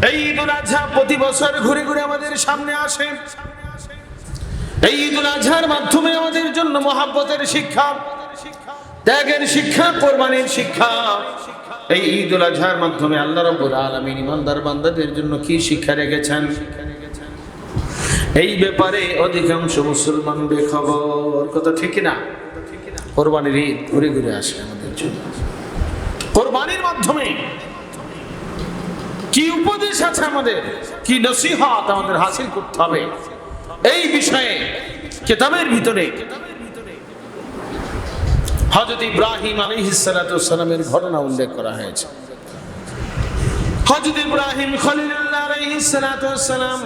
এই ঈদুল আজহা প্রতি বছর ঘুরে ঘুরে আমাদের সামনে আসে। এই ঈদুল আজহার মাধ্যমে আমাদের জন্য মহাব্বতের শিক্ষা, ত্যাগের শিক্ষা, কোরবানির শিক্ষা। এই ঈদুল আজহার মাধ্যমে আল্লাহ রাব্বুল আলামিন ইমানদার বান্দাদের জন্য কি শিক্ষা রেখেছেন, এই ব্যাপারে অধিকাংশ মুসলমান বেখবর। কথা ঠিক না? কোরবানির ঈদ ঘুরে ঘুরে আসে আমাদের জন্য। কোরবানির মাধ্যমে কি উপদেশ আছে আমাদের, কি নসিহত আমাদের হাসিল করতে হবে, এই বিষয়ে কিতাবের ভিতরে হযরত ইব্রাহিম আলাইহিস সালাতু ওয়াস সালামের ঘটনা উল্লেখ করা হয়েছে। হযরত ইব্রাহিম খলিলুল্লাহ আলাইহিস সালাতু ওয়াস সালাম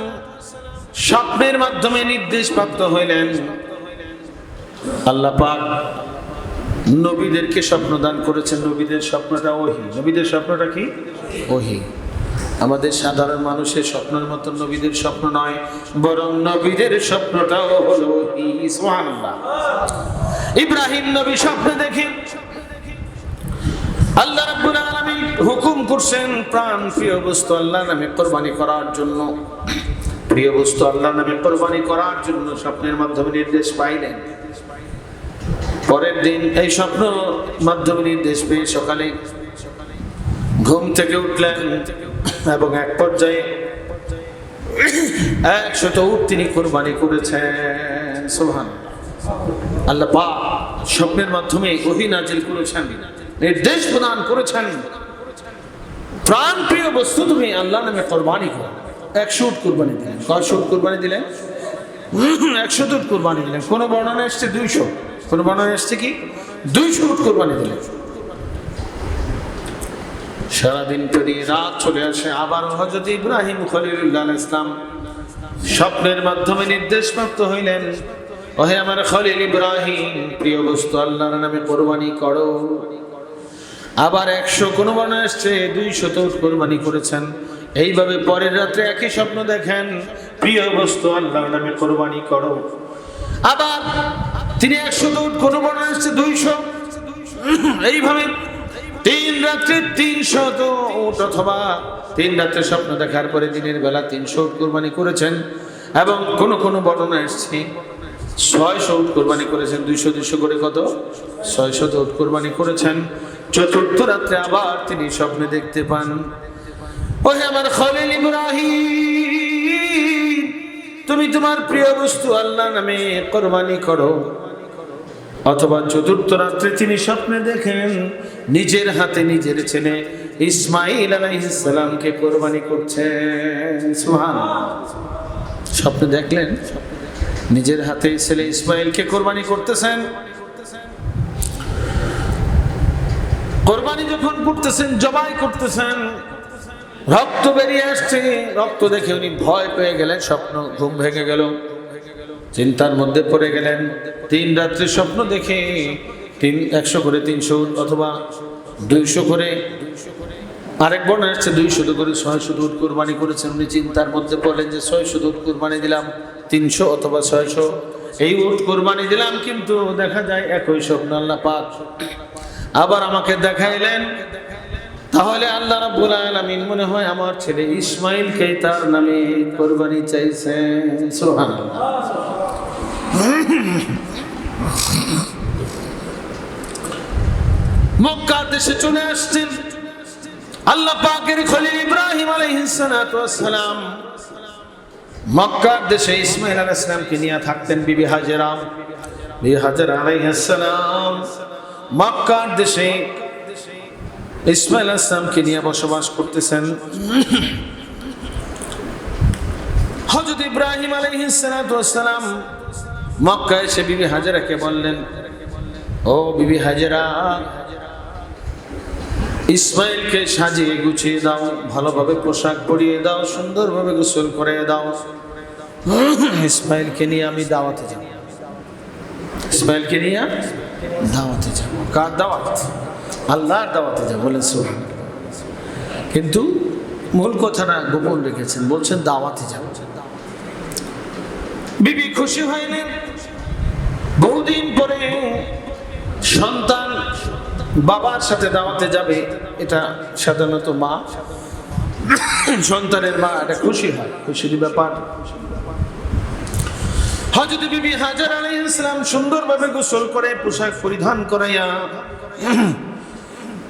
স্বপ্নের মাধ্যমে নির্দেশ প্রাপ্ত হইলেন। আল্লাহ পাক নবীদেরকে স্বপ্ন দান করেছেন। নবীদের স্বপ্নটা ওহী। নবীদের স্বপ্নটা কি? ওহী। আমাদের সাধারণ মানুষের স্বপ্নের মতো নবীদের স্বপ্ন নয়, বরং নবীদের স্বপ্নটাও হলো ওহী। সুবহানাল্লাহ। ইব্রাহিম নবী স্বপ্ন দেখে আল্লাহ রাব্বুল আলামিন হুকুম করছেন প্রাণ প্রিয় বস্তু আল্লাহর নামে কুরবানি করার জন্য। প্রিয় বস্তু আল্লাহর নামে কুরবানি করার জন্য স্বপ্নের মাধ্যমে নির্দেশ পাইলেন। পরের দিন এই স্বপ্ন মাধ্যমে নির্দেশ পেয়ে সকালে ঘুম থেকে উঠলেন এবং এক পর্যায়ে 100 উট তিনি কুরবানি করেছেন। সুবহানাল্লাহ। আল্লাহ পাক স্বপ্নের মাধ্যমে ওহী নাজিল করেছেন, নির্দেশ প্রদান করেছেন, প্রাণ প্রিয় বস্তু তুমি আল্লাহর নামে কুরবানি করো। 100 উট কুরবানি দিলেন। কয়শো উট কুরবানি দিলেন? 100 উট কুরবানি দিলেন। কোন বর্ণনা এসেছে 200, কোন বর্ণনা এসেছে কি 200 উট কুরবানি দিলেন। সারাদিন পেরিয়ে রাত চলে আসে। আবার হযরত ইব্রাহিম খলিলুল্লাহ আলাইহিস সালাম স্বপ্নের মাধ্যমে নির্দেশ প্রাপ্ত হইলেন, ওহে আমার খলিল ইব্রাহিম, প্রিয় বস্তু আল্লাহর নামে কুরবানি করো। আবার 100, কোন বর্ণনা এসেছে 200 উট কুরবানি করেছেন। এইভাবে পরের রাত্রে একই স্বপ্ন দেখেন, প্রিয় বস্তু আল্লাহর নামে কুরবানি করো। আবার তিনি 100 উট, কোন বর্ণনা এসেছে 200। এইভাবে 3 রাত্রে 300 উট, অথবা 3 রাত্রে স্বপ্ন দেখার পরে দিনের বেলা 300 উট কুরবানি করেছেন। এবং কোন বর্ণনা এসেছে 600 উট কুরবানি করেছেন। 200 করে কত? 600 উট কুরবানি করেছেন। চতুর্থ রাত্রে আবার তিনি স্বপ্নে দেখতে পান, ওহে আমার খলিল ইব্রাহিম, তুমি তোমার প্রিয় বস্তু আল্লাহর নামে কুরবানি করো। অথবা চতুর্থ রাত্রে তিনি স্বপ্নে দেখেন নিজের হাতে নিজের ছেলে ইসমাঈল আলাইহিস সালামকে কুরবানি করছেন। সুবহানাল্লাহ। স্বপ্নে দেখলেন নিজের হাতে ছেলে ইসমাঈলকে কুরবানি করতেছেন। কুরবানি যখন করতেছেন, জবাই করতেছেন, রক্ত বেরিয়ে আসছে। রক্ত দেখে উনি ভয় পেয়ে গেলেন। স্বপ্ন, ঘুম ভেঙে গেল, চিন্তার মধ্যে পড়ে গেলেন। 3 রাত্রে স্বপ্ন দেখে 100 করে 300 অথবা 200 করে, আরেক বর্ণনা আসছে 200 করে 600 উট কুরবানি করেছেন। উনি চিন্তার মধ্যে পড়লেন যে 600 উট কুরবানি দিলাম, 300 অথবা 600 এই উট কুরবানি দিলাম, কিন্তু দেখা যায় একই স্বপ্ন আল্লাহ পাক আবার আমাকে দেখাইলেন। তাহলে আল্লাহ রাব্বুল আলামিন মনে হয় আমার ছেলে ইসমাঈলকে তার নামে কুরবানি চাইছেন। সুবহানাল্লাহ। মক্কার দেশে চলে আসছেন আল্লাহ পাকের খলিল ইব্রাহিম আলাইহিস সালাতু ওয়াস সালাম। মক্কার দেশে ইসমাঈল আলাইহিস সালামকে নিয়ে থাকতেন বিবি হাজেরা। বিবি হাজেরা আলাইহিস সালাম মক্কার দেশে ইসমাঈল আলাইহিস সালামকে নিয়ে বসবাস করতেছেন। হযরত ইব্রাহিম আলাইহিস সালাতু ওয়াস সালাম মক্কায় এসে বিবি হাজেরাকে বললেন, ও বিবি হাজেরা, ইসমাঈলকে সাজিয়ে গুছিয়ে দাও, ভালোভাবে পোশাক পরিয়ে দাও, সুন্দরভাবে গোসল করে দাও। ইসমাঈলকে নিয়ে আমি দাওয়াতে যাব। ইসমাঈলকে নিয়ে দাওয়াতে যাব। কার দাওয়াত? আল্লাহর দাওয়াতে যাব। বলেন সুবহানাল্লাহ। কিন্তু মূল কথাটা গোপন রেখেছেন, বলছেন দাওয়াতে যাব। বিবি খুশি হইলেন। বহুদিন পরে সন্তান বাবার সাথে দাওয়াতে যাবে, এটা সাধারণত মা সন্তানের মা এটা খুশি হয়, খুশির ব্যাপার। হযরত বিবি হাজার আলাইহিস সালাম সুন্দরভাবে গোসল করে পোশাক পরিধান করাইয়া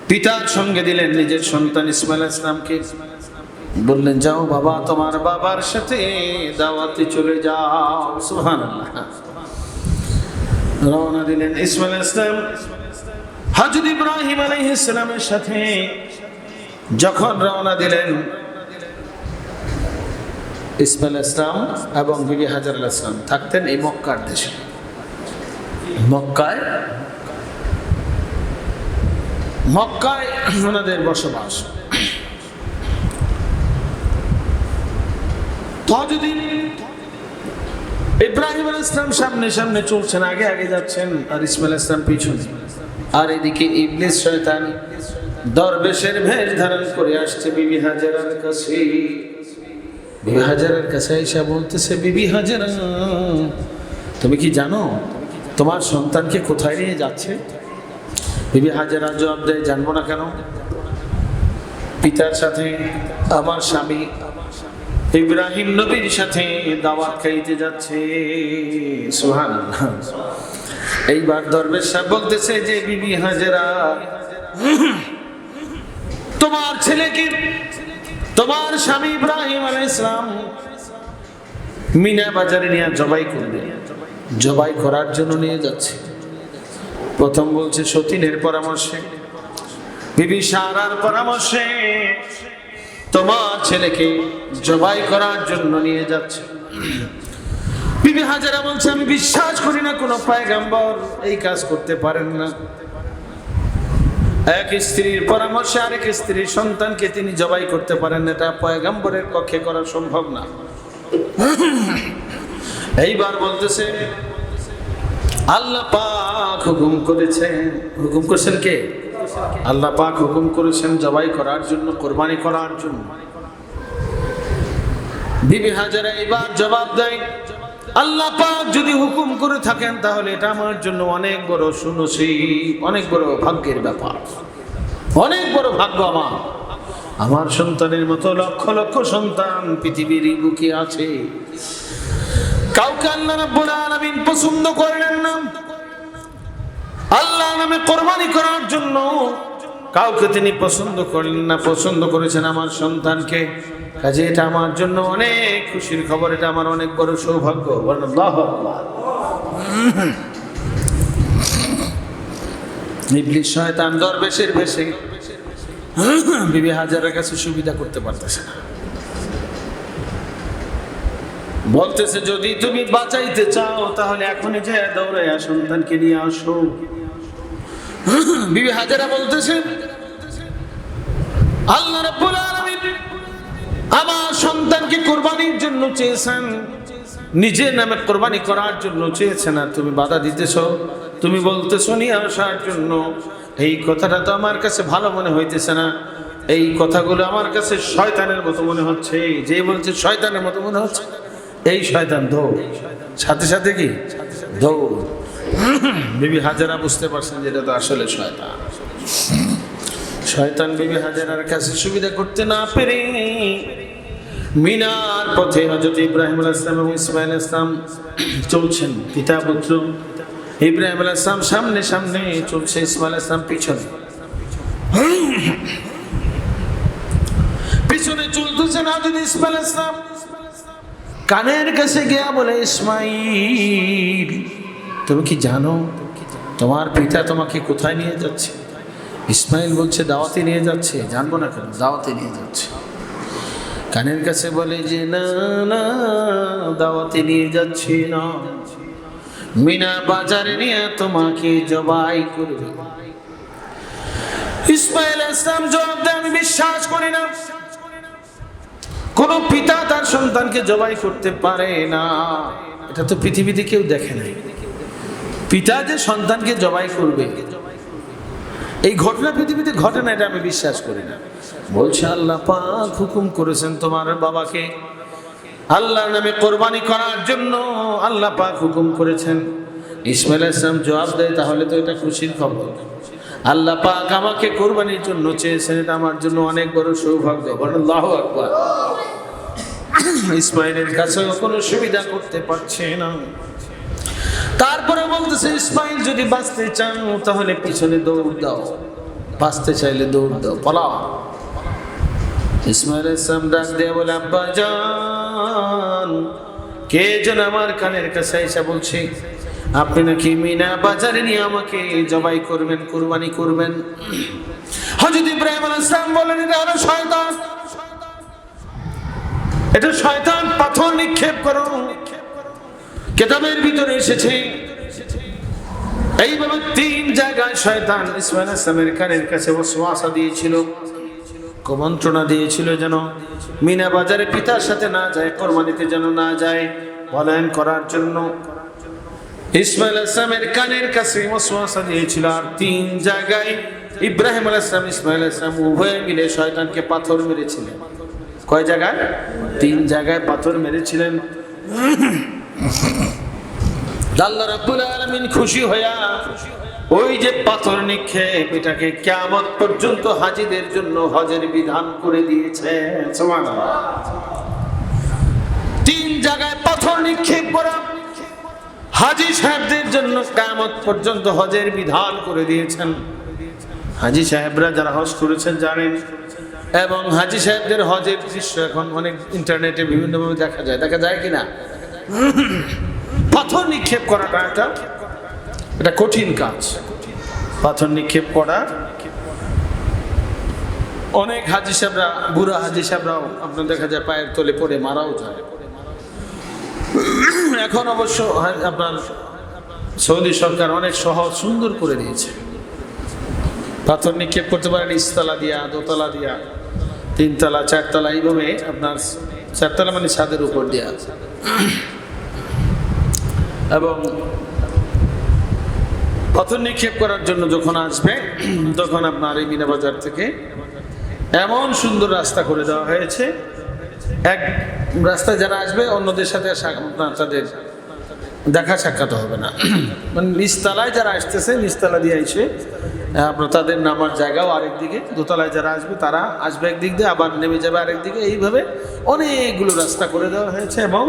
পিতার সঙ্গে দিলেন নিজের সন্তান ইসমাইল আলাইহিস সালামকে। বললেন, যাও বাবা, তোমার বাবার সাথে দাওয়াতে চলে যাও। সুবহানাল্লাহ। রওনা দিলেন ইসমাইল আলাইহিস সালাম হযরত ইব্রাহিম আলাইহিস সালামের সাথে। যখন রওনা দিলেন ইসমাইল আলাইহিস সালাম এবং বিবি হাজার আলাইহিস সালাম থাকতেন এই মক্কার দেশে। মক্কায় ওনাদের বসবাস। ততদিন ইব্রাহিম আলাইহিস সালাম সামনে সামনে চলছেন, আগে আগে যাচ্ছেন, আর ইসমাইল আলাইহিস সালাম পিছনে। আর এদিকে ইবলিস শয়তান দরবেশের ভেষ ধারণ করে আসছে বিবি হাজারার কাছে। বিবি হাজারার কাছে এসে বলতেছে, বিবি হাজারা, তুমি কি জানো তোমার সন্তানকে কোথায় নিয়ে যাচ্ছে? বিবি হাজারা জবাব দেয়, জানবো না কেন? পিতার সাথে আমার স্বামী ইব্রাহিম নবীর সাথে দাওয়াত খাইতে যাচ্ছে। সুবহানাল্লাহ। এইবার দরবেশ সাহেব বলতেছে যে, বিবি হাজারা, তোমার ছেলেকে তোমার স্বামী ইব্রাহিম আলাইহিস সালাম মিনা বাজারে নিয়ে জবাই করবে, জবাই করার জন্য নিয়ে যাচ্ছে। প্রথম বলছে সতীনের পরামর্শে, বিবি সারার পরামর্শে তোমার ছেলেকে জবাই করার জন্য নিয়ে যাচ্ছে। বিবি হাজারা বলছে, আমি বিশ্বাস করি না কোনো পয়গম্বর এই কাজ করতে পারেন না। এক স্ত্রীর পরামর্শে আরেক স্ত্রীর সন্তানকে তিনি জবাই করতে পারেন, এটা পয়গম্বরের পক্ষে করা সম্ভব না। এইবার বলতেছে, আল্লাহ পাক হুকুম করেছেন। হুকুম করেছেন কে? আল্লাহ পাক হুকুম করেছেন জবাই করার জন্য, কোরবানি করার জন্য। বিবি হাজারা এবার জবাব দেয়, আল্লাহ পাক যদি হুকুম করে থাকেন তাহলে এটা আমার জন্য অনেক বড় সুনসিব, অনেক বড় ভাগ্যের ব্যাপার, অনেক বড় ভাগ্য আমার। আমার সন্তানের মতো লক্ষ লক্ষ সন্তান পৃথিবীর বুকে আছে। কাউকে আল্লাহ রাব্বুল আলামিন পছন্দ করলেন না আল্লাহ নামে কোরবানি করার জন্য, কাউকে তিনি পছন্দ করলেন না, পছন্দ করেছেন আমার সন্তানকে। কাজে এটা আমার জন্য অনেক খুশির খবর, এটা আমার অনেক বড় সৌভাগ্য। আল্লাহু আকবার। ইবলিস শয়তান দরবেশের বেশে বিবি হাজারের কাছে সুবিধা করতে পারতেছে না। বলতেছে, যদি তুমি বাঁচাইতে চাও তাহলে এখনই যে দৌড়াইয়া সন্তানকে নিয়ে আসো। বিবি হাজারা বলতেছে, আল্লাহ রাব্বুল আলামিন আমার সন্তানকে কোরবানির জন্য চেয়েছেন, নিজের নামে কোরবানি করার জন্য চেয়েছেন, আর তুমি বাধা দিতেছো, তুমি বলতেছো নিয়ে আসার জন্য। এই কথাটা তো আমার কাছে ভালো মনে হইতেছে না, এই কথাগুলো আমার কাছে শয়তানের মতো মনে হচ্ছে। যে বলছে শয়তানের মতো মনে হচ্ছে, এই শয়তান দৌড়, সাথে সাথে কি দৌড়। বিবি হাজারা বুঝতে পারছেন যে এটা তো আসলে শয়তান। শয়তান বিবি হাজারার কাছে সুবিধা করতে না পেরে মিনার পথে হযরত ইব্রাহিম আলাইহিস সালাম এবং ইসমাঈল আলাইহিস সালাম চলছেন, পিতা পুত্র। ইব্রাহিম আলাইহিস সালাম সামনে সামনে চলছে, ইসমাঈল আলাইহিস সালাম পিছনে পিছনে চলতেছেন। হযরত ইসমাঈল আলাইহিস সালাম কানের কাছে গিয়া বলে, ইসমাঈল, তুমি কি জানো তোমার পিতা তোমাকে কোথায় নিয়ে যাচ্ছে? ইসমাঈল বলছে, দাওয়াতে নিয়ে যাচ্ছে। জানবো না কেন? দাওয়াতে নিয়ে যাচ্ছে। কানের কাছে বলে যে, না না, দাওয়াতে নিয়ে যাচ্ছি না, মিনা বাজারে নিয়ে তোমাকে জবাই করবে। ইসমাঈল আলাইহিস সালাম জবাব দেয়, আমি বিশ্বাস করি না কোন পিতা তার সন্তানকে জবাই করতে পারে না। এটা তো পৃথিবীতে কেউ দেখে নাই, পিতা যে সন্তানকে জবাই করবে এই ঘটনা পৃথিবীতে ঘটে না, এটা আমি বিশ্বাস করি না। বলছে, আল্লাহ পাক হুকুম করেছেন তোমার বাবাকে আল্লাহর নামে কোরবানি করার জন্য, আল্লাহ পাক হুকুম করেছেন। ইসমাঈল আলাইহিস সালাম জবাব দেয়, তাহলে তো এটা খুশির খবর। আল্লাহ পাক আমাকে কুরবানির জন্য চেয়েছেন, এটা আমার জন্য অনেক বড় সৌভাগ্য। আল্লাহু আকবার। ইসমাইলের কাছে কোনো সুবিধা করতে পারছে না। তারপরে বলতেছে, ইসমাইল যদি বাঁচতে চান তাহলে পিছনে দৌড় দাও, বাঁচতে চাইলে দৌড় দাও, পালাও। ইসমাইল ইসলাম ডাক দিয়ে বলে, আব্বা জান, কে যেন আমার কানের কাছে এসে বলছে আপনি নাকি মিনা বাজারে নিয়ে আমাকে জবাই করবেন, কুরবানি করবেন। হযরত ইব্রাহিম আলাইহিস সালাম বলেন, এটা হলো শয়তান, এটা শয়তান, পাথর নিক্ষেপ করো। কিতাবের ভিতরে এসেছে এইভাবে 3 জায়গায় শয়তান ইসমাইল ইসলামের কানের কাছে ওয়াসওয়াসা দিয়েছিল, কুমন্ত্রণা দিয়েছিল যেন মিনা বাজারে পিতার সাথে না যায়, কুরবানিতে যেন না যায়, পলায়ন করার জন্য ইসমাইল ইসলামের কানের কাছে ওয়াসওয়াসা দিয়েছিল। আর 3 জায়গায় ইব্রাহিম আলাইহিস সালাম ইসমাইল ইসলাম উভয়ে মিলে শয়তানকে পাথর মেরেছিলেন। কয় জায়গায়? 3 জায়গায় পাথর মেরেছিলেন। আল্লাহ রাব্বুল আলামিন খুশি হইয়া ওই যে পাথর নিক্ষেপ, এটাকে কিয়ামত পর্যন্ত হাজীদের জন্য হজের বিধান করে দিয়েছে। সুবহানাল্লাহ। 3 জায়গায় পাথর নিক্ষেপ করা হাজী সাহেবদের জন্য কিয়ামত পর্যন্ত হজের বিধান করে দিয়েছেন। হাজী সাহেবরা যারা হজ করেছেন জানেন, এবং হাজী সাহেবদের হজের দৃশ্য এখন অনেক ইন্টারনেটে বিভিন্নভাবে দেখা যায় কিনা। পাথর নিক্ষেপ করাটা এটা কঠিন কাজ। পাথর নিক্ষেপ করা, অনেক হাজী সাহেবরা, বুড়া হাজী সাহেবরাও আপনার দেখা যায় পায়ের তলে পড়ে মারাও যায়। এখন অবশ্য আপনার সৌদি সরকার অনেক সহজ সুন্দর করে দিয়েছে, পাথর নিক্ষেপ করতে পারেন ইস্তালা দিয়া, দোতলা দিয়া, 3 তলা 4 তলা, এইভাবে আপনার 4 তলা মানে ছাদের উপর দিয়া। এবং পাথর নিক্ষেপ করার জন্য যখন আসবে তখন আপনার এই মিনা বাজার থেকে এমন সুন্দর রাস্তা করে দেওয়া হয়েছে, এক রাস্তায় যারা আসবে অন্যদের সাথে আপনার তাদের দেখা সাক্ষাৎ হবে না। মানে নিচতলায় যারা আসতেছে নিচতলা দিয়ে এসে আপনার তাদের নামার জায়গাও আরেক দিকে, দোতলায় যারা আসবে তারা আসবে একদিক দিয়ে, আবার নেমে যাবে আরেক দিকে। এইভাবে অনেকগুলো রাস্তা করে দেওয়া হয়েছে এবং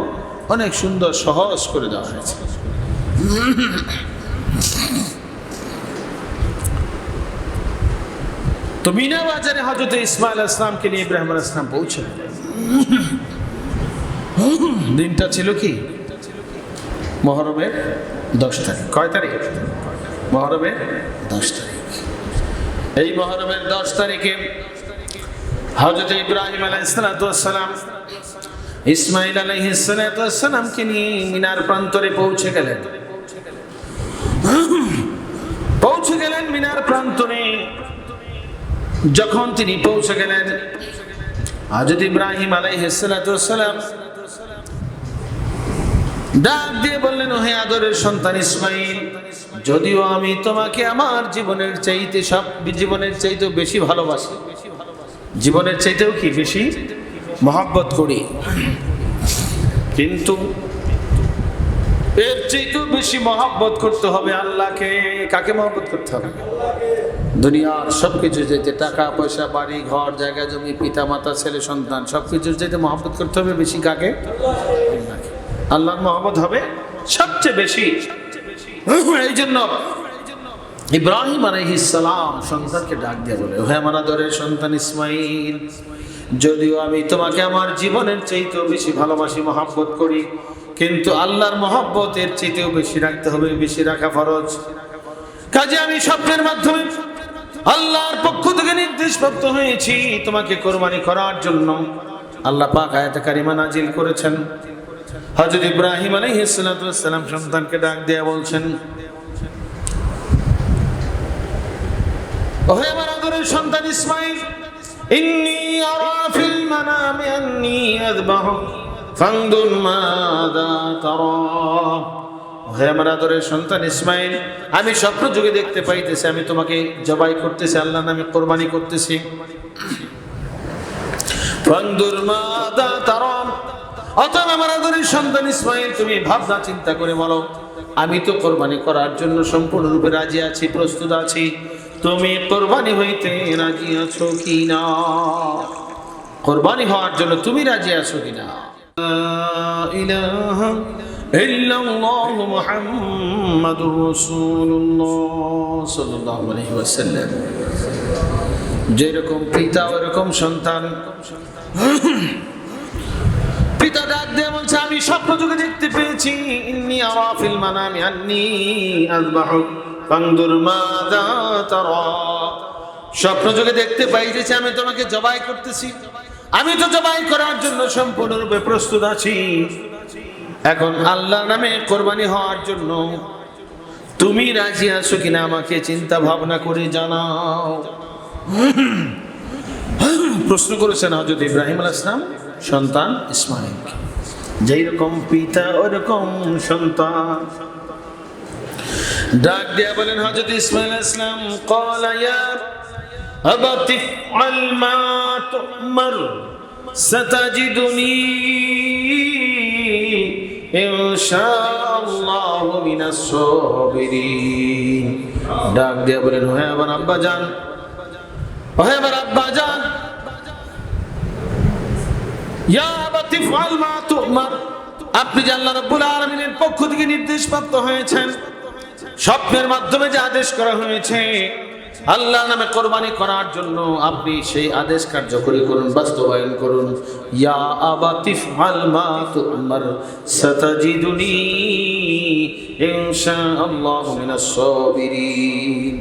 অনেক সুন্দর সহজ করে দেওয়া হয়েছে। তো মিনা বাজারে হযরত ইসমাইল ইসলামকে নিয়ে ইব্রাহিম আলাইহিস সালাম পৌঁছলেন। দিনটা ছিল কি? মুহররমের 10 তারিখ। কয় তারিখ? মুহররমের 10 তারিখ। এই মুহররমের 10 তারিখে হযরত ইব্রাহিম আলাইহিস সালাম ইসমাইল আলাইহিস সালামকে নিয়ে মিনার প্রান্তরে পৌঁছে গেলেন মিনার প্রান্তরে। যখন তিনি পৌঁছে গেলেন, হযরত ইব্রাহিম আলাইহিস সালাম ডাক দিয়ে বললেন, হে আদরের সন্তান ইসমাইল, যদিও আমি তোমাকে আমার জীবনের চাইতেও বেশি ভালোবাসি, জীবনের চাইতেও কি বেশি মহব্বত করি, কিন্তু এর চাইতেও বেশি মহব্বত করতে হবে আল্লাহকে। কাকে মহব্বত করতে হবে? দুনিয়ার সবকিছু যেতে, টাকা পয়সা, বাড়ি ঘর, জায়গা জমি, পিতা মাতা, ছেলে সন্তান, সবকিছুর যেতে মহব্বত করতে হবে বেশি কাকে? আল্লাহর মহব্বত হবে সবচেয়ে বেশি। এই জন্য ইব্রাহিম আলাইহিস সালাম সন্তানকে ডাক দিয়ে বলে, হে আমার আদরের সন্তান ইসমাইল, যদিও আমি তোমাকে আমার জীবনের চাইতেও বেশি ভালোবাসি, মহব্বত করি, কিন্তু আল্লাহর মহব্বত এর চাইতেও বেশি রাখতে হবে, বেশি রাখা ফরজ। কাজে আমি স্বপ্নের মাধ্যমে আল্লাহর পক্ষ থেকে নির্দেশপ্রাপ্ত হয়েছি তোমাকে কুরবানি করার জন্য। আল্লাহ পাক আয়াতে কারিমা নাজিল করেছেন। হযরত ইব্রাহিম আলাইহিস সালাম সন্তানকে ডাক দিয়ে বলছেন, ওহে আমার আদরের সন্তান ইসমাইল, ইন্নী আরা ফিল মানামি আন্নী আযবাহু ফানদুর মাযা তারা। হে আমার আদরের সন্তান ইসমাইল, আমি স্বপ্ন যুগে দেখতে পাইতেছি আমি তোমাকে জবাই করতেছি, আল্লাহর নামে কুরবানি করতেছি। ফানদুর মাযা তারা, অতএব আমার আদরের সন্তান ইসমাইল, তুমি ভাবনা চিন্তা করে বলো, আমি তো কুরবানি করার জন্য সম্পূর্ণরূপে রাজি আছি, প্রস্তুত আছি, তুমি কোরবানি হইতে রাজি আছো কিনা, কোরবানি হওয়ার জন্য তুমি রাজি আছো কিনা। লা ইলাহা ইল্লাল্লাহ মুহাম্মাদুর রাসূলুল্লাহ সাল্লাল্লাহু আলাইহি ওয়াসাল্লাম। যেরকম পিতা ওরকম সন্তান। পিতা ডাক দিয়ে বলছে, আমি স্বপ্ন যুগে দেখতে পেয়েছি, ইন্নী আরা ফিল মানামি আন্নী আযবাহুক ফানদুর মাযা তারা। স্বপ্ন যুগে দেখতে পাইতেছি আমি তোমাকে জবাই করতেছি, আমি তো জবাই করার জন্য সম্পূর্ণরূপে প্রস্তুত আছি। এখন আল্লাহর নামে কোরবানি হওয়ার জন্য তুমি রাজি আছো কিনা আমাকে চিন্তা ভাবনা করে জানাও। প্রশ্ন করেছেন হযরত ইব্রাহিম আলাইহিস সালাম সন্তান ইসমাঈলকে। যেই রকম পিতা ওরকম সন্তান। ডাক দিয়ে বলেন হযরত ইসমাঈল আলাইহিস সালাম, ক্বালা ইয়া আবাতি আল মা তুমার সাতাজিদুনি ইনশাআল্লাহু মিনাস সাবিরিন। ডাক দিয়ে বলেন, হে আমার আব্বা জান, হে আমার আব্বা জান, ইয়া আবাতি ফাল মা তুমার, আপনি যে আল্লাহ রাব্বুল আলামিনের পক্ষ থেকে নির্দেশ প্রাপ্ত হয়েছেন, স্বপ্নের মাধ্যমে যে আদেশ করা হয়েছে আল্লাহর নামে কোরবানি করার জন্য, আপনি সেই আদেশ কার্যকরী করুন, বাস্তবায়ন করুন। ইয়া আবাতি ফাল মা তুমার সাতাজিদুনি ইনশাআল্লাহু মিনাস সাবিরিন।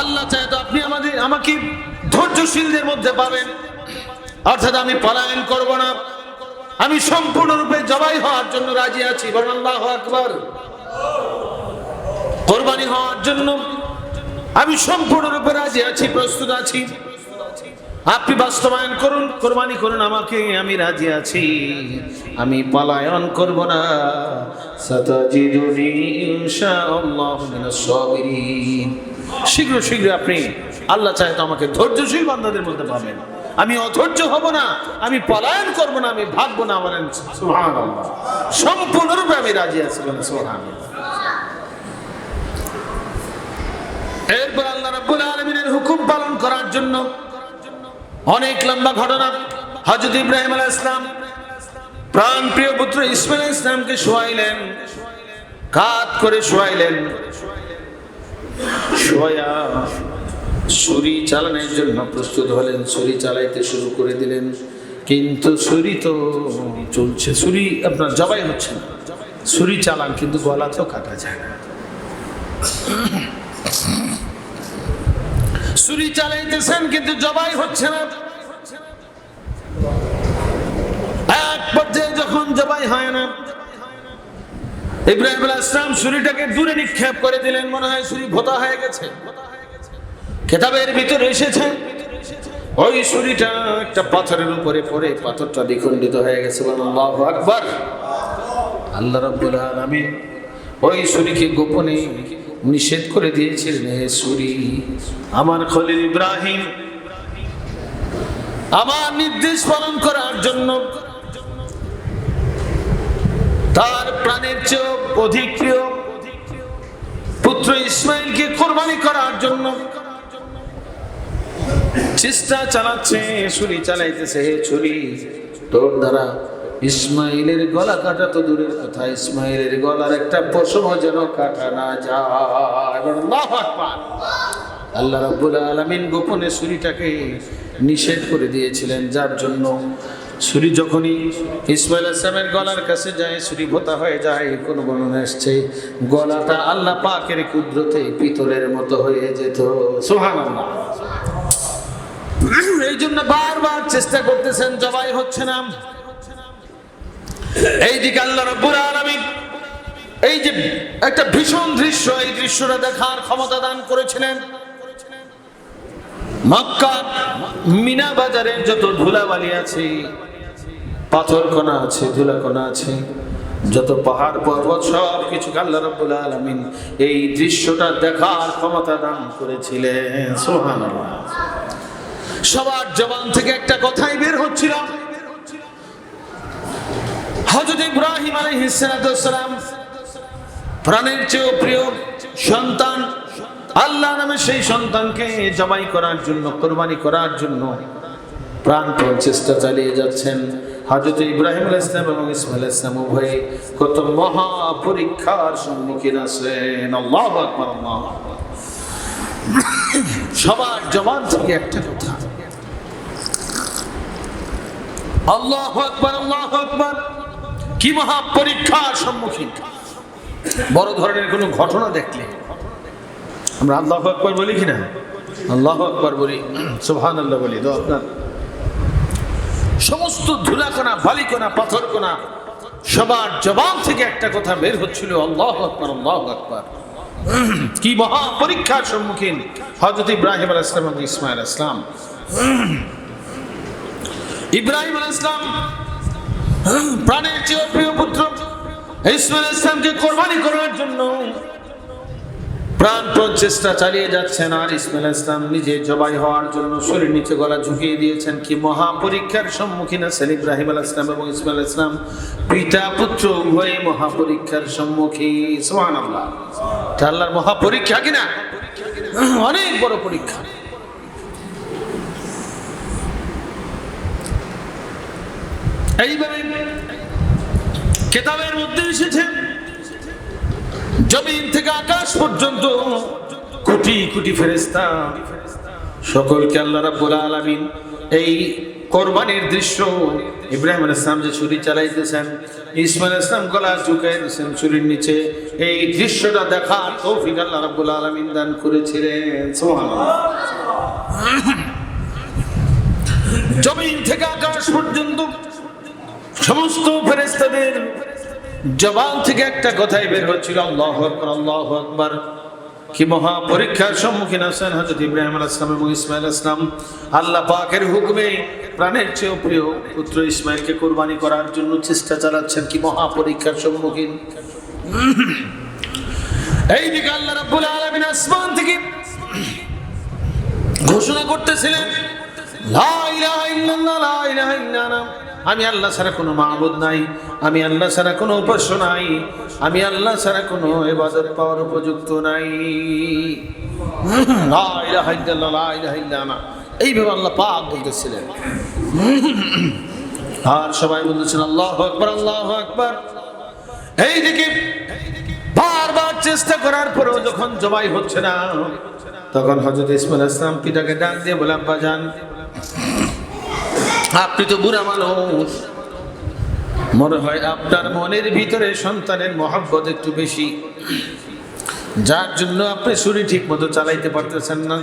আল্লাহ চায় তো আপনি আমাকে ধৈর্যশীলদের মধ্যে পাবেন, অর্থাৎ আমি পলায়ন করব না, আমি সম্পূর্ণরূপে জবাই হওয়ার জন্য রাজি আছি। বলেন আল্লাহু আকবার। কোরবানি হওয়ার জন্য আমি সম্পূর্ণরূপে রাজি আছি, প্রস্তুত আছি। আপনি বাস্তবায়ন করুন, কোরবানি করুন আমাকে, আমি রাজি আছি, আমি পলায়ন করব না। সাতাজিদুনি ইনশাআল্লাহু মিনাস সাবিরিন। শীঘ্র শীঘ্র আপনি, আল্লাহ চায় তো আমাকে ধৈর্যশীল বান্দাদের মধ্যে পাবেন। আমি অধৈর্য হব না, আমি পলায়ন করব না, আমি ভাগবো না। বলেন সুবহানাল্লাহ। সম্পূর্ণরূপে আমি রাজি আছি। বলেন সুবহানাল্লাহ। এরপর আল্লাহ রাব্বুল আলামিনের হুকুম পালন করার জন্য অনেক লম্বা ঘটনা। হযরত ইব্রাহিম আলাইহিস সালাম প্রাণ প্রিয় পুত্র ইসমাঈল আলাইহিস সালামকে শোয়াইলেন, কাঁধ করে শোয়াইলেন। শোয়া ছুরি চালানোর জন্য প্রস্তুত হলেন, ছুরি চালাইতে শুরু করে দিলেন। কিন্তু ছুরি তো চলছে, ছুরি আপনার জবাই হচ্ছে না। ছুরি চালান কিন্তু গলা তো কাটা যায় না। ছুরি চালাইতেছেন কিন্তু জবাই হচ্ছে না। এক পর্যায়ে যখন জবাই হয় না, ইব্রাহিম আলাইহিস সালাম ছুরিটাকে দূরে নিক্ষেপ করে দিলেন। মনে হয় ছুরি ভোঁতা হয়ে গেছে। কিতাবের ভিতরে এসেছে ওই ছুরিটা একটা পাথরের উপরে পড়ে পাথরটা দ্বিখণ্ডিত হয়ে গেছে। আল্লাহু আকবার। আল্লাহ রাব্বুল আলামিন ওই ছুরিকে গোপনে নিষেধ করে দিয়েছিলেন, হে ছুরি, আমার খলিল ইব্রাহিম আমার নির্দেশ পালন করার জন্য তার প্রাণের চেয়ে অধিক প্রিয় পুত্র ইসমাঈলকে কোরবানি করার জন্য চেষ্টা চালাচ্ছে, ছুরি চালাইতেছে। হে ছুরি, তোর দ্বারা ইসমাঈলের গলা কাটা তো দূরের কথা, ইসমাঈলের গলার একটা পশম যেন কাটা না যায়। আল্লাহু আকবার। আল্লাহ রাব্বুল আলামিন গোপনে ছুরিটাকে নিষেধ করে দিয়েছিলেন, যার জন্য ছুরি যখনই ইসমাঈল আলাইহিস সালামের গলার কাছে যায় ছুরি ভোঁতা হয়ে যায়। কোন বর্ণনা আসছে গলাটা আল্লাহ পাকের কুদরতে পিতলের মতো হয়ে যেত। সুবহানাল্লাহ। এই জন্য বারবার চেষ্টা করতেছেন, জবাই হচ্ছে না। এইদিকে আল্লাহ রাব্বুল আলামিন এই যে একটা ভীষণ দৃশ্য, এই দৃশ্যটা দেখার ক্ষমতা দান করেছিলেন। মক্কা মিনা বাজারের যত ধুলাবালি আছে, পাথর কণা আছে, ধুলা কণা আছে, যত পাহাড় পর্বত সব কিছু আল্লাহ রাব্বুল আলামিন এই দৃশ্যটা দেখার ক্ষমতা দান করেছিলেন। সুবহানাল্লাহ। সবার জবান থেকে একটা কথাই বের হচ্ছিল, হযরত ইব্রাহিম আলাইহিস সালাম প্রাণের চেয়ে প্রিয় সন্তান আল্লাহ নামে সেই সন্তানকে জবাই করার জন্য, কোরবানি করার জন্য প্রাণপণ চেষ্টা চালিয়ে যাচ্ছেন। হযরত ইব্রাহিম আলাইহিস সালাম এবং ইসমাঈল আলাইহিস সালাম উভয়ে কত মহা পরীক্ষার সম্মুখীন আছেন। আল্লাহু আকবার, আল্লাহু আকবার। সবার জবান থেকে একটা কথা, আল্লাহু আকবার, আল্লাহু আকবার। কি মহা পরীক্ষার সম্মুখীন। বড় ধরনের কোনো ঘটনা দেখলে আমরা আল্লাহু আকবার বলি কিনা? আল্লাহু আকবার বলি, সুবহানাল্লাহ বলি। তো আপনার সমস্ত ধুলাকণা, বালিকণা, পাথরকণা সবার জবান থেকে একটা কথা বের হচ্ছিল, আল্লাহু আকবার, আল্লাহু আকবার। কি মহা পরীক্ষার সম্মুখীন হযরত ইব্রাহিম আলাইহিস সালাম এবং ইসমাঈল আলাইহিস সালাম। ইব্রাহিম আলাইহিস সালাম প্রাণের চেয়ে প্রিয় পুত্র ইসমাঈল আলাইহিস সালামকে কোরবানি করার জন্য প্রাণপণ চেষ্টা চালিয়ে যাচ্ছেন, আর ইসমাঈল আলাইহিস সালাম নিজে জবাই হওয়ার জন্য শরীর নিচে গলা ঝুঁকিয়ে দিয়েছেন। কি মহা পরীক্ষার সম্মুখীন আছেন ইব্রাহিম আলাইহিস সালাম এবং ইসমাঈল আলাইহিস সালাম। পিতা পুত্র উভয়ে মহা পরীক্ষার সম্মুখীন। সুবহানাল্লাহ। এটা আল্লাহর মহা পরীক্ষা কিনা? অনেক বড় পরীক্ষা। এইভাবে কিতাবের মধ্যে এসেছে, জমিন থেকে আকাশ পর্যন্ত কোটি কোটি ফেরেশতা সকলকে আল্লাহ রাব্বুল আলামিন এই কোরবানির দৃশ্য, ইব্রাহিম আলাইহিস সালাম যে ছুরি চালাইতেছেন, ইসমাঈল আলাইহিস সালাম গলা ঝুঁকিয়ে দিয়েছেন ছুরির নিচে, এই দৃশ্যটা দেখার তৌফিক আল্লাহ রাব্বুল আলামিন দান করেছিলেন। সুবহানাল্লাহ। জমিন থেকে আকাশ পর্যন্ত সমস্ত ফেরেশতাদের জবান থেকে একটা কথাই বের হচ্ছিল, আল্লাহু আকবার, আল্লাহু আকবার। কি মহা পরীক্ষার সম্মুখীন আছেন হযরত ইব্রাহিম আলাইহিস সালাম এবং ইসমাঈল আলাইহিস সালাম। আল্লাহ পাকের হুকুমে প্রাণের চেয়ে প্রিয় পুত্র ইসমাঈলকে কুরবানি করার জন্য চেষ্টা চালাচ্ছেন। কি মহা পরীক্ষার সম্মুখীন। এইদিকে আল্লাহ রাব্বুল আলামিন আসমান থেকে ঘোষণা করতেছিলেন, লা ইলাহা ইল্লাল্লাহ, লা ইলাহা ইল্লাল্লাহ। আমি আল্লাহ ছাড়া কোনো মাবুদ নাই, আমি আল্লাহ ছাড়া কোনো উপাস্য নাই, আমি আল্লাহ ছাড়া কোনো ইবাদত পাওয়ার উপযুক্ত নাই। লা ইলাহা ইল্লাল্লাহ, লা ইলাহা ইল্লাল্লাহ। এইভাবে আল্লাহ পাক বলতেছিলেন, আর সবাই বলতেছেন আল্লাহু আকবার, আল্লাহু আকবার। এইদিকে বারবার চেষ্টা করার পরেও যখন জবাই হচ্ছে না, তখন হযরত ইসমাঈল আলাইহিস সালাম পিতাকে ডাক দিয়ে বলে, আব্বা জান, আপনি তো বুড়া মানুষ, মনে হয় আপনার মনের ভিতরে সন্তানের মহব্বত একটু বেশি, যার জন্য আপনি ছুরি ঠিক মতো চালাইতে পারতেছেন না।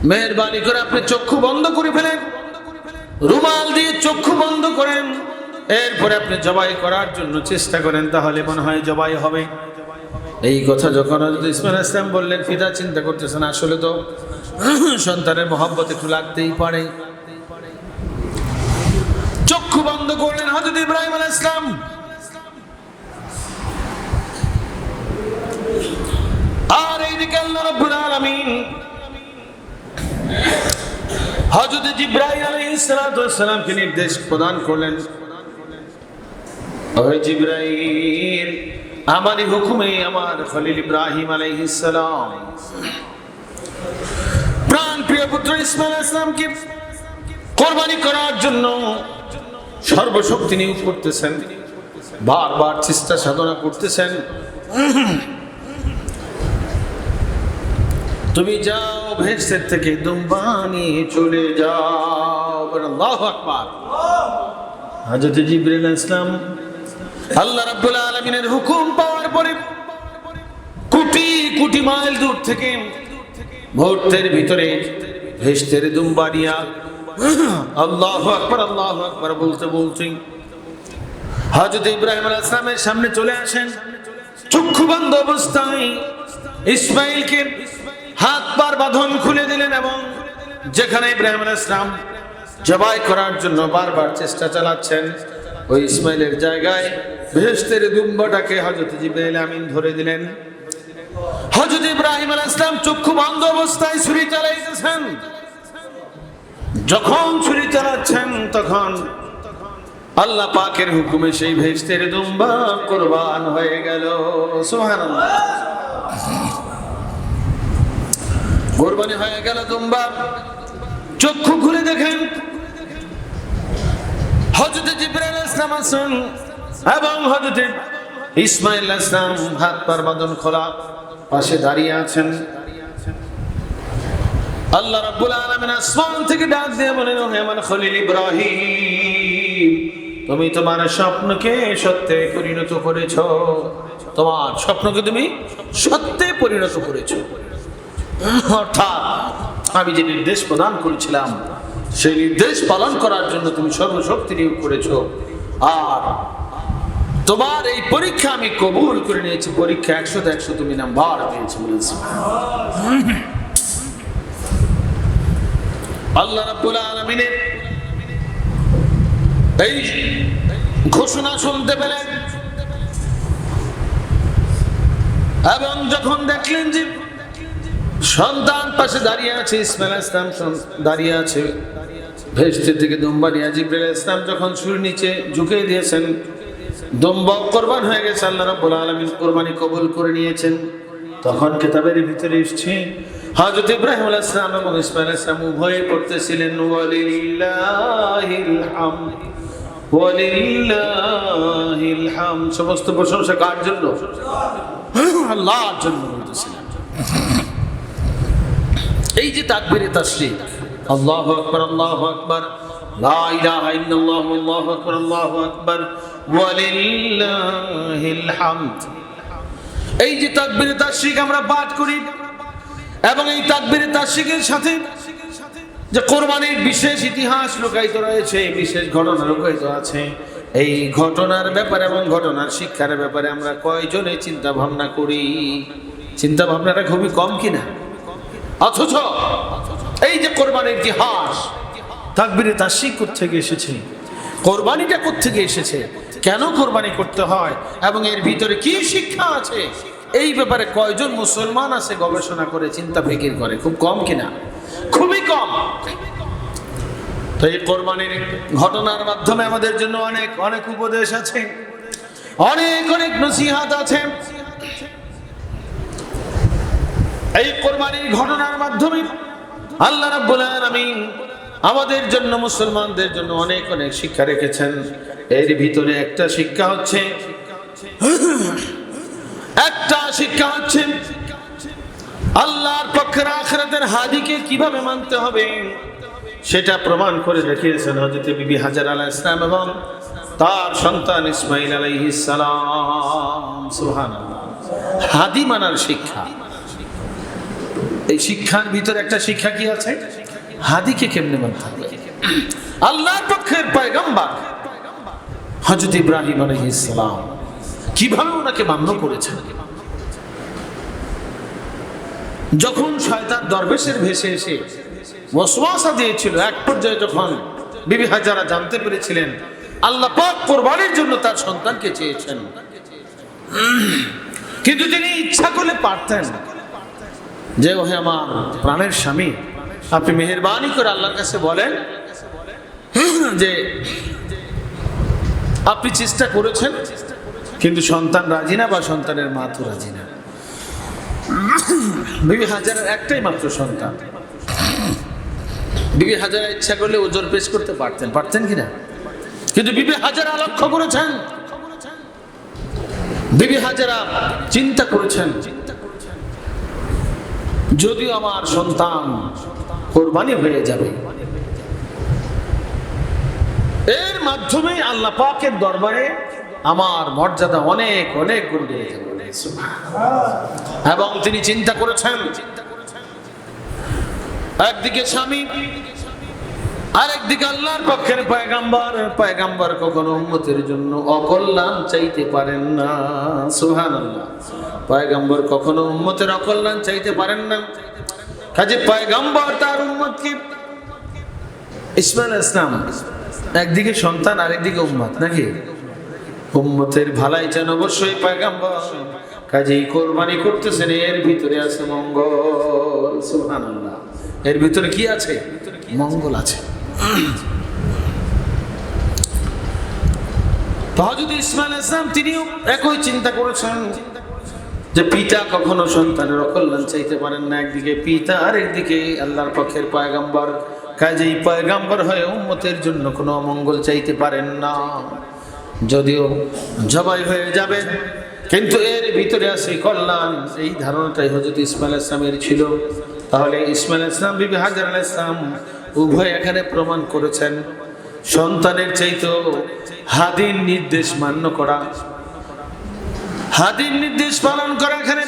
মেহেরবানি করে আপনি চক্ষু বন্ধ করে ফেলেন, রুমাল দিয়ে চক্ষু বন্ধ করেন, এরপরে আপনি জবাই করার জন্য চেষ্টা করেন, তাহলে মনে হয় জবাই হবে। এই কথা যখন হযরত ইসমাঈল আলাইহিস সালাম বললেন, পিতা চিন্তা করতেছেন আসলে তো সন্তানের মহব্বত একটু লাগতেই পারে। চক্ষু বন্ধ করলেন হযরত ইব্রাহিম আলাইহিস সালাম। আর এইদিকে আল্লাহ রাব্বুল আলামিন হযরত জিবরাইল আলাইহিস সালামকে নির্দেশ প্রদান করলেন, ওহে জিবরাইল, আমারই হুকুমে আমার খলিল ইব্রাহিম আলাইহিস সালাম প্রাণ প্রিয় পুত্র ইসমাঈল আলাইহিস সালামকে কোরবানি করার জন্য সর্বশক্তি নিয়োগ করতেছেন, বারবার চেষ্টা সাধনা করতেছেন। তুমি যাও ভেস্তের থেকে দুম্বা নিয়ে চলে যাও। আল্লাহু আকবার। হযরত জিবরাইল আলাইহিস সালাম আল্লাহ রাব্বুল আলামিনের হুকুম পাওয়ার পরে কোটি কোটি মাইল দূর থেকে মুহূর্তের ভিতরে ভেস্তের দুম্বা নিয়ে আল্লাহু আকবার, আল্লাহু আকবার বলতে বলতে হযরত ইব্রাহিম আলাইহিস সালামের সামনে চলে আসেন। চক্ষু বন্ধ অবস্থায় ইসমাঈলকে হাত পার বাঁধন খুলে দিলেন, এবং যেখানে ইব্রাহিম আলাইহিস সালাম জবাই করার জন্য বারবার চেষ্টা চালাচ্ছেন, ওই ইসমাঈলের জায়গায় ভেস্তের দুম্বাটাকে হযরত জিবরাইল আমিন ধরে দিলেন। হযরত ইব্রাহিম আলাইহিস সালাম চক্ষু বন্ধ অবস্থায় ছুরি চালাইতেছেন। যখন ছুরি চালাচ্ছেন তখন আল্লাহ পাকের হুকুমে সেই ভেস্তের দুম্বা কুরবান হয়ে গেল। সুবহানাল্লাহ। কোরবানি হয়ে গেল দুম্বা, চক্ষু খুলে দেখেন হযরত জিবরাইল আলাইহিস সালাম আছেন এবং হযরত ইসমাঈল আলাইহিস সালাম হাত পা বাঁধন খোলা পাশে দাঁড়িয়ে আছেন। আল্লাহ রাব্বুল আলামিন আসমান থেকে ডাক দিয়ে বলেন, হে আমার খলিল ইব্রাহিম, তুমি তোমার স্বপ্নকে সত্যে পরিণত করেছো, তোমার স্বপ্নকে তুমি সত্যে পরিণত করেছো। অর্থাৎ আমি যে নির্দেশ প্রদান করেছিলাম সেই নির্দেশ পালন করার জন্য তুমি সর্বশক্তি নিয়োগ করেছো, আর তোমার এই পরীক্ষা আমি কবুল করে নিয়েছি। পরীক্ষা 100তে 100 তুমি নাম্বার পেয়েছো বলেছি। আল্লাহ রাব্বুল আলামিনের এই ঘোষণা শুনতে পেলেন এবং যখন দেখলেন যে সন্তান পাশে দাঁড়িয়ে আছে, ইসমাঈল আলাইহিস সালাম দাঁড়িয়ে আছে, ভেস্টের থেকে দুম্বা নিয়ে জিবরাইল আলাইহিস সালাম যখন ছুরি নিচে ঝুঁকে দিয়েছেন, দুম্বা কোরবান হয়ে গেছে, আল্লাহ রাব্বুল আলামিন কোরবানি কবুল করে নিয়েছেন। তখন কিতাবের ভিতরে এসেছে হযরত ইব্রাহিম আলাইহিস সালাম এবং ইসমাঈল আলাইহিস সালাম উভয়ে পড়তেছিলেন ওয়ালিল্লাহিল হামদ ওয়ালিল্লাহিল হামদ। সমস্ত প্রশংসা কার জন্য? আল্লাহর জন্য বলতেছিলেন। এই যে তাকবীরে তাশরীক, আল্লাহু আকবার আল্লাহু আকবার, লা ইলাহা ইল্লাল্লাহ আল্লাহু আকবার আল্লাহু আকবার ওয়ালিল্লাহিল হামদ, এই যে তাকবীরে তাশরীক আমরা পাঠ করি এবং এই তাকবীরে তাশরীকের সাথে যে কোরবানির বিশেষ ইতিহাস লুকায়িত রয়েছে, বিশেষ ঘটনা লুকায়িত আছে, এই ঘটনার ব্যাপারে এবং ঘটনার শিক্ষার ব্যাপারে আমরা কয়জনে চিন্তা ভাবনা করি? চিন্তা ভাবনাটা খুবই কম কিনা? অথচ এই যে কোরবানির ইতিহাস, তাকবীরে তাশরীক কোত্থেকে এসেছে, কোরবানিটা কোত্থেকে এসেছে, কেন কোরবানি করতে হয় এবং এর ভিতরে কি শিক্ষা আছে, এই ব্যাপারে কয়জন মুসলমান আছে গবেষণা করে চিন্তা ফিকির করে? খুব কম কিনা? খুবই কম। তো এই কোরবানির ঘটনার মাধ্যমে আমাদের জন্য অনেক অনেক উপদেশ আছে, অনেক অনেক নসিহত আছে। এই কোরবানির ঘটনার মাধ্যমে আল্লাহ রাব্বুল আলামিন আমাদের জন্য, মুসলমানদের জন্য অনেক অনেক শিক্ষা রেখেছেন। এর ভিতরে একটা শিক্ষা হচ্ছে আল্লাহর পক্ষের আখিরাতের হাদিকে কিভাবে মানতে হবে সেটা প্রমাণ করে দেখিয়েছেন হযরত বিবি হাজার আলাইহিস সালাম এবং তার সন্তান ইসমাঈল আলাইহিস সালাম। সুবহানাল্লাহ, হাদি মানার শিক্ষা। এই শিক্ষার ভিতরে একটা শিক্ষা কি আছে? হাদিকে কেমনে মানতে হবে। আল্লাহর পক্ষের পয়গম্বর হযরত ইব্রাহিম আলাইহিস সালাম কিভাবে ওনাকে মান্য করেছেন। যখন শয়তান দরবেশের ভেসে এসে ওয়াসওয়াসা দিয়েছিল, এক পর্যায়ে যখন বিবি হাজারা জানতে পেরেছিলেন আল্লাহ পাক কোরবানির জন্য তার সন্তানকে চেয়েছেন, কিন্তু তিনি ইচ্ছা করলে পারতেন যে ওহে আমার প্রাণের স্বামী, আপনি মেহেরবানি করে আল্লাহর কাছে বলেন যে আপনি চেষ্টা করেছেন কিন্তু সন্তান রাজি না, বা সন্তানের মা তো রাজি না। বিবি হাজারার একটাই মাত্র সন্তান, বিবি হাজারা ইচ্ছা করলে ওজোর পেশ করতে পারতেন কিনা? কিন্তু বিবি হাজারা লক্ষ্য করেছেন, বিবি হাজারা চিন্তা করেছেন যদিও আমার সন্তান কোরবানি হয়ে যাবে, এর মাধ্যমে আল্লাহ পাকের দরবারে আমার মর্যাদা অনেক অনেক গুণ বেড়ে যাবে। এবং তিনি চিন্তা করেছেন একদিকে স্বামী, আরেকদিকে আল্লাহর পক্ষের পয়গম্বর। পয়গম্বর কখনো উম্মতের জন্য অকল্যাণ চাইতে পারেন না। সুবহানাল্লাহ, পয়গম্বর কখনো উম্মতের অকল্যাণ চাইতে পারেন না। কাজে পয়গম্বর তার উম্মতকে, ইসমাঈল আলাইহিস সালাম একদিকে সন্তান আরেকদিকে উম্মত, নাকি? উম্মতের ভালাই চান অবশ্যই পয়গম্বর, কাজেই কোরবানি করতেছেন, এর ভিতরে আছে মঙ্গল। সুবহানাল্লাহ, এর ভিতরে কি আছে? মঙ্গল আছে। হযরত ইসমাঈল আলাইহিস সালাম তিনিও একই চিন্তা করেছেন যে পিতা কখনো সন্তানের অকল্যাণ চাইতে পারেন না, একদিকে পিতা আর একদিকে আল্লাহর পক্ষের পয়গম্বর, কাজেই পয়গম্বর হয়ে উম্মতের জন্য কোনো অমঙ্গল চাইতে পারেন না। যদিও জবাই হয়ে যাবে কিন্তু এর ভিতরে আছে কল্যাণ, এই ধারণাটাই হযরত ইসমাঈল আলাইহিস সালামের ছিল। তাহলে ইসমাঈল আলাইহিস সালাম, বিবি হাজার আলাইহিস সালাম উভয় এখানে প্রমাণ করেছেন সন্তানের চাইতেও হাদীর নির্দেশ মান্য করা, হাদীর নির্দেশ পালন করা এখানে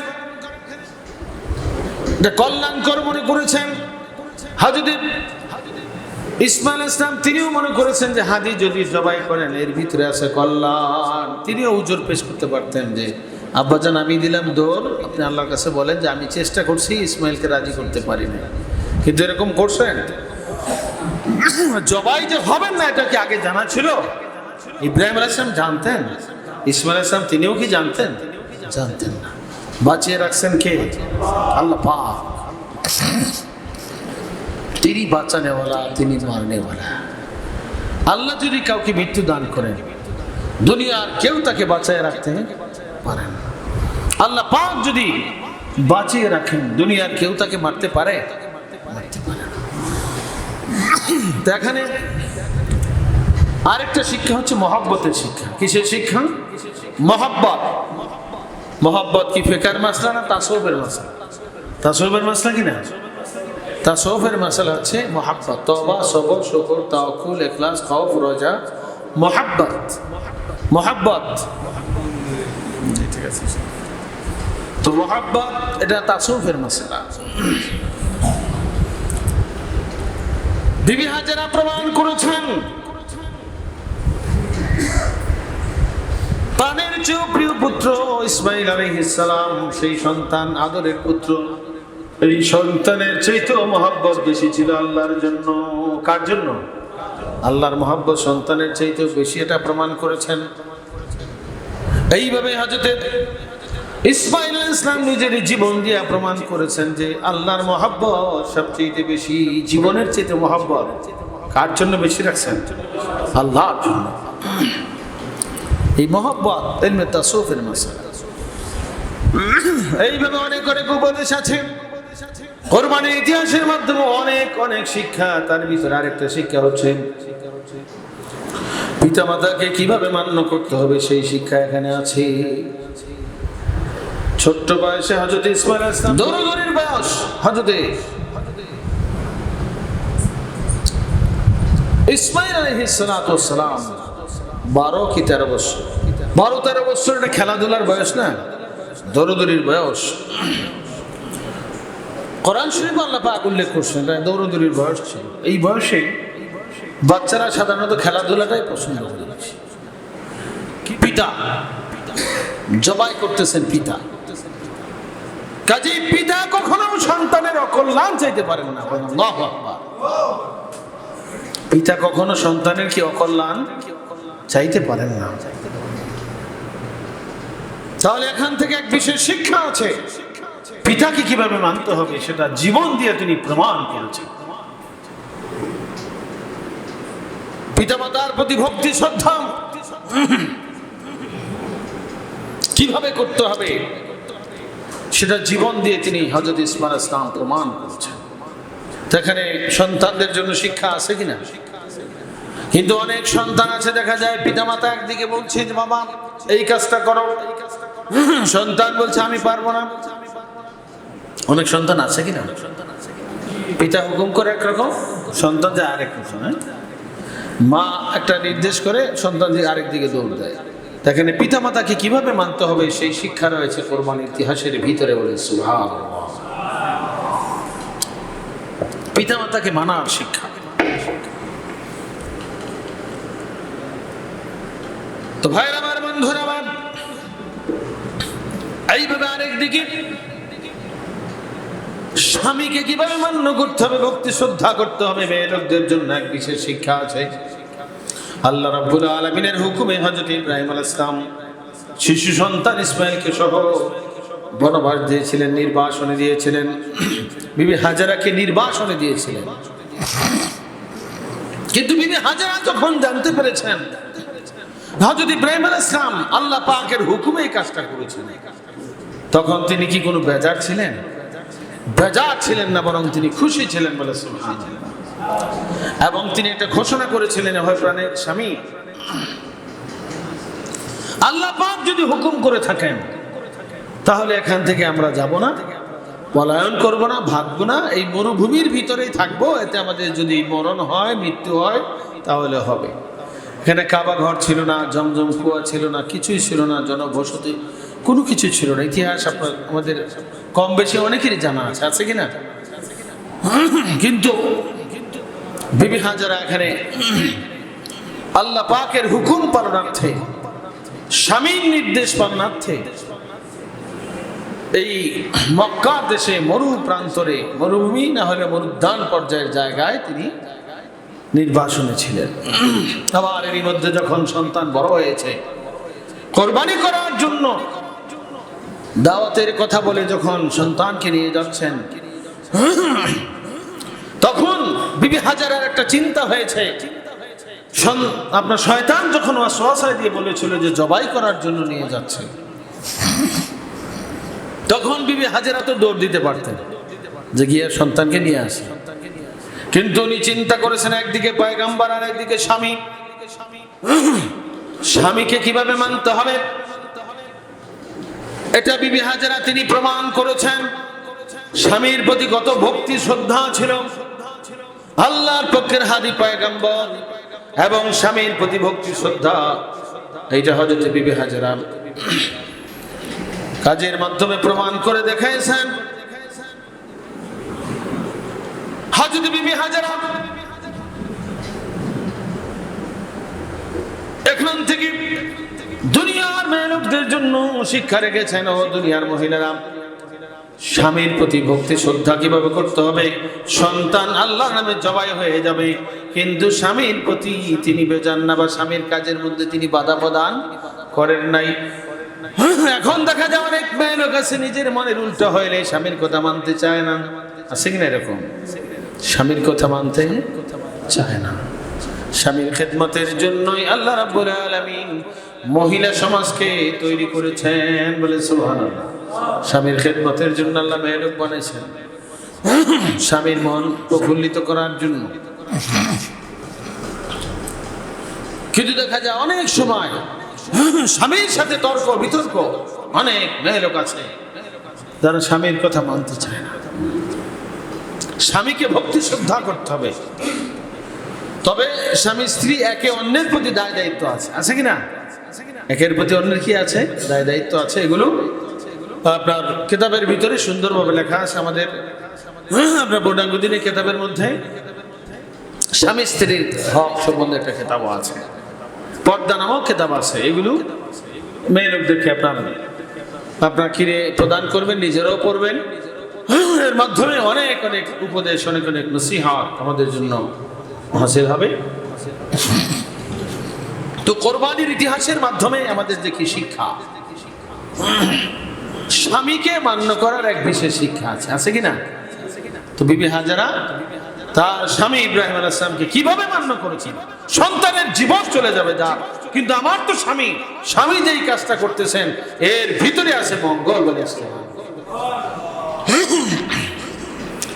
কল্যাণকর মনে করেছেন। হযরত ইসমাঈল আলাইহিস সালাম তিনিও মনে করেছেন যে হাদী যদি জবাই করেন এর ভিতরে আছে কল্যাণ। তিনিও উজর পেশ করতে পারতেন যে আব্বাজান আমি দিলাম দৌড়, আপনি আল্লাহর কাছে বলেন যে আমি চেষ্টা করছি ইসমাইলকে রাজি করতে পারি না। কিন্তু এরকম করছেন, জবাই যে হবেন না এটা কি আগে জানা ছিল? ইব্রাহিম আলাইহিস সালাম জানতেন, ইসমাঈল আলাইহিস সালাম তিনিও কি জানতেন? জানতেন না। বাঁচিয়ে রাখছেন কে? আল্লাহ পাক। তিনি বাঁচানেওয়ালা, তিনি মারনেওয়ালা। আল্লাহ যদি কাউকে মৃত্যু দান করেন দুনিয়ার কেউ তাকে বাঁচিয়ে রাখতে পারেন। আল্লাহ পাক যদি বাঁচিয়ে রাখেন দুনিয়ার কেউ তাকে মারতে পারে? মারতে পারে না। এখানে আরেকটা শিক্ষা হচ্ছে মহব্বতের শিক্ষা। কিসের শিক্ষা? মহব্বত। মহব্বত কি ফিকহের মাসলা না তাসাউফের মাসলা? তাসাউফের মাসলা কি না? তাসাউফের মাসলা হচ্ছে মহব্বত, তওবা, সবর, শুকর, তাওয়াক্কুল, ইখলাস, খাউফ, রজা, মহব্বত। মহব্বত ঠিক আছে। তো মহব্বত এটা তাসাউফের মাসলা। বিবি হাজেরা প্রমাণ করেছেন প্রাণের চেয়েও প্রিয় পুত্র ইসমাঈল আলাইহিস সালাম, সেই সন্তান আদরের পুত্র, এই সন্তানের চাইতেও মহব্বত বেশি ছিল আল্লাহর জন্য। কার জন্য? আল্লাহর মহব্বত সন্তানের চাইতেও বেশি, এটা প্রমাণ করেছেন। এইভাবে হযরত ইসমাঈল আলাইহিস সালাম নিজের জীবন দিয়ে প্রমাণ করেছেন যে আল্লাহর মহব্বত সবচেয়ে বেশি, জীবনের চাইতে মহব্বত কার জন্য বেশি রাখছেন? আল্লাহর জন্য। এই মহব্বত ইলমে তাসাউফের মাসলা। এইভাবে অনেক অনেক উপদেশ আছে কোরবানির ইতিহাসের মাধ্যমে, অনেক অনেক শিক্ষা। তার ভিতরে আরেকটা শিক্ষা হচ্ছে পিতামাতাকে কিভাবে মান্য করতে হবে, সেই শিক্ষা এখানে আছে। ছোট্ট বয়সে হযরত ইসমাঈল আলাইহিস সালাম, দৌড়াদৌড়ির বয়স, হযরত ইসমাঈল আলাইহিস সালাম 12 কি 13 বছর, 12-13 বছর। এটা খেলাধুলার বয়স না, দৌড়াদৌড়ির বয়স। কোরআন শরীফে আল্লাহ পাক উল্লেখ করছেন দৌড়াদৌড়ির বয়স ছিল। এই বয়সে বাচ্চারা সাধারণত খেলাধুলাটাই পছন্দ করে। পিতা জবাই করতেছেন, পিতা। কাজেই পিতা কখনো সন্তানের অকল্যাণ চাইতে পারেন না। আল্লাহু আকবার। পিতা কখনো সন্তানের কি অকল্যাণ চাইতে পারেন না। তাহলে এখান থেকে এক বিশেষ শিক্ষা আছে, পিতাকে কিভাবে মানতে হবে সেটা জীবন দিয়ে তিনি প্রমাণ করেছেন। পিতামাতার প্রতি ভক্তি শ্রদ্ধা কিভাবে করতে হবে সেটা জীবন দিয়ে তিনি হযরত ইসমাঈল আলাইহিস সালাম প্রমাণ করেছেন। এখানে সন্তানদের জন্য শিক্ষা আছে কিনা? কিন্তু অনেক সন্তান আছে দেখা যায় পিতামাতা একদিকে বলছে যে বাবা এই কাজটা করো, সন্তান বলছে আমি পারবো না। অনেক সন্তান আছে কিনা? পিতা হুকুম করে একরকম, সন্তান যায় আরেক রকম। মা একটা নির্দেশ করে, সন্তান যে আরেক দিকে দৌড় দেয়। এখানে পিতামাতাকে কিভাবে মানতে হবে সেই শিক্ষা রয়েছে কোরবানির ইতিহাসের ভিতরে। বলে সুবহানাল্লাহ, পিতামাতাকে মানার শিক্ষা। তো ভাইরা আমার, বন্ধুরা আমার, এইভাবে আরেক দিকে স্বামীকে কিভাবে মান্য করতে হবে, ভক্তি শ্রদ্ধা করতে হবে, মেয়ে লোকদের জন্য এক বিশেষ শিক্ষা আছে। আল্লাহ রাব্বুল আলামিনের হুকুমে হযরত ইব্রাহিম আলাইহিস সালাম শিশু সন্তান ইসমাঈলকে সহ বনবাস দিয়েছিলেন, নির্বাসনে দিয়েছিলেন। বিবি হাজেরাকে নির্বাসনে দিয়েছিলেন। কিন্তু বিবি হাজেরা যখন জানতে পেরেছেন হযরত ইব্রাহিম আলাইহিস সালাম আল্লাহ পাকের হুকুমে এই কাজটা করেছেন, তখন তিনি কি কোনো বেজার ছিলেন? বেজার ছিলেন না, বরং তিনি খুশি ছিলেন বলে সুবহানাল্লাহ। এবং তিনি একটা ঘোষণা করেছিলেন, হয় প্রাণের স্বামী, আল্লাহ পাক যদি হুকুম করে থাকেন তাহলে এখান থেকে আমরা যাব না, পলায়ন করব না, ভাগবো না, এই মরুভূমির ভিতরেই থাকবো। এতে আমাদের যদি মরণ হয়, মৃত্যু হয়, তাহলে হবে। এখানে কাবা ঘর ছিল না, জমজম কুয়া ছিল না, কিছুই ছিল না, জনবসতি কোনো কিছু ছিল না। ইতিহাস আমাদের কম বেশি অনেকেরই জানা আছে, আছে কিনা? কিন্তু বিবি হাজারা এখানে আল্লাহ পাকের হুকুম পালনার্থে, স্বামীর নির্দেশ পালনার্থে এই মক্কা দেশে মরু প্রান্তরে, মরুভূমি না হলে মরুদ্যান পর্যায়ের জায়গায় তিনি নির্বাসনে ছিলেন। আবার এরই মধ্যে যখন সন্তান বড় হয়েছে, কোরবানি করার জন্য দাওয়াতের কথা বলে যখন সন্তানকে নিয়ে যাচ্ছেন, তখন বিবি হাজারার একটা চিন্তা হয়েছে। আপনার শয়তান যখন ওয়াসওয়াসা দিয়ে বলেছিল যে জবাই করার জন্য নিয়ে যাচ্ছে, তখন বিবি হাজারা তো দৌড় দিতে পারতেন যে গিয়ে সন্তানকে নিয়ে আসে। কিন্তু উনি চিন্তা করেছেন, একদিকে পয়গম্বর আর একদিকে স্বামী, স্বামীকে কিভাবে মানতে হবে এটা বিবি হাজারা তিনি প্রমাণ করেছেন। স্বামীর প্রতি কত ভক্তি শ্রদ্ধা ছিল, আল্লাহর পক্ষের হাদী পয়গম্বর এবং স্বামীর প্রতি ভক্তি শ্রদ্ধা, এইটা হযরত বিবি হাজারা কাজের মাধ্যমে প্রমাণ করে দেখাইছেন। হযরত বিবি হাজারা এখান থেকে দুনিয়ার মেয়ে লোকদের জন্য শিক্ষা রেখেছেন। ও দুনিয়ার মহিলারা, স্বামীর প্রতি ভক্তি শ্রদ্ধা কিভাবে করতে হবে। সন্তান আল্লাহর নামে জবাই হয়ে যাবে, কিন্তু স্বামীর প্রতি তিনি বেজান না, বা স্বামীর কাজের মধ্যে তিনি বাধা প্রদান করেন নাই। এখন দেখা যায় অনেক মেয়ে লোক আছে নিজের মনের উল্টা হইলে স্বামীর কথা মানতে চায় না, আছে কিনা এরকম? স্বামীর কথা মানতে চায় না। স্বামীর খেদমতের জন্যই আল্লাহ রাব্বুল আলামিন মহিলা সমাজকে তৈরি করেছেন, বলে সুবহানাল্লাহ। স্বামীর খেদমতের জন্য আল্লাহ মেয়ে লোক বানাইছেন, স্বামীর মন প্রফুল্লিত করার জন্য। কিন্তু দেখা যায় অনেক সময় স্বামীর সাথে তর্ক বিতর্ক, অনেক মেয়ে লোক আছে যারা স্বামীর কথা মানতে চায় না। স্বামীকে ভক্তি শ্রদ্ধা করতে হবে, তবে স্বামী স্ত্রী একে অন্যের প্রতি দায় দায়িত্ব আছে, আছে কিনা? একের প্রতি অন্যের কি আছে? দায় দায়িত্ব আছে। এগুলো আপনার কিতাবের ভিতরে সুন্দরভাবে লেখা আছে। আমাদের আপনার পূর্ণাঙ্গ দিনের কিতাবের মধ্যে স্বামী স্ত্রীর হক সম্বন্ধে একটা কিতাব আছে, পর্দা নামক কিতাব আছে। এগুলো মেয়ে লোকদেরকে আপনার কিনে প্রদান করবেন, নিজেরাও পড়বেন। এর মাধ্যমে অনেক অনেক উপদেশ, অনেক অনেক নসিহত আমাদের জন্য হাসিল হবে। তো কোরবানির ইতিহাসের মাধ্যমে আমাদের দেখি শিক্ষা, স্বামীকে মান্য করার এক বিশেষ শিক্ষা আছে, আছে কিনা? তো বিবি হাজারা তার স্বামী ইব্রাহিম আলাইহিস সালামকে কিভাবে মান্য করেছেন। সন্তানের জীবন চলে যাবে যা, কিন্তু আমার তো স্বামী যেই কাজটা করতেছেন এর ভিতরে আছে মঙ্গল, বলে ইসলাম।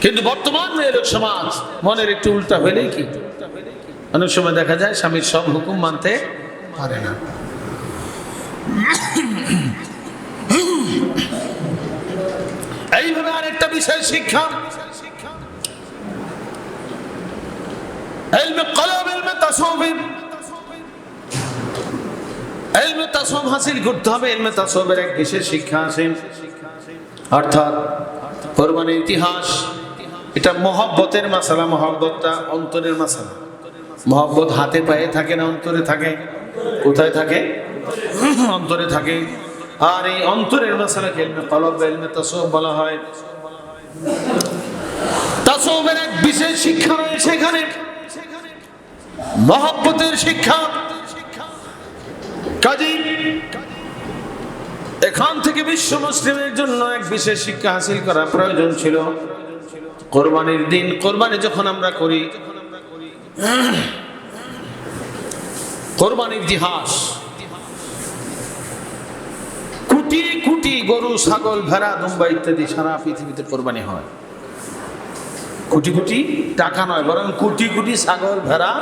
কিন্তু বর্তমান মেয়ের সমাজ মনের একটু উল্টা হলেই কি অনেক সময় দেখা যায় স্বামীর সব হুকুম মানতে পারে না। এইভাবে আরেকটা বিষয় শিক্ষা, ইলমে কলব, ইলমে তাসাউফ, ইলমে তাসাউফ হাসিল করতে হবে। ইলমে তাসাউফের এক বিশেষ শিক্ষা আছে, অর্থাৎ কোরবানির ইতিহাস। এটা মহব্বতের মাসালা, মহব্বতটা অন্তরের মাসালা। মহব্বত হাতে পায়ে থাকে না, অন্তরে থাকে। কোথায় থাকে? অন্তরে থাকে। আর এই অন্তরের মাসালাকে ইলমে কলব বা ইলমে তাসাউফ বলা হয়। তাসাউফের এক বিশেষ শিক্ষা রয়েছে এখানে, মহব্বতের শিক্ষা। কাজেই এখান থেকে বিশ্ব মুসলিমের জন্য এক বিশেষ শিক্ষা হাসিল করা প্রয়োজন ছিল। কোরবানির দিন কোরবানি যখন আমরা করি, কোরবানির ইতিহাস কোটি কোটি কোটি গরু, ছাগল, ভেড়া, দুম্বা ইত্যাদি সারা পৃথিবীতে কোরবানি হয়। কোটি কোটি টাকা নয়, বরং কোটি কোটি ছাগল, ভেড়া,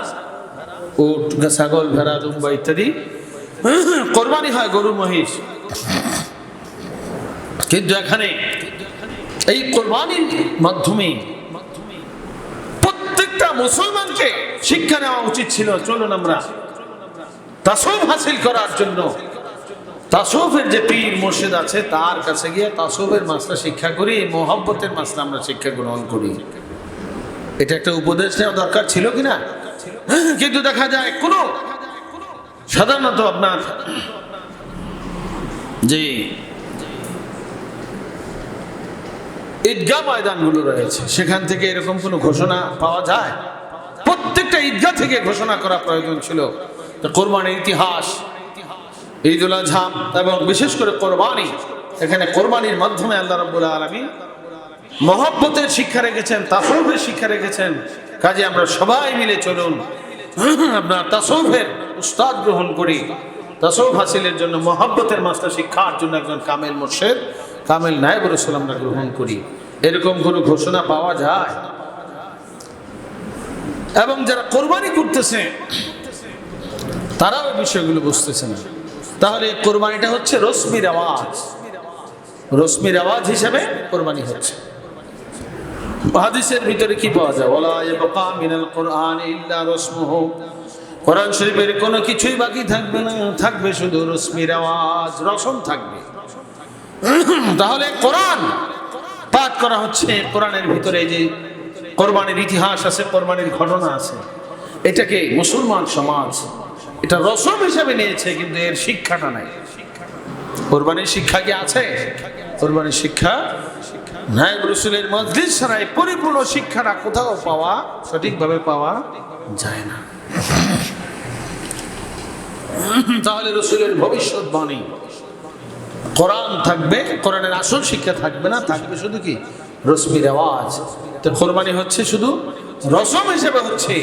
উট, ছাগল, ভেড়া, দুম্বা ইত্যাদি কোরবানি হয়, গরু, মহিষ। কিন্তু এখানে এই কোরবানির মাধ্যমে প্রত্যেকটা মুসলমানকে শিক্ষা নেওয়া উচিত ছিল। চলুন আমরা তাসাউফ হাসিল করার জন্য তাসাউফের যে পীর মুর্শিদ আছে তার কাছে গিয়ে তাসাউফের মাসলা শিক্ষা করি, মোহাব্বতের মাসলা আমরা শিক্ষা গ্রহণ করি। এটা একটা উপদেশ নেওয়া দরকার ছিল কিনা? কিন্তু দেখা যায় কোন সাধারণত আপনার যে ঈদগাহ ময়দানগুলো রয়েছে সেখান থেকে এরকম কোনো ঘোষণা পাওয়া যায়? প্রত্যেকটা ঈদগাহ থেকে ঘোষণা করা প্রয়োজন ছিল। কোরবানির ইতিহাস, ঈদুল আজহা এবং বিশেষ করে কোরবানি, এখানে কোরবানির মাধ্যমে আল্লাহ রাব্বুল আলামিন মহব্বতের শিক্ষা রেখেছেন, তাসাউফের শিক্ষা রেখেছেন। কাজে আমরা সবাই মিলে চলুন আপনার তাসাউফের উস্তাদ গ্রহণ করি, তাসাউফ হাসিলের জন্য, মহব্বতের মাসলা শিক্ষার জন্য একজন কামেল মুর্শিদ, কামেল নায়েব রাসূল আমরা গ্রহণ করি। এরকম কোনো ঘোষণা পাওয়া যায়? এবং যারা কোরবানি করতেছে তারাও এই বিষয়গুলো বুঝতেছে না। তাহলে কোরবানিটা হচ্ছে রসমি রেওয়াজ, রসমি রেওয়াজ হিসেবে কোরবানি হচ্ছে। হাদিসের ভিতরে কি পাওয়া যায়? ওয়ালা ইয়াবকা মিনাল কুরআনি ইল্লা রসমুহু, কোরআন শরীফের কোনো কিছুই বাকি থাকবে না, থাকবে শুধু রসমি রেওয়াজ, রসম থাকবে। তাহলে কোরআন পাঠ করা হচ্ছে, কোরআনের ভিতরে যে কোরবানির ইতিহাস আছে, কোরবানির ঘটনা আছে, এটাকে মুসলমান সমাজ এটা রসম হিসেবে নিয়েছে, কিন্তু এর শিক্ষাটা নাই। কোরবানির শিক্ষা কি আছে? কোরবানির শিক্ষা নায়েব রাসূলের মজলিস ছাড়াই পরিপূর্ণ শিক্ষাটা কোথাও পাওয়া, সঠিকভাবে পাওয়া যায় না। তাহলে রাসূলের ভবিষ্যৎবাণী কোরআন থাকবে, কোরআনের আসল শিক্ষা থাকবে না, থাকবে শুধু কি রসমি রেওয়াজ। তো কোরবানি হচ্ছে শুধু রসম হিসেবে হচ্ছে,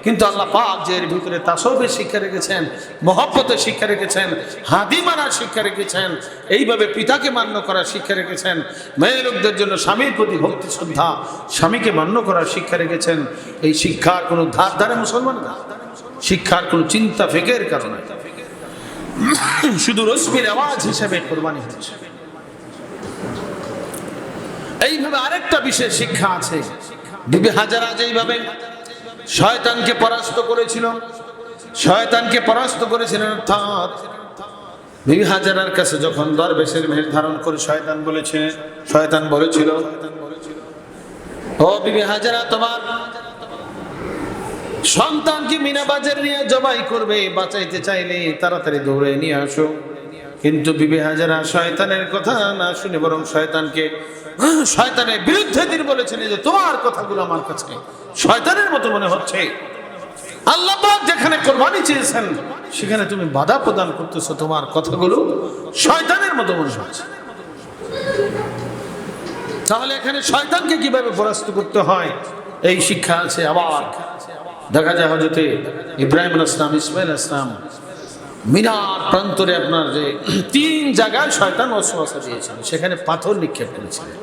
কিন্তু আল্লাহ পাক যে এর ভিতরে তাসাউফের শিক্ষা রেখেছেন, মহব্বতের শিক্ষা রেখেছেন, হাদি মানার শিক্ষা রেখেছেন, এইভাবে পিতাকে মান্য করার শিক্ষা রেখেছেন, মেয়ে লোকদের জন্য স্বামীর প্রতি ভক্তি শ্রদ্ধা, স্বামীকে মান্য করার শিক্ষা রেখেছেন। এই শিক্ষার কোনো ধার ধারে মুসলমান না, শিক্ষার কোনো চিন্তা ফিকের কারণে শুধু রসমির আওয়াজ হিসেবে কোরবানি হচ্ছে। এইভাবে আরেকটা বিশেষ শিক্ষা আছে। বিবি হাজারা যেইভাবে শয়তানকে পরাস্ত করেছিল, শয়তানকে পরাস্ত করেছিলেন, অর্থাৎ বিবি হাজারার কাছে যখন দরবেশের ভেষ ধারণ করে শয়তান বলেছিল, ও বিবি হাজারা, তোমার সন্তানকে মিনা বাজার নিয়ে জবাই করবে, বাঁচাইতে চাইলে তাড়াতাড়ি দৌড়ে নিয়ে আসো। কিন্তু বিবি হাজারা শয়তানের কথা না শুনে বরং শয়তানের বিরুদ্ধে তিনি বলেছিলেন যে তোমার কথাগুলো আমার কাছে শয়তানের মতো মনে হচ্ছে। আল্লাহ পাক যেখানে কোরবানি চেয়েছেন সেখানে তুমি বাধা প্রদান করতেছো, তোমার কথাগুলো শয়তানের মতো মনে হচ্ছে। তাহলে এখানে শয়তানকে কিভাবে পরাস্ত করতে হয় এই শিক্ষা আছে। আবার দেখা যায় হযরতে ইব্রাহিম আলাইহিস সালাম, ইসমাঈল আলাইহিস সালাম মিনার প্রান্তরে আপনার যে 3 জায়গায় শয়তান ওয়াসওয়াসা দিয়েছিল, সেখানে পাথর নিক্ষেপ করেছিলেন।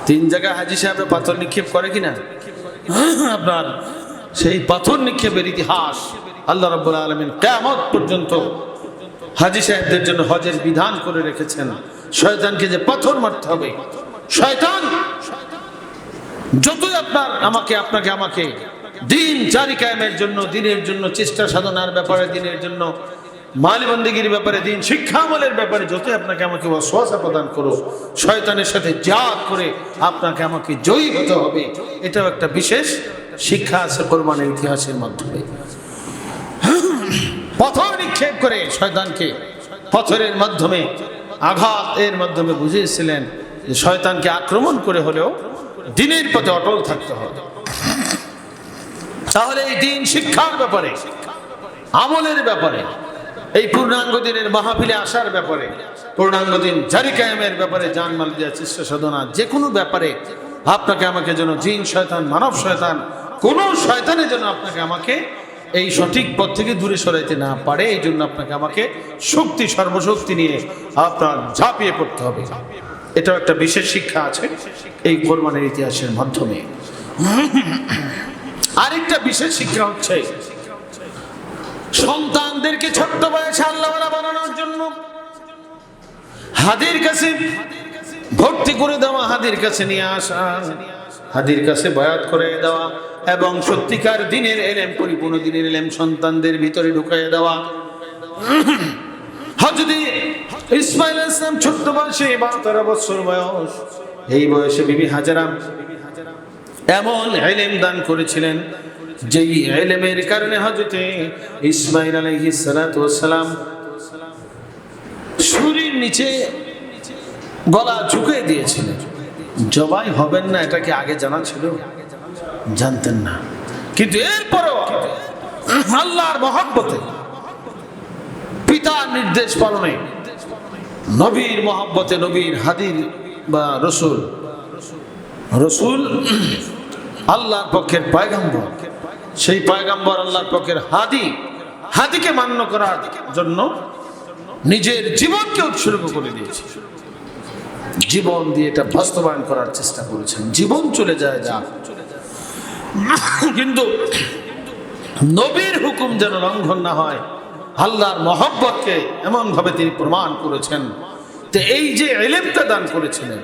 3 জায়গায় হাজী সাহেব পাথর নিক্ষেপ করে কিনা? আপনার সেই পাথর নিক্ষেপের ইতিহাস আল্লাহ রাব্বুল আলামিন কিয়ামত পর্যন্ত হাজী সাহেবদের জন্য হজের বিধান করে রেখেছেন। শয়তানকে যে পাথর মারতে হবে, শয়তান যতই আপনাকে দিন জারি কায়েমের জন্য, দিনের জন্য চেষ্টা সাধনার ব্যাপারে, দিনের জন্য মাল বন্দেগীর ব্যাপারে, দিন শিক্ষা আমলের ব্যাপারে যতই আমাকে ওয়াসওয়াসা প্রদান করো, শয়তানের সাথে জিহাদ করে আমাকে জয়ী হতে হবে। এটাও একটা বিশেষ শিক্ষা আছে কোরবানির ইতিহাসের মাধ্যমে। পাথর নিক্ষেপ করে শয়তানকে পাথরের মাধ্যমে, আঘাতের মাধ্যমে বুঝিয়েছিলেন যে শয়তানকে আক্রমণ করে হলেও দিনের পথে অটল থাকতে হবে। তাহলে এই দিন শিক্ষার ব্যাপারে, আমলের ব্যাপারে, এই পূর্ণাঙ্গ দিনের মাহফিলে আসার ব্যাপারে, পূর্ণাঙ্গ দিন জারি কায়েমের ব্যাপারে, জানমাল দেওয়া, চেষ্টা সাধনা, যে কোনো ব্যাপারে আমাকে যেন জিন শয়তান, মানব শয়তান, কোন শয়তানের জন্য আমাকে এই সঠিক পথ থেকে দূরে সরাইতে না পারে, এই জন্য আপনাকে আমাকে শক্তি সর্বশক্তি নিয়ে আপনার ঝাঁপিয়ে পড়তে হবে। এটাও একটা বিশেষ শিক্ষা আছে এই কোরবানির ইতিহাসের মাধ্যমে। আরেকটা বিশেষ শিক্ষা হচ্ছে সন্তানদেরকে ছোট্ট বয়সে আল্লাহওয়ালা বানানোর জন্য হাদির কাছে ভর্তি করে দেওয়া, হাদির কাছে নিয়ে আসা, হাদির কাছে বয়াত করে দেওয়া এবং সত্যিকার দিনের এলেম, পরিপূর্ণ দিনের এলেম সন্তানদের ভিতরে ঢুকিয়ে দেওয়া। হযরত ইসমাঈল আলাইহিস সালাম ছোট্ট বয়সে 12-13 বছর বয়স, এই বয়সে বিবি হাজেরা এমন ইলম দান করেছিলেন যেই ইলমের কারণে হযরত ইসমাঈল আলাইহিস সালাম ছুরির নিচে গলা ঝুঁকিয়ে দিয়েছিলেন। জবাই হবেন না এটা কি আগে জানা ছিল? জানতেন না, কিন্তু এরপরও আল্লাহর মহব্বতে, পিতার নির্দেশ পালনে, নবীর মহব্বতে, নবীর হাদির বা রসুল আল্লাহর পক্ষের পয়গম্বর, সেই পয়গম্বর আল্লাহর পক্ষের হাদিকে মান্য করার জন্য নিজের জীবনকে উৎসর্গ করে দিয়েছে। জীবন দিয়ে এটা বাস্তবায়ন করার চেষ্টা করেছেন। জীবন চলে যায় যা, কিন্তু নবীর হুকুম যেন লঙ্ঘন না হয়, আল্লাহর মহব্বতকে এমন ভাবে তিনি প্রমাণ করেছেন। তো এই যে ইলমটা দান করেছিলেন,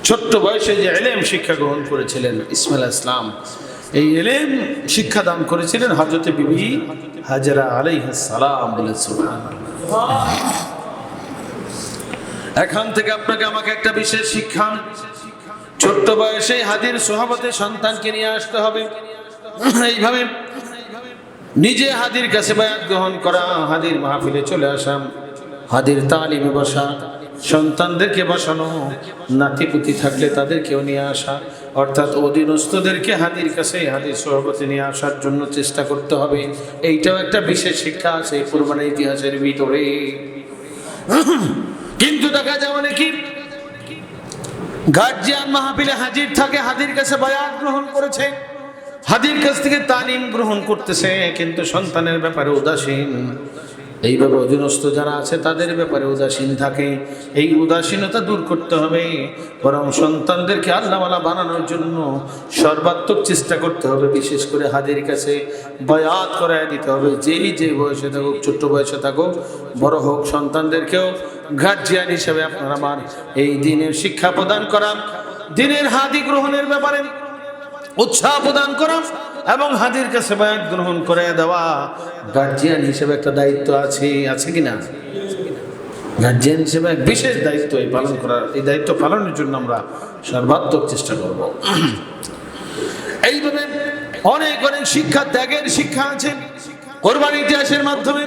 ছোট্ট বয়সে যে ইলম শিক্ষা গ্রহণ করেছিলেন ইসমাঈল আলাইহিস সালাম, এই ইলম শিক্ষা দান করেছিলেন হযরত বিবি হাজেরা আলাইহিস সালাম। বলে সুবহানাল্লাহ। এখান থেকে আপনাকে আমাকে একটা বিশেষ শিক্ষা, ছোট্ট বয়সে হাদির সোহবতে সন্তানকে নিয়ে আসতে হবে। এইভাবে নিজে হাদির কাছে বায়াত গ্রহণ করা, হাদির মাহফিলে চলে আসা, হাদির তালিমে বসা, সন্তানদেরকে বসানো, নাতিপুতি থাকলে তাদেরকেও নিয়ে আসা, অর্থাৎ অধীনস্থদেরকে হাদির কাছে, হাদির সোহবতে নিয়ে আসার জন্য চেষ্টা করতে হবে। এইটাও একটা বিশেষ শিক্ষা আছে কোরবানির ইতিহাসের ভিতরে। কিন্তু দেখা যায় অনেকে গার্জিয়ান মাহফিলে হাজির থাকে, হাদির কাছে বায়াত গ্রহণ করেছে, হাদির কাছ থেকে তালিম গ্রহণ করতেছে, কিন্তু সন্তানের ব্যাপারে উদাসীন। এইভাবে অধীনস্থ যারা আছে তাদের ব্যাপারে উদাসীন থাকে। এই উদাসীনতা দূর করতে হবে, বরং সন্তানদেরকে আল্লাহওয়ালা বানানোর জন্য সর্বাত্মক চেষ্টা করতে হবে। বিশেষ করে হাদির কাছে বায়াত করায় দিতে হবে। যেই যে বয়সে থাকুক, ছোট্ট বয়সে থাকুক, বড় হোক, সন্তানদেরকেও গার্জিয়ান হিসেবে আপনার আমার এই দিনের শিক্ষা প্রদান করা, দিনের হাদি গ্রহণের ব্যাপারে উৎসাহ প্রদান করা এবং হাদির কাছে বায়াত গ্রহণ করে দেওয়া গার্জিয়ান হিসেবে একটা দায়িত্ব আছে কিনা? গার্জিয়ান হিসেবে এক বিশেষ দায়িত্ব পালন করার, এই দায়িত্ব পালনের জন্য আমরা সর্বাত্মক চেষ্টা করব। এইভাবে অনেক অনেক শিক্ষা, ত্যাগের শিক্ষা আছে কোরবানির ইতিহাসের মাধ্যমে।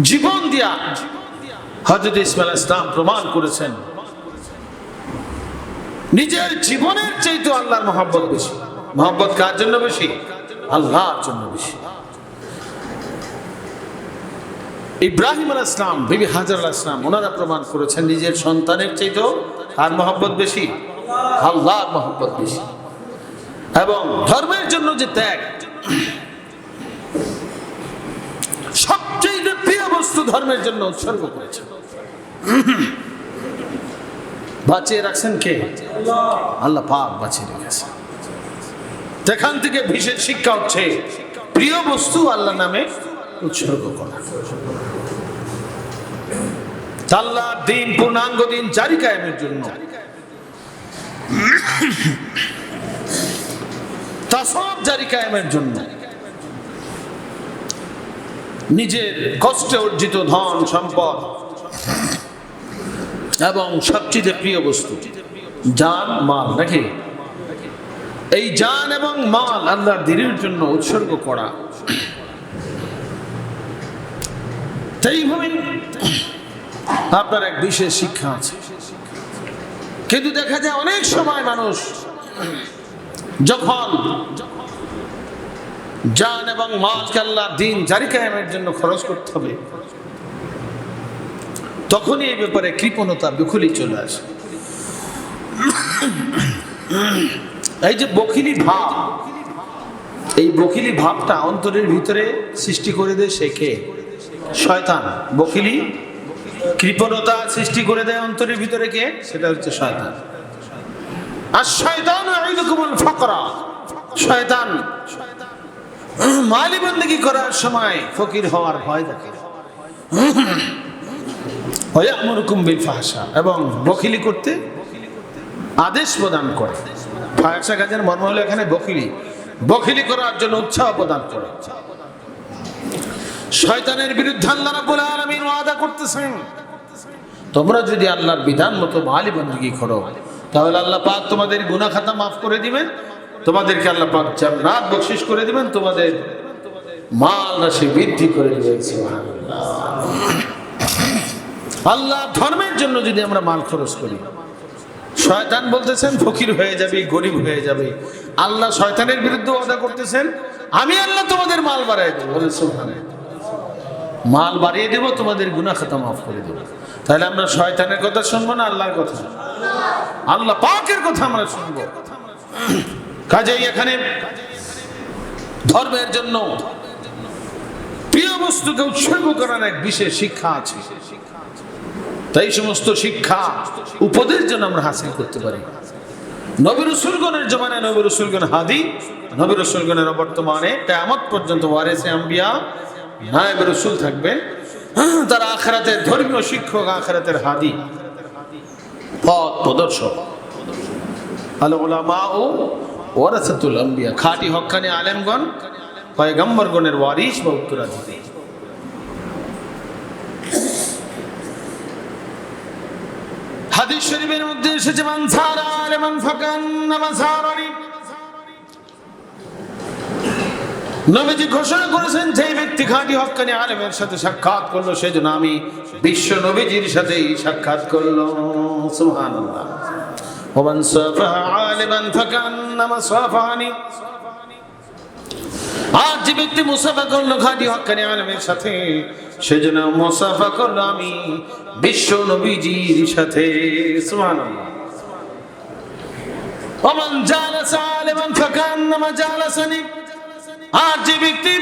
জীবন দিয়া হযরত ইসমাঈল আলাইহিস সালাম প্রমাণ করেছেন নিজের জীবনের চাইতে আল্লাহর মহব্বত বেশি। মহব্বত কার জন্য বেশি? আল্লাহর জন্য বেশি। ইব্রাহিম আলাইহিস সালাম, বিবি হাজেরা আলাইহিস সালাম, ওনারা প্রমাণ করেছেন নিজের সন্তানের চাইতেও আর মহব্বত বেশি, আল্লাহর মহব্বত বেশি। এবং ধর্মের জন্য যে ত্যাগ, সবচেয়ে প্রিয় বস্তু ধর্মের জন্য উৎসর্গ করেছেন। বাঁচিয়ে রাখছেন কে? আল্লাহ পাক বাঁচিয়ে রেখেছেন। এখান থেকে বিশেষ শিক্ষা হচ্ছে প্রিয় বস্তু আল্লাহ নামে উৎসর্গ করা। আল্লাহর দিন, পূর্ণাঙ্গ দিন জারি কায়েমের জন্য, তাসাউফ জারি কায়েমের জন্য নিজের কষ্টে অর্জিত ধন সম্পদ এবং সবচেয়ে প্রিয় বস্তু জান, মাল, নাকি এই জান এবং মাল আল্লাহর দ্বীনের জন্য উৎসর্গ করা। এইভাবে আপনার এক বিশেষ শিক্ষা আছে। কিন্তু দেখা যায় অনেক সময় মানুষ যখন জান এবং মালকে আল্লাহর দ্বীন জারি কায়েমের জন্য খরচ করতে হবে, তখনই এই ব্যাপারে কৃপণতা, বিখুলি চলে আসে। এই যে বখিলি ভাব, এই বকিলি ভাবটা অন্তরের ভিতরে সৃষ্টি করে দেয় সে কে? শয়তান। বকিলি কৃপণতা সৃষ্টি করে দেয় অন্তরের ভিতরে কে? সেটা হচ্ছে শয়তান। আর শয়তান ইয়াইদুকুমুল ফাকরা, শয়তান মালি বন্দেগী করার সময় ফকির হওয়ার ভয় দেখে। ওয়া ইয়ামুরুকুম বিল ফাহশা, এবং বকিলি করতে আদেশ প্রদান করে। ফাহশা কাজের মর্ম হলো এখানে বকিলি করার জন্য উৎসাহ প্রদান করে। শয়তানের বিরুদ্ধে আল্লাহ রাব্বুল আলামিন ওয়াদা করতেছেন, তোমরা যদি আল্লাহর বিধান মতো মালি বন্দেগী করো তাহলে আল্লাহ পাক তোমাদের গুনাহ খাতা মাফ করে দিবেন, তোমাদেরকে আল্লাহ পাক জান্নাত বখশিশ করে দিবেন, তোমাদের মাল রাশি বৃদ্ধি করে দিবেন। সুবহানাল্লাহ। আল্লাহ ধর্মের জন্য যদি আমরা মাল খরচ করি, শয়তান বলতেছেন ফকির হয়ে যাবে, গরিব হয়ে যাবে। আল্লাহ শয়তানের বিরুদ্ধে ওয়াদা করতেছেন, আমি আল্লাহ তোমাদের মাল বাড়াই দেব। বলে সুবহানাল্লাহ, মাল বাড়িয়ে দেব, তোমাদের গুনাহ খাতা মাফ করে দেব। তাহলে আমরা শয়তানের কথা শুনবো না আল্লাহর কথা? আল্লাহ পাকের কথা আমরা শুনবো। কাজেই এখানে ধর্মের জন্য প্রিয় বস্তুকে উৎসর্গ করার এক বিশেষ শিক্ষা আছে। তাই সমস্ত শিক্ষা উপদেশ যেন আমরা হাসিল করতে পারি। নবী রাসূলগণের জমানায় নবী রাসূলগণ হাদি, নবী রাসূলগণের বর্তমানে কিয়ামত পর্যন্ত ওয়ারিসে আম্বিয়া নায়েব রাসূল থাকবে। তারা আখিরাতের ধর্মীয় শিক্ষক, আখিরাতের হাদি, পথ প্রদর্শক। আল উলামাউ ওয়ারাসাতুল আম্বিয়া, খাঁটি হক্কানি আলেমগণ পয়গম্বরগণের ওয়ারিস বা উত্তরাধিকারী। হাদিস শরীফের মধ্যে এসেছে, মান সারা আলেমান ফাকান্নামা সারানি। নবীজি ঘোষণা করেছেন, যে ব্যক্তি খাঁটি হক্কানি আলেমের সাথে সাক্ষাৎ করলো সেজন্য আমি বিশ্ব নবীজির সাথেই সাক্ষাৎ করলো। সুবহানাল্লাহ। ওমান সাফাহা আলিমান ফাকান্নামা সাফানি। আর যে ব্যক্তি মুসাফা করলো খাঁটি হক্কানি আলেমের সাথে সেজন্য মুসাফা করলো আমি বিশ্ব নবীজির সাথে। সুবহানাল্লাহ। ওমান জালাসা আলিমান ফাকান্নামা জালাসানি। আর যে ব্যক্তি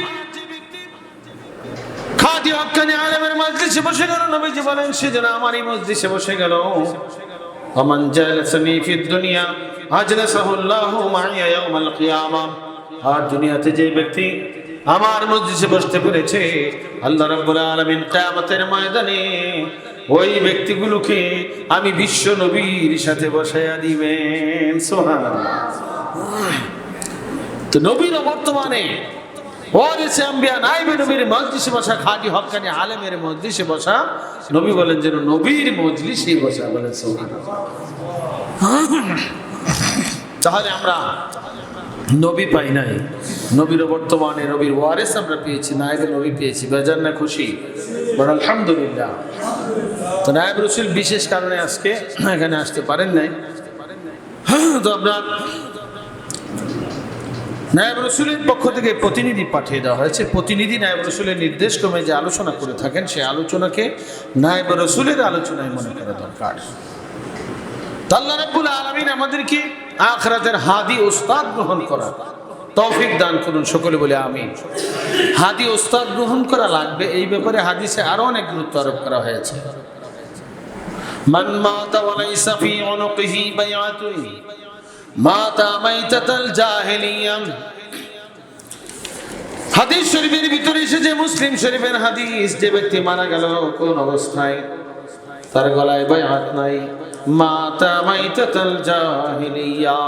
খাঁটি হক্কানি আলেমের মজলিসে বসে গেল, নবীজি বলেন সেজন্য আমারই মজলিসে বসে গেল। ওমান জালাসানি ফিদ দুনিয়া আজলাসাহুল্লাহু মাইয়া ইয়াউমাল কিয়ামাহ। আর দুনিয়াতে যে ব্যক্তি আমার মজলিসে বসতে পেরেছে, আল্লাহ রাব্বুল আলামিন কিয়ামতের ময়দানে ওই ব্যক্তিগুলোকে আমি বিশ্ব নবীর সাথে বসায়া দিবেন। সুবহানাল্লাহ। তো নবীর বর্তমানে ওয়ারিসে আম্বিয়া নায়েবে নবীর মজলিসে বসা, খাঁটি হক্কানি আলেমের মজলিসে বসা, নবী বলেন যেন নবীর মজলিসে বসা। বলেন সুবহানাল্লাহ। তাহলে আমরা নবী পাই নাই, নবীর বর্তমানে নবীর ওয়ারিস আমরা পেয়েছি, নায়েবে নবী পেয়েছি। বেজার না খুশি? বল আলহামদুলিল্লাহ। তো নায়েব রাসূল বিশেষ কারণে আজকে এখানে আসতে পারেন নাই। তো আমরা নায়েব রাসূলের পক্ষ থেকে প্রতিনিধি পাঠিয়ে দেওয়া হয়েছে। প্রতিনিধি নায়েব রাসূলের নির্দেশ ক্রমে যে আলোচনা করে থাকেন, সেই আলোচনাকে নায়েব রাসূলের আলোচনায় মনে করা দরকার। আল্লাহ রাব্বুল আলামিন আমাদেরকে আখিরাতের হাদি উস্তাদ গ্রহণ করার তৌফিক দান করুন। সকলে বলে আমিন। হাদি উস্তাদ গ্রহণ করা লাগবে, এই ব্যাপারে হাদিসে আরো অনেক গুরুত্ব আরোপ করা হয়েছে। মান মাতা ওয়া লাইসা ফি উনুকিহি বাইআতুন মাতা মাইতাতাল জাহিলিয়া। হাদিস শরীফের ভিতরে এসেছে, মুসলিম শরীফের হাদিস, যে ব্যক্তি মারা গেল কোন অবস্থায় তার গলায় বাইআত নাই, মাতা মাইতাতাল জাহিলিয়া,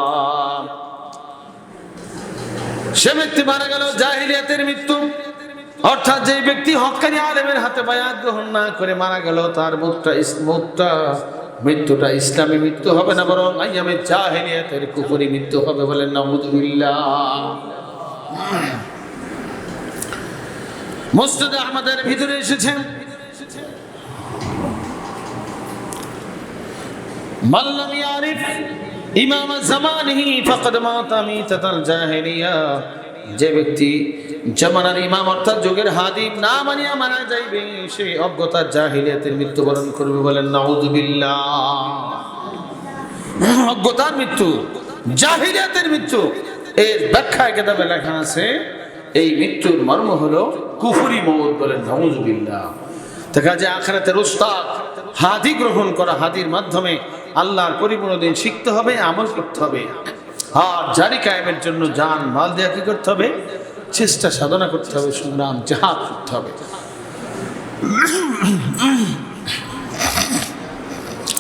সে ব্যক্তি মারা গেল জাহিলিয়াতের মৃত্যু। অর্থাৎ যে ব্যক্তি হক্কানি আলেমের হাতে বায়াত গ্রহণ না করে মারা গেল, তার মৃত্যুটা ইসলামী মৃত্যু হবে না, বরং আইয়ামে জাহিলিয়াতের কুফরি মৃত্যু হবে। বলেন নাউযুবিল্লাহ। মুসনাদ আহমদের ভিতরে এসেছে, মান লাম ইয়ারিফ ইমাম জামানিহি ফাকাদ মাতা মিতাতাল জাহিলিয়া। যে ব্যক্তি জামানার ইমাম অর্থাৎ যুগের হাদিম না মানিয়া মারা যাইবে, সে অজ্ঞতার জাহিলিয়াতের মৃত্যুবরণ করবে। বলেন নাউযুবিল্লাহ। অজ্ঞতার মৃত্যু, জাহিলিয়াতের মৃত্যু, এর ব্যাখ্যায় কিতাবে লেখা আছে এই মৃত্যুর মর্ম হলো কুফরি মওত, বলেন নাউযুবিল্লাহ। দেখা যায় আখিরাতের উস্তাদ হাদি গ্রহণ করা, হাদির মাধ্যমে আল্লাহর পরিপূর্ণ দিন শিখতে হবে, আমল করতে হবে। আর জারি কায়েমের জন্য জান মাল দিয়ে কি করতে হবে? চেষ্টা সাধনা করতে হবে, সংগ্রাম জিহাদ করতে হবে।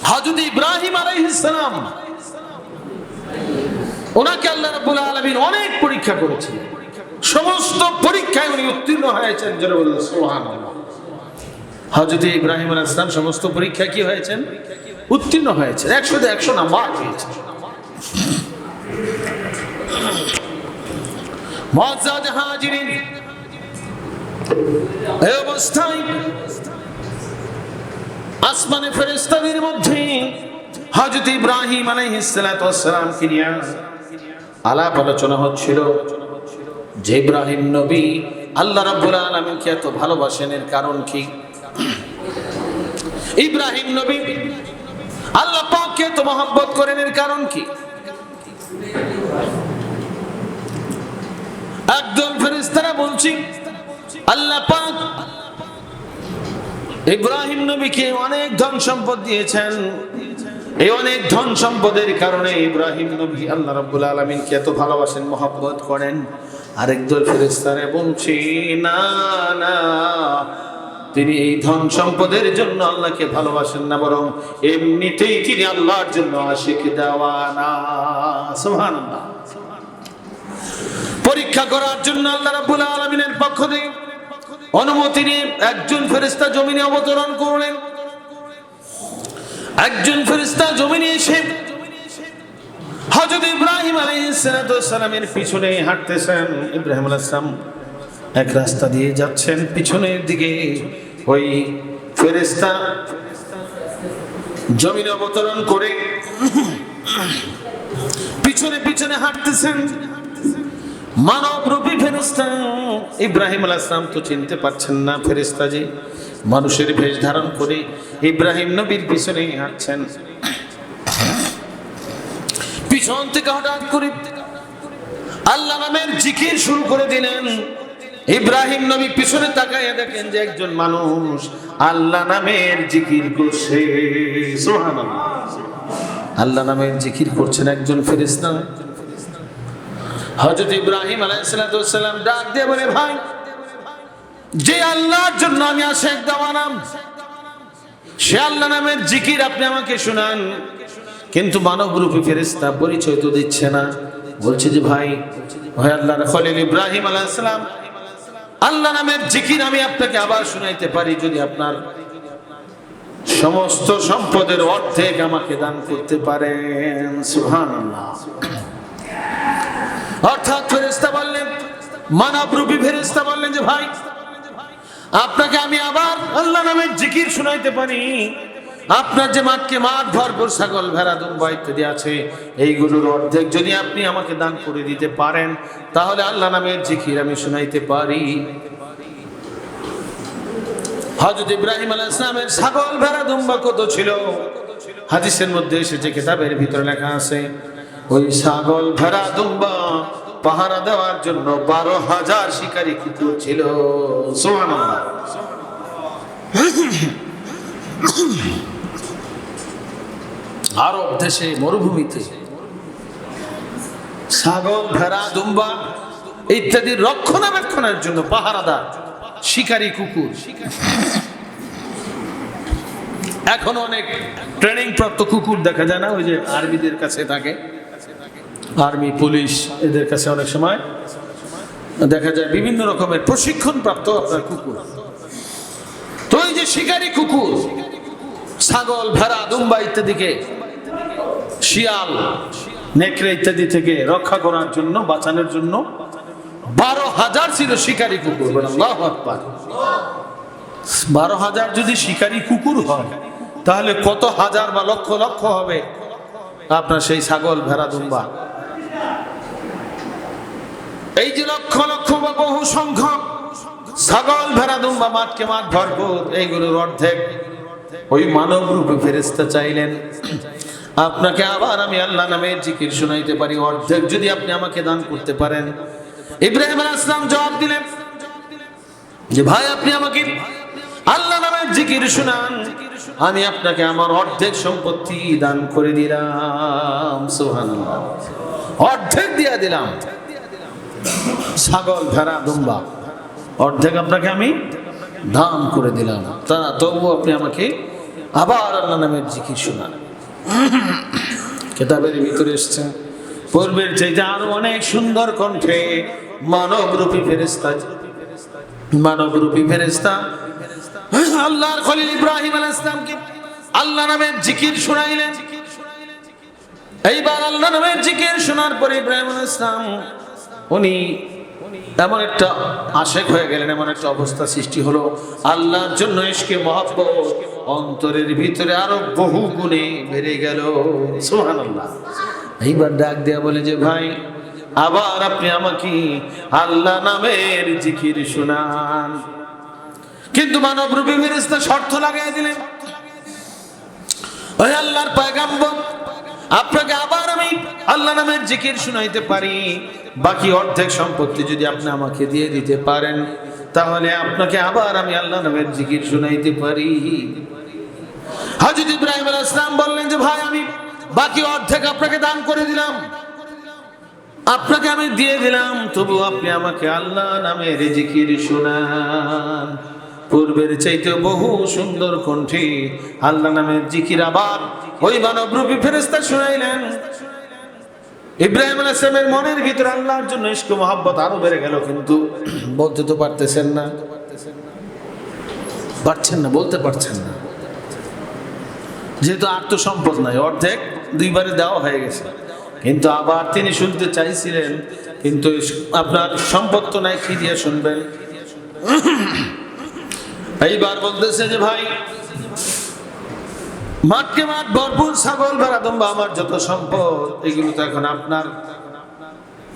হযরত ইব্রাহিম আলাইহিস সালাম, ওনাকে আল্লাহ রাব্বুল আলামিন অনেক পরীক্ষা করেছিলেন, সমস্ত পরীক্ষায় উনি উত্তীর্ণ হয়েছেন। যারা বলেন সুবহানাল্লাহ। হযরত ইব্রাহিম আলাইহিস সালাম সমস্ত পরীক্ষায় কি হয়েছেন? উত্তীর্ণ হয়েছেন, 100 100 নাম্বার পেয়েছেন। মুআজ্জাজ হাজিরিন, এই অবস্থায় আসমানে ফেরেশতাদের মধ্যে হযরত ইব্রাহিম আলাইহিস সালাতু ওয়াস সালাম কে নিয়ে আলাপ আলোচনা হচ্ছিল যে ইব্রাহিম নবী আল্লাহ রাব্বুল আলামিনকে এত ভালোবাসেন, এর কারণ কি? ইব্রাহিম নবী আল্লাহ পাককে এত মহব্বত করেন, এর কারণ কি? একদল ফেরেশতারা বলছি আল্লাহ পাক ইব্রাহিম নবীকে অনেক ধন সম্পদ দিয়েছেন, এই অনেক ধন সম্পদের কারণে ইব্রাহিম নবী আল্লাহ রাব্বুল আলামিনকে এত ভালোবাসেন, মহব্বত করেন। আরেকদল ফেরেশতারা বলছে না না, তিনি এই ধন সম্পদের জন্য আল্লাহকে ভালোবাসেন না, বরং এমনিতেই তিনি আল্লাহর জন্য আশিক দেওয়ানা। সুবহানাল্লাহ। পরীক্ষা করার জন্য আল্লাহ রাব্বুল আলামিনের পক্ষ থেকে অনুমতি নিয়ে একজন ফেরেশতা জমিনে অবতরণ করলেন। একজন ফেরেশতা জমিনে এসে হযরত ইব্রাহিম আলাইহিস সালামের পিছনে হাঁটতেছেন। ইব্রাহিম আলাইহিস সালাম এক রাস্তা দিয়ে যাচ্ছেন, পিছনের দিকে ওই ফেরেশতা জমিনে অবতরণ করে পিছনে পিছনে হাঁটতেছেন। মানব রূপী ফেরেশতা ইব্রাহিম আলাইহিস সালাম তো চিনতে পারছেন না, ফেরেশতা যে মানুষের বেশ ধারণ করে ইব্রাহিম নবীর পিছনে হাঁটছেন। পিছন থেকে হঠাৎ করে আল্লাহ নামের জিকির শুরু করে দিলেন। ইব্রাহিম নবী পিছনে তাকায় দেখেন যে একজন মানুষ আল্লাহ নামের জিকির করছে। সুবহানাল্লাহ। আল্লাহ নামের জিকির করছেন একজন ফেরেশতা। হযরত ইব্রাহিম আলাইহিস সালাম ডাক দিয়ে বলে, ভাই, যে আল্লাহর জন্য আমি আশিক দেওয়ানা, সে আল্লাহ নামের জিকির আপনি আমাকে শোনান। কিন্তু মানবরূপী ফেরেশতা পরিচয় তো দিচ্ছে না, বলছে যে ভাই আল্লাহর খলিল ইব্রাহিম আলাইহিস সালাম, আল্লাহ নামের জিকির আমি আপনাকে আবার শোনাইতে পারি যদি আপনার সমস্ত সম্পদের অর্ধেক আমাকে দান করতে পারেন। সুবহানাল্লাহ। অর্থাৎ ফেরেশতা বললেন, মানবরূপী ফেরেশতা বললেন যে ভাই, আপনাকে আমি আবার আল্লাহ নামের জিকির শোনাইতে পারি। আপনার যে মাঠ ভরপুর ছাগল ভেড়া দুম্বা ইত্যাদি আছে, এইগুলোর অর্ধেক যদি আপনি আমাকে দান করে দিতে পারেন, তাহলে আল্লাহ নামের জিকির আমি শোনাইতে পারি। হযরত ইব্রাহিম আলাইহিস সালামের ছাগল ভেড়া দুম্বা কত ছিল? হাদিসের মধ্যে এসেছে, কিতাবের ভিতরে লেখা আছে, ওই ছাগল ভেড়া দুম্বা পাহারা দেওয়ার জন্য 12,000 শিকারী কুকুর ছিল। সুবহানাল্লাহ। আরব দেশে মরুভূমিতে ছাগল ভেড়া দুম্বা ইত্যাদি রক্ষণাবেক্ষণের জন্য পাহারাদার শিকারী কুকুর। এখন অনেক ট্রেনিং প্রাপ্ত কুকুর দেখা যায় না, ওই যে আর্মিদের কাছে থাকে, আর্মি পুলিশ এদের কাছে অনেক সময় দেখা যায় বিভিন্ন রকমের প্রশিক্ষণ প্রাপ্ত আপনার কুকুর। তো এই যে শিকারী কুকুর ছাগল ভেড়া দুম্বা ইত্যাদিকে শিয়াল নেকড়ে ইত্যাদি থেকে রক্ষা করার জন্য, বাঁচানোর জন্য 12,000 ছিল শিকারী কুকুর। আল্লাহু আকবার। 12,000 যদি শিকারী কুকুর হয়, তাহলে কত হাজার বা লক্ষ লক্ষ হবে আপনার সেই ছাগল ভেড়া দুম্বা। এই যে লক্ষ লক্ষ বা বহু সংখ্যক ছাগল ভেড়া দুম্বা মাঠকে মাঠ ভরপুর, এইগুলোর অর্ধেক ওই মানবরূপী ফেরেশতা চাইলেন আপনাকে আবার আমি আল্লাহ নামের জিকির শোনাইতে পারি, অর্ধেক যদি আপনি আমাকে দান করতে পারেন। ইব্রাহিম আলাইহিস সালাম জবাব দিলেন যে ভাই আপনি আমাকে আল্লাহ নামের জিকির শোনান, আমি আপনাকে আমার অর্ধেক সম্পত্তি দান করে দিলাম। সুবহানাল্লাহ, অর্ধেক দিয়ে দিলাম, ছাগল ভেড়া দুম্বা অর্ধেক আপনাকে আমি দান করে দিলাম, তা তবু আপনি আমাকে আবার আল্লাহ নামের জিকির শোনান। কিতাবের ভিতরে এসেছে পূর্বের চাইতে আরো অনেক সুন্দর কণ্ঠে মানবরূপী ফেরেশতা আল্লাহর খলিল ইব্রাহিম আলাইহিস সালামকে আল্লাহ নামের জিকির শোনাইলেন। এইবার আল্লাহ নামের জিকির শোনার পরে ইব্রাহিম আলাইহিস সালাম উনি এমন একটা আশেক হয়ে গেলেন, এমন একটা অবস্থা সৃষ্টি হলো, আল্লাহর জন্য ইশকে মহব্বত অন্তরের ভিতরে আরো বহু গুণে বেড়ে গেল। সুবহানাল্লাহ। এইবার ডাক দেয়া বলে যে ভাই আবার আপনি আমাকে আল্লাহ নামের জিকির শোনান। কিন্তু মানবরূপী ফেরেশতা শর্ত লাগাই দিলেন, ওই আল্লাহর পয়গম্বর আপনাকে আবার আমি আল্লাহ নামের জিকির শোনাইতে পারি, বাকি অর্ধেক সম্পত্তি যদি আপনি আমাকে দিয়ে দিতে পারেন তাহলে আপনাকে আবার আমি আল্লাহ নামের জিকির শোনাইতে পারি। হযরত ইব্রাহিম আলাইহিস সালাম বললেন যে ভাই আমি বাকি অর্ধেক আপনাকে দান করে দিলাম, আপনাকে আমি দিয়ে দিলাম, তবু আপনি আমাকে আল্লাহ নামের জিকির শোনান। পূর্বের চাইতে বহু সুন্দর কণ্ঠে আল্লাহ নামের জিকির আবার ওই মানবরূপী ফেরেশতা শোনাইলেন। ইব্রাহিম আলাইহিস সালামের মনের ভিতরে আল্লাহর জন্য ইশক মহব্বত আরো বেড়ে গেল, কিন্তু বলতে তো পারতেছেন না, বলতে পারছেন না, যেহেতু আর তো সম্পদ নাই, অর্ধেক দুইবারে দেওয়া হয়ে গেছে, কিন্তু আবার তিনি শুনতে চাইছিলেন, কিন্তু আপনার সম্পদ তো নাই, কি দিয়ে শুনবেন? এইবার বলতেছে যে ভাই মাঠকে মাঠ ভরপুর ছাগল ভেড়া দুম্বা আমার যত সম্পদ এগুলো তো এখন আপনার,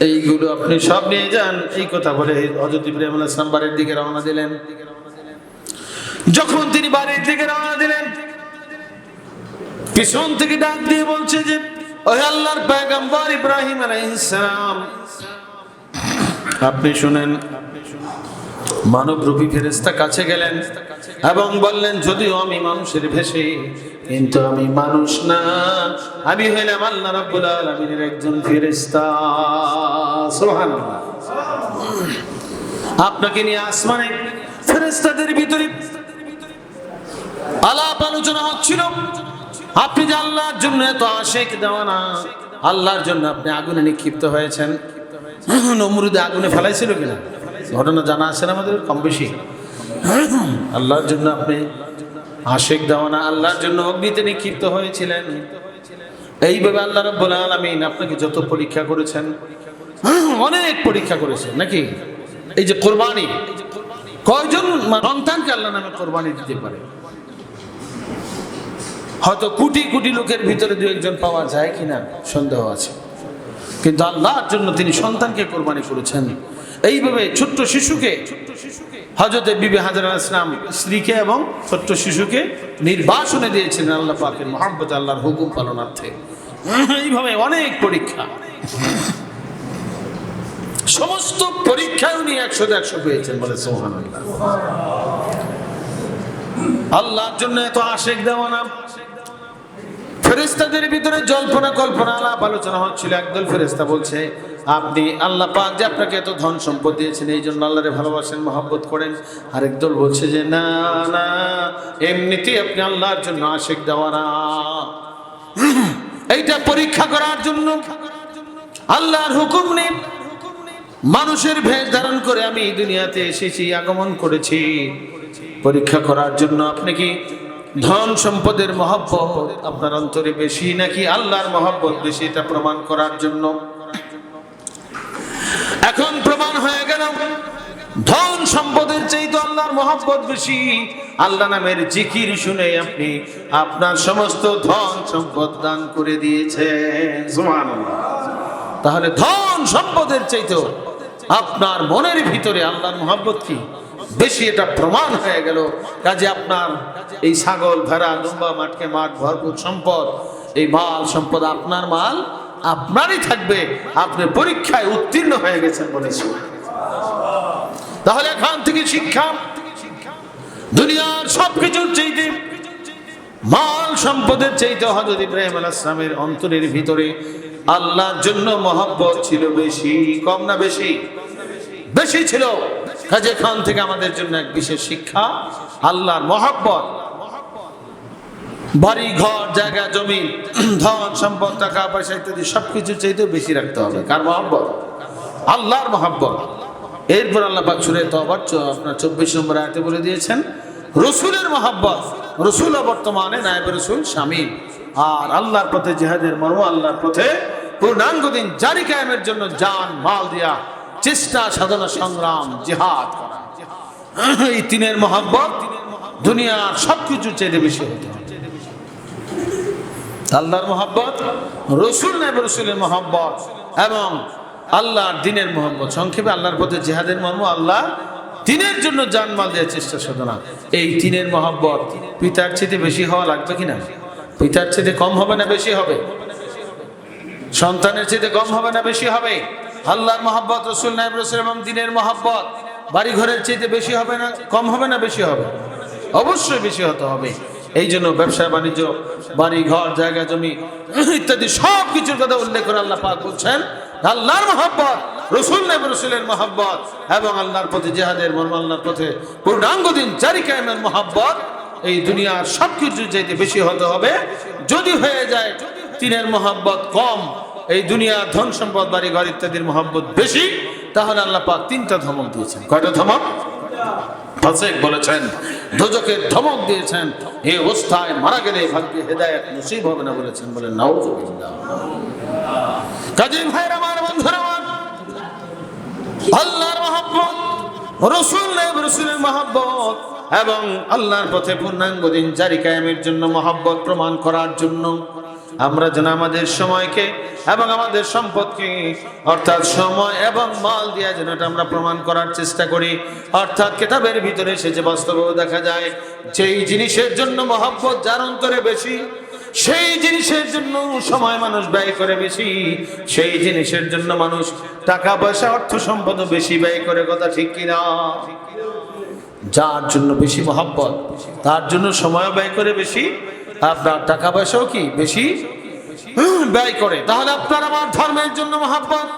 এইগুলো আপনি সব নিয়ে যান। এই কথা বলে হযরত ইব্রাহিম আলাইহিস সালাম বাড়ির দিকে রওনা দিলেন। যখন তিনি বাড়ির দিকে রওনা দিলেন, পিছন থেকে ডাক দিয়ে বলছে যে ওই আল্লাহর পয়গম্বর ইব্রাহিম আলাইহিস সালাম আপনি শুনেন। মানবরূপী ফেরেশতা কাছে গেলেন এবং বললেন যদিও আমি মানুষের ভেষে, কিন্তু আমি মানুষ না, আমি হইলাম আল্লাহ রাব্বুল আলামিনের একজন ফেরেশতা। সুবহানাল্লাহ। আপনাকে নিয়ে আসমানে ফেরেশতাদের ভিতরে আলাপ আলোচনা হচ্ছিল, আপনি যে আল্লাহর জন্য এত আশিক দেওয়ানা, আল্লাহর জন্য আপনি আগুনে নিক্ষিপ্ত হয়েছেন। নমরুদে আগুনে ফেলাইছিল কিনা ঘটনা জানা আছে না আমাদের কম বেশি। আল্লাহর জন্য আপনি আশিক দেওয়ানা, আল্লাহর জন্য অগ্নিতে নিক্ষিপ্ত হয়েছিলেন। এইভাবে আল্লাহ রাব্বুল আলামিন আপনাকে যত পরীক্ষা করেছেন, অনেক পরীক্ষা করেছেন নাকি? এই যে কোরবানি, কয়জন সন্তানকে আল্লাহ নামে কোরবানি দিতে পারে? হয়তো কোটি কোটি লোকের ভিতরে দু একজন পাওয়া যায় কিনা সন্দেহ আছে, কিন্তু আল্লাহর জন্য তিনি সন্তানকে কোরবানি করেছেন। এইভাবে ছোট্ট শিশুকে হযরত বিবি হাজরা আলাইহিস সালাম স্ত্রীকে এবং ছোট্ট শিশুকে নির্বাসনে দিয়েছিলেন আল্লাহ পাকের মহব্বতে, আল্লাহর হুকুম পালনার্থে। এইভাবে অনেক পরীক্ষা, সমস্ত পরীক্ষায় উনি 100-100 পেয়েছেন বলে সুবহানাল্লাহ। আল্লাহর জন্য এত আশিক দেওয়ানা। ফেরেশতাদের ভিতরে জল্পনা কল্পনা আলাপ আলোচনা হচ্ছিল। একদল ফেরেশতা বলছে আপনি আল্লাহ পাক যে আপনাকে এত ধন সম্পদ দিয়েছেন এই জন্য আল্লাহরে ভালোবাসেন, মহব্বত করেন। আরেক দল বলছে যে না না, এমনিতেই আপনি আল্লাহর জন্য আশিক দেওয়ানা। এইটা পরীক্ষা করার জন্য আল্লাহর হুকুম নেই, মানুষের ভেষ ধারণ করে আমি এই দুনিয়াতে এসেছি, আগমন করেছি পরীক্ষা করার জন্য। আপনি কি ধন সম্পদের মহব্বত আপনার অন্তরে বেশি নাকি আল্লাহর মহব্বত বেশি, এটা প্রমাণ করার জন্য। এখন প্রমাণ হয়ে গেল ধন সম্পদের চাইতে আল্লাহর মহব্বত বেশি। আল্লাহ নামের জিকির শুনে আপনি আপনার সমস্ত ধন সম্পদ দান করে দিয়েছেন। সুবহানাল্লাহ। তাহলে ধন সম্পদের চাইতেও আপনার মনের ভিতরে আল্লাহর মহব্বত কি বেশি, এটা প্রমাণ হয়ে গেল। কাজে আপনার এই ছাগল ভেড়া দুম্বা মাঠকে মাঠ ভরপুর সম্পদ এই মাল সম্পদ আপনার মাল আপনারই থাকবে, আপনি পরীক্ষায় উত্তীর্ণ হয়ে গেছেন বলেছি। তাহলে এখান থেকে শিক্ষা, দুনিয়ার সবকিছুর চাইতে মাল সম্পদের চাইতে হযরত ইব্রাহিম আলাইহিস সালামের অন্তরের ভিতরে আল্লাহর জন্য মহব্বত ছিল বেশি, কম না বেশি? বেশি ছিল। কাজে এখান থেকে আমাদের জন্য এক বিশেষ শিক্ষা, আল্লাহর মহব্বত বাড়ি ঘর জায়গা জমি ধন সম্পদ টাকা পয়সা ইত্যাদি সবকিছু চাইতে বেশি রাখতে হবে। কার মহব্বত? আল্লাহর মহব্বত। এরপর আল্লাহ পাক সূরা তাওবার আপনার 24 নম্বর আয়াতে বলে দিয়েছেন রসুলের মহব্বত। রসুল বর্তমানে নায়েব রসুল শামিল। আর আল্লাহর পথে জিহাদের মর্ম, আল্লাহর পথে পূর্ণাঙ্গ দিন জারি কায়েমের জন্য জান মাল দিয়া চেষ্টা সাধনা সংগ্রাম জিহাদ করা, এই তিনের মহব্বত দুনিয়ার সবকিছু চাইতে বেশি হতে হবে। আল্লাহর মহব্বত, রসুল নায়েব রসুলের মহব্বত এবং আল্লাহর দিনের মহব্বত। সংক্ষেপে আল্লাহর পথে জিহাদের মর্ম, আল্লাহ দিনের জন্য জানমাল দেওয়ার চেষ্টা সাধনা, এই তিনের মহব্বত পিতার চেয়ে বেশি হওয়া লাগবে কিনা? পিতার চেয়ে কম হবে না বেশি হবে? সন্তানের চেয়ে কম হবে না বেশি হবে? আল্লাহর মহব্বত, রসুল নায়েব রসুল এবং দিনের মহব্বত বাড়ি ঘরের চেয়ে বেশি হবে না কম হবে না বেশি হবে? অবশ্যই বেশি হতে হবে। এই জন্য ব্যবসা বাণিজ্য, বাড়ি ঘর জায়গা জমি ইত্যাদি সব কিছুর কথা উল্লেখ করে আল্লাহ পাক বলছেন আল্লাহর মহব্বত, রসুল নায়েব রসুলের মহব্বত এবং আল্লাহর পথে জিহাদের মর্ম, আল্লাহর পথে পূর্ণাঙ্গ দিন জারি কায়েমের মহব্বত এই দুনিয়ার সবকিছু চাইতে বেশি হতে হবে। যদি হয়ে যায় তিনের মহব্বত কম, এই দুনিয়ার ধন সম্পদ বাড়ি ঘর ইত্যাদির মহব্বত বেশি, তাহলে আল্লাহ পাক তিনটা ধমক দিয়েছেন। কয়টা ধমক? ফাসিক বলেছেন, দোজখের ধমক দিয়েছেন, এই অবস্থায় মারা গেলে ভাগ্যে হেদায়েত নসিব হবে না বলেছেন। বলেন নাউযুবিল্লাহ। কাজী ভাইরা আমার, বন্ধুরা আমার, আল্লাহর মহব্বত, রসুল নায়েব রসুলের মহব্বত এবং আল্লাহর পথে পূর্ণাঙ্গ দিন জারি কায়েমের জন্য মহব্বত প্রমাণ করার জন্য আমরা যেন আমাদের সময়কে এবং আমাদের সম্পদকে অর্থাৎ সময় এবং মাল দিয়া যেন এটা আমরা প্রমাণ করার চেষ্টা করি। অর্থাৎ কিতাবের ভিতরে সে যে বাস্তবেও দেখা যায়, যেই জিনিসের জন্য মহব্বত যার অন্তরে বেশি, সেই জিনিসের জন্য সময় মানুষ ব্যয় করে বেশি, সেই জিনিসের জন্য মানুষ টাকা পয়সা অর্থ সম্পদ বেশি ব্যয় করে। কথা ঠিক কিনা? যার জন্য বেশি মহব্বত তার জন্য সময় ব্যয় করে বেশি, আপনার টাকা পয়সাও কি বেশি ব্যয় করে। তাহলে আপনার আমার ধর্মের জন্য মহব্বত,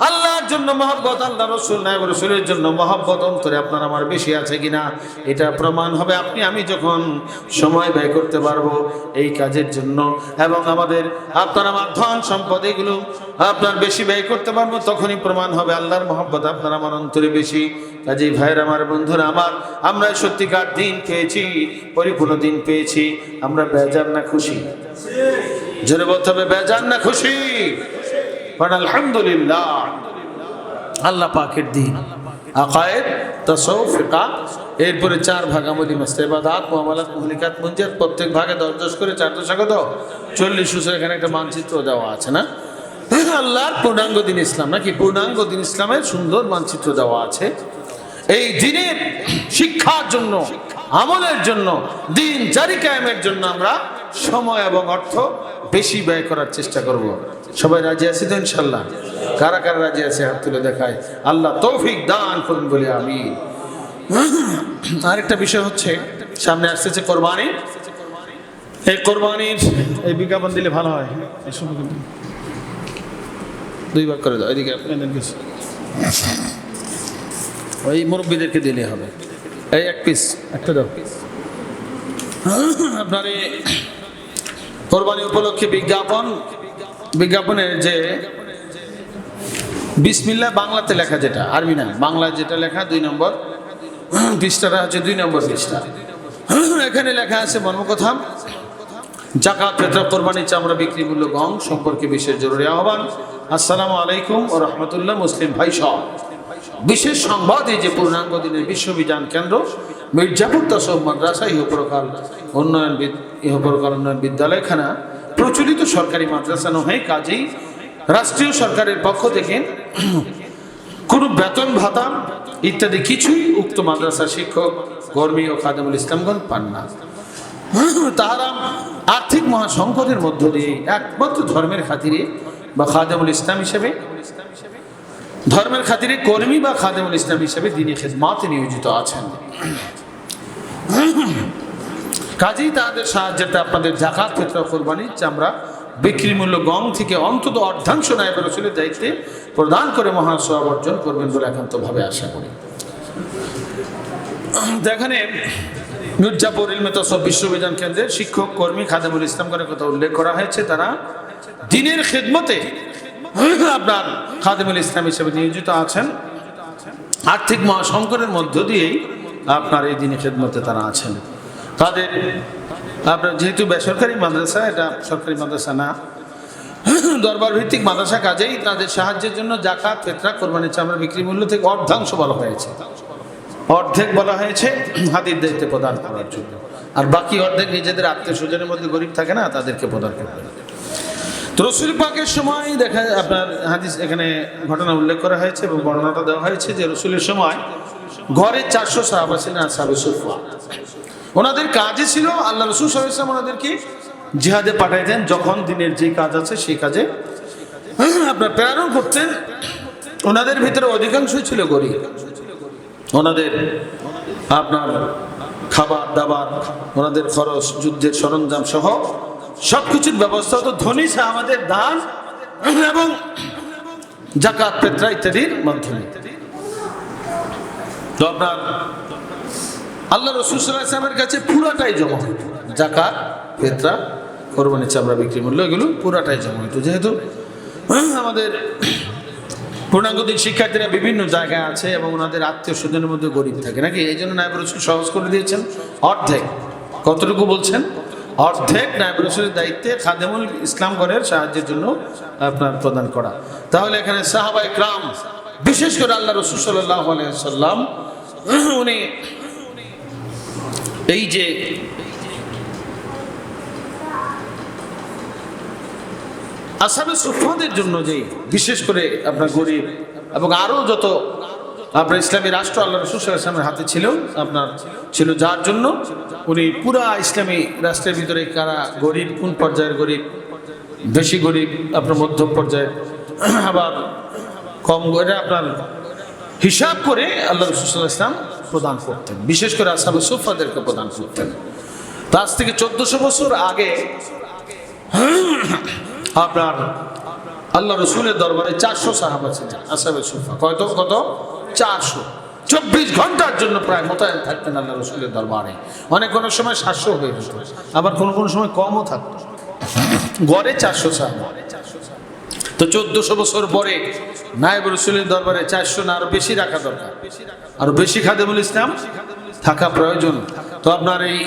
আল্লাহর জন্য মহব্বত, আল্লাহ রসুল নায়েব রসুলের জন্য মহব্বত অন্তরে আপনার আমার বেশি আছে কিনা এটা প্রমাণ হবে আপনি আমি যখন সময় ব্যয় করতে পারবো এই কাজের জন্য, এবং আমাদের আপনার আমার ধন সম্পদ এগুলো আপনার বেশি ব্যয় করতে পারবো, তখনই প্রমাণ হবে আল্লাহর মহব্বত আপনার আমার অন্তরে বেশি। কাজেই ভাইয়ের আমার, বন্ধুরা আমার, আমরা সত্যিকার দিন পেয়েছি, পরিপূর্ণ দিন পেয়েছি। আমরা বেজার না খুশি? জোরে বলতে হবে, বেজার না খুশি? আলহামদুলিল্লাহ। আল্লাহ পাকের দিন, আকায়েদ, তাসাউফ, ফিকহ, এরপরে 4 ভাগ আমলি মাসলা, ইবাদাত, মুআমালাত, মুহলিকাত, মুনজিয়াত, প্রত্যেক ভাগে 10 করে 4 কত 40। এখানে একটা মানচিত্র দেওয়া আছে না? আল্লাহর পূর্ণাঙ্গ দিন ইসলাম, নাকি পূর্ণাঙ্গ দিন ইসলামের সুন্দর মানচিত্র দেওয়া আছে। এই দিনের শিক্ষার জন্য, আমলের জন্য, দিন জারি কায়েমের জন্য আমরা সময় এবং অর্থ বেশি ব্যয় করার চেষ্টা করব। সবাই রাজি আছি তো ইনশাল্লাহ? কারা কারা রাজি আছে হাত তুলে দেখায়। আল্লাহ তৌফিক দান করুন বলে আমিন। আরেকটা বিষয় হচ্ছে, সামনে আসতেছে কোরবানি। এই কোরবানির এই বিজ্ঞাপন দিলে ভালো হয়। 2 ভাগ করে দাও, এদিকে ওই মুরব্বীদেরকে দিলে হবে। এই 1 পিস একটা দাও। আপনার এই কোরবানি উপলক্ষে বিজ্ঞাপনের যে বিসমিল্লাহ বাংলাতে লেখা, যেটা আরবি না, বাংলা যেটা লেখা 2 নম্বর পৃষ্ঠাটা হচ্ছে 2 নম্বর পৃষ্ঠা। এখানে লেখা আছে মর্মকথা, জাকাত, ফিতরা, কোরবানি, চামড়া বিক্রি মূল্য গম সম্পর্কে বিশেষ জরুরি আহ্বান। আসসালামু আলাইকুম ওয়া রাহমাতুল্লাহ। মুসলিম ভাই সব বিশেষ সংবাদ, এই যে পূর্ণাঙ্গ দিনের বিশ্ববিধান কেন্দ্র মির্জাপুর তাসাউফ মাদ্রাসা ইহপরকাল উন্নয়ন বিদ্যালয়খানা প্রচলিত সরকারি মাদ্রাসা নহে, কাজেই রাষ্ট্রীয় সরকারের পক্ষ থেকে কোনো বেতন ভাতা ইত্যাদি কিছুই উক্ত মাদ্রাসা শিক্ষক, কর্মী ও খাদেমুল ইসলামগণ পান না। তাহারা আর্থিক মহাসংকটের মধ্য দিয়ে একমাত্র ধর্মের খাতিরে বা খাদেমুল ইসলাম হিসেবে, ধর্মের খাতিরে কর্মী বা খাদেমুল ইসলাম হিসেবে দ্বীনি খিদমতে নিয়োজিত আছেন। কাজেই তাদের সাহায্যে আপনাদের যাকাত, ফিতরা, কুরবানি, চামড়া বিক্রি মূল্য গম থেকে অন্তত অর্ধাংশ নায়েবে রাসূলের দায়িত্বে প্রদান করে মহান সওয়াব অর্জন করবেন বলে একান্তভাবে আশা করি। এখানে মির্জাপুর ইলমে তাসাউফ বিশ্ববিদ্যান কেন্দ্রের শিক্ষক, কর্মী, খাদেমুল ইসলামগণের কথা উল্লেখ করা হয়েছে। তারা দ্বীনের খিদমতে আপনার খাদেমুল ইসলাম হিসেবে নিয়োজিত আছেন। আর্থিক মহাসংকটের মধ্য দিয়েই আপনার এই দ্বীনি খিদমতে তারা আছেন। তাদের আপনার যেহেতু বেসরকারি মাদ্রাসা, এটা সরকারি মাদ্রাসা না, দরবার ভিত্তিক মাদ্রাসা, কাজেই তাদের সাহায্যের জন্য যাকাত, ফিতরা, কোরবানি, চামড়া বিক্রি মূল্য থেকে অর্ধাংশ বলা হয়েছে। অর্ধেক বলা হয়েছে হাদির দায়িত্বে প্রদান করার জন্য, আর বাকি অর্ধেক নিজেদের আত্মীয় স্বজনের মধ্যে গরিব থাকে না, তাদেরকে প্রদান করবে। তো রাসূল পাকের সময় দেখা আপনার হাদিস এখানে ঘটনা উল্লেখ করা হয়েছে এবং বর্ণনাটা দেওয়া হয়েছে যে রাসূলের সময় ঘরে 400 সাহাবা ছিলেন, আসহাবে সুফফা। ওনাদের কাজই ছিল আল্লাহ রাসূল সাল্লাল্লাহু আলাইহি ওয়াসাল্লাম ওনাদেরকে জিহাদে পাঠাইতেন। যখন দিনের যে কাজ আছে সেই কাজে আপনার প্রেরণ করতেন। ওনাদের ভিতরে অধিকাংশই ছিল গরিব। ওনাদের আপনার খাবার দাবার, ওনাদের খরচ, যুদ্ধের সরঞ্জাম সহ সবকিছুর ব্যবস্থা হতো ধনী সাহাবাদের দান এবং যাকাত, ফিতরা ইত্যাদির মাধ্যমে। তো আপনার আল্লাহ রাসূল সাল্লাল্লাহু আলাইহি ওয়াসাল্লামের কাছে পুরাটাই জমা হতো। যাকাত, ফিতরা, কোরবানি, চামড়া বিক্রি মূল্য, এগুলো পুরাটাই জমা হতো। যেহেতু আমাদের পূর্ণাঙ্গদিন শিক্ষার্থীরা বিভিন্ন জায়গায় আছে এবং ওনাদের আত্মীয় স্বজনের মধ্যে গরিব থাকে নাকি, এই জন্য নায়েবে রাসূল সহজ করে দিয়েছেন। অর্ধেক, কতটুকু বলছেন? অর্ধেক নায়েবে রাসূলের দায়িত্বে খাদেমুল ইসলামগণের সাহায্যের জন্য আপনার প্রদান করা। তাহলে এখানে সাহাবায়ে কিরাম, বিশেষ করে আল্লাহ রাসূল সাল্লাল্লাহু আলাইহি ওয়াসাল্লাম, উনি এই যে আসহাবে সুফফাদের জন্য যে বিশেষ করে আপনার গরিব এবং আরো যত আপনার ইসলামী রাষ্ট্র আল্লাহ রাসূল সাল্লাল্লাহু আলাইহি ওয়াসাল্লামের হাতে ছিল, আপনার ছিল, যার জন্য উনি পুরা ইসলামী রাষ্ট্রের ভিতরে কারা গরিব, কোন পর্যায়ের গরিব, বেশি গরিব, আপনার মধ্যম পর্যায়ের, আবার কম, এটা আপনার হিসাব করে আল্লাহ রাসূল সাল্লাল্লাহু আলাইহি ওয়াসাল্লাম প্রদান করতেন। বিশেষ করে আসহাবে সুফফাদেরকে প্রদান করতেন। তো আজ থেকে 1400 বছর আগে আপনার আল্লাহ রাসূলের দরবারে 400 সাহাবা ছিলেন, আসহাবে সুফফা। কত 400। 24 ঘন্টার জন্য প্রায় মোতায়েন থাকতেন আল্লাহ রাসূলের দরবারে। অনেক সময় 700 হয়ে যেত, আবার কোনো সময় কমও থাকতো। গড়ে 400 সাহাবা। তো 1400 বছর পরে নায়েবে রাসূলের দরবারে 400 না আরো বেশি রাখা দরকার, আরো বেশি খাদেমুল ইসলাম থাকা প্রয়োজন। তো আপনার এই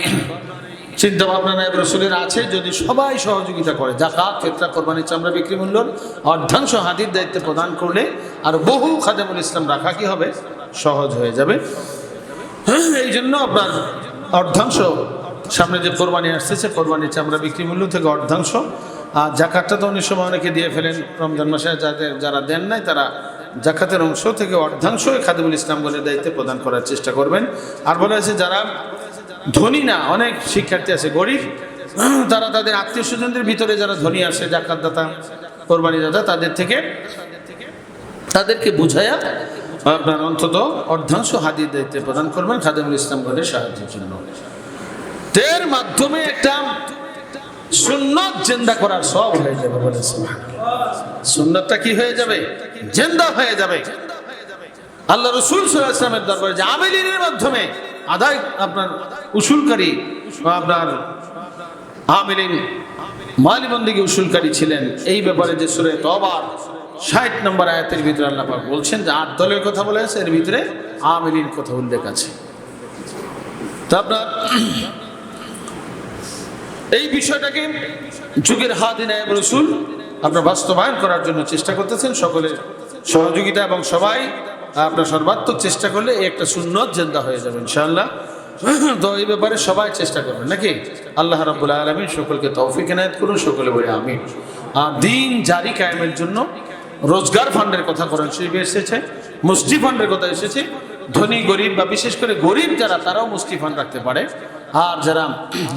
চিন্তা ভাবনা নায়েবে রাসূলের আছে, যদি সবাই সহযোগিতা করে, যাকাত, ফিতরা, কোরবানি, চামড়া বিক্রি মূল্যর অর্ধাংশ হাদির দায়িত্বে প্রদান করলে আর বহু খাদেমুল ইসলাম রাখা কি হবে, সহজ হয়ে যাবে। এই জন্য আপনার অর্ধাংশ, সামনে যে কোরবানি আসতেছে, কোরবানির চামড়া বিক্রি মূল্য থেকে অর্ধাংশ, আর জাকাতটা তো অনেক সময় অনেকে দিয়ে ফেলেন রমজান মাসে, যারা দেন নাই তারা জাকাতের অংশ থেকে অর্ধাংশ খাদেমুল ইসলামগণের দায়িত্বে প্রদান করার চেষ্টা করবেন। আর বলা হয়েছে যারা ধনী না, অনেক শিক্ষার্থী আছে গরিব, তারা তাদের আত্মীয় স্বজনদের ভিতরে যারা ধনী আছে, যাকাত দাতা, কোরবানি দাতা, তাদেরকে বুঝাইয়া আপনার অন্তত অর্ধাংশ হাদির দায়িত্বে প্রদান করবেন খাদেমুল ইসলামগণের সাহায্যের জন্য। এর মাধ্যমে একটা সুন্নাত জিন্দা করার সওয়াব হয়ে যাবে। বলে সুবহানাল্লাহ। সুন্নাতটা কি হয়ে যাবে? জিন্দা হয়ে যাবে। আল্লাহ রাসূল সাল্লাল্লাহু আলাইহি ওয়াসাল্লামের দরবারে যে আমিলিনের মাধ্যমে আদায়, আপনার উসুলকারী, আপনার আমিলিন মালি বন্দেগী উসুলকারী ছিলেন। এই ব্যাপারে যে সূরা তওবা 60 নম্বর আয়াতের ভিতরে আল্লাহ পাক বলছেন যে 8 দলের কথা বলা আছে, এর ভিতরে আমিলিন কথা উল্লেখ আছে। তো আপনার এই বিষয়টাকে যুগের হাদি নায়েবে রাসূল আপনার বাস্তবায়ন করার জন্য চেষ্টা করতেছেন, সকলের সহযোগিতা এবং সবাই আপনার সর্বাত্মক চেষ্টা করলে একটা সুন্নত জিন্দা হয়ে যাবে ইনশাআল্লাহ। তো এই ব্যাপারে সবাই চেষ্টা করবেন নাকি। আল্লাহ রাব্বুল আলামিন সকলকে তৌফিক এনায়েত করুন, সকলে বলি আমিন। আর দিন জারি কায়েমের জন্য রোজগার ফান্ডের কথা কোরআন শরীফে এসেছে, মুসজি ফান্ডের কথা এসেছে। ধনী গরিব বা বিশেষ করে গরিব যারা তারাও মুষ্টি ফান্ড রাখতে পারে। আর যারা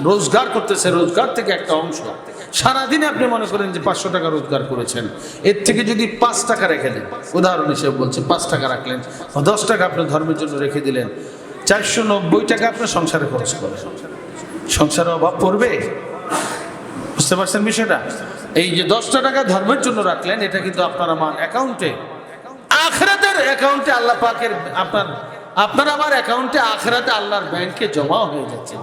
রোজগার করতেছে রোজগার থেকে একটা অংশ, সারাদিনে আপনি মনে করেন যে 500 টাকা রোজগার করেছেন, এর থেকে যদি 5 টাকা রেখে দেন, উদাহরণ হিসেবে বলছে 5 টাকা রাখলেন বা 10 টাকা আপনার ধর্মের জন্য রেখে দিলেন, 490 টাকা আপনার সংসারে খরচ করেন, সংসারে অভাব পড়বে? বুঝতে পারছেন বিষয়টা? এই যে 10টা টাকা ধর্মের জন্য রাখলেন, এটা কিন্তু আপনার আমার অ্যাকাউন্টে, আখিরাতের অ্যাকাউন্টে আল্লাহ পাকের আপনার আমার অ্যাকাউন্টে আখিরাতে আল্লাহর ব্যাংকে জমা হয়ে যাচ্ছে।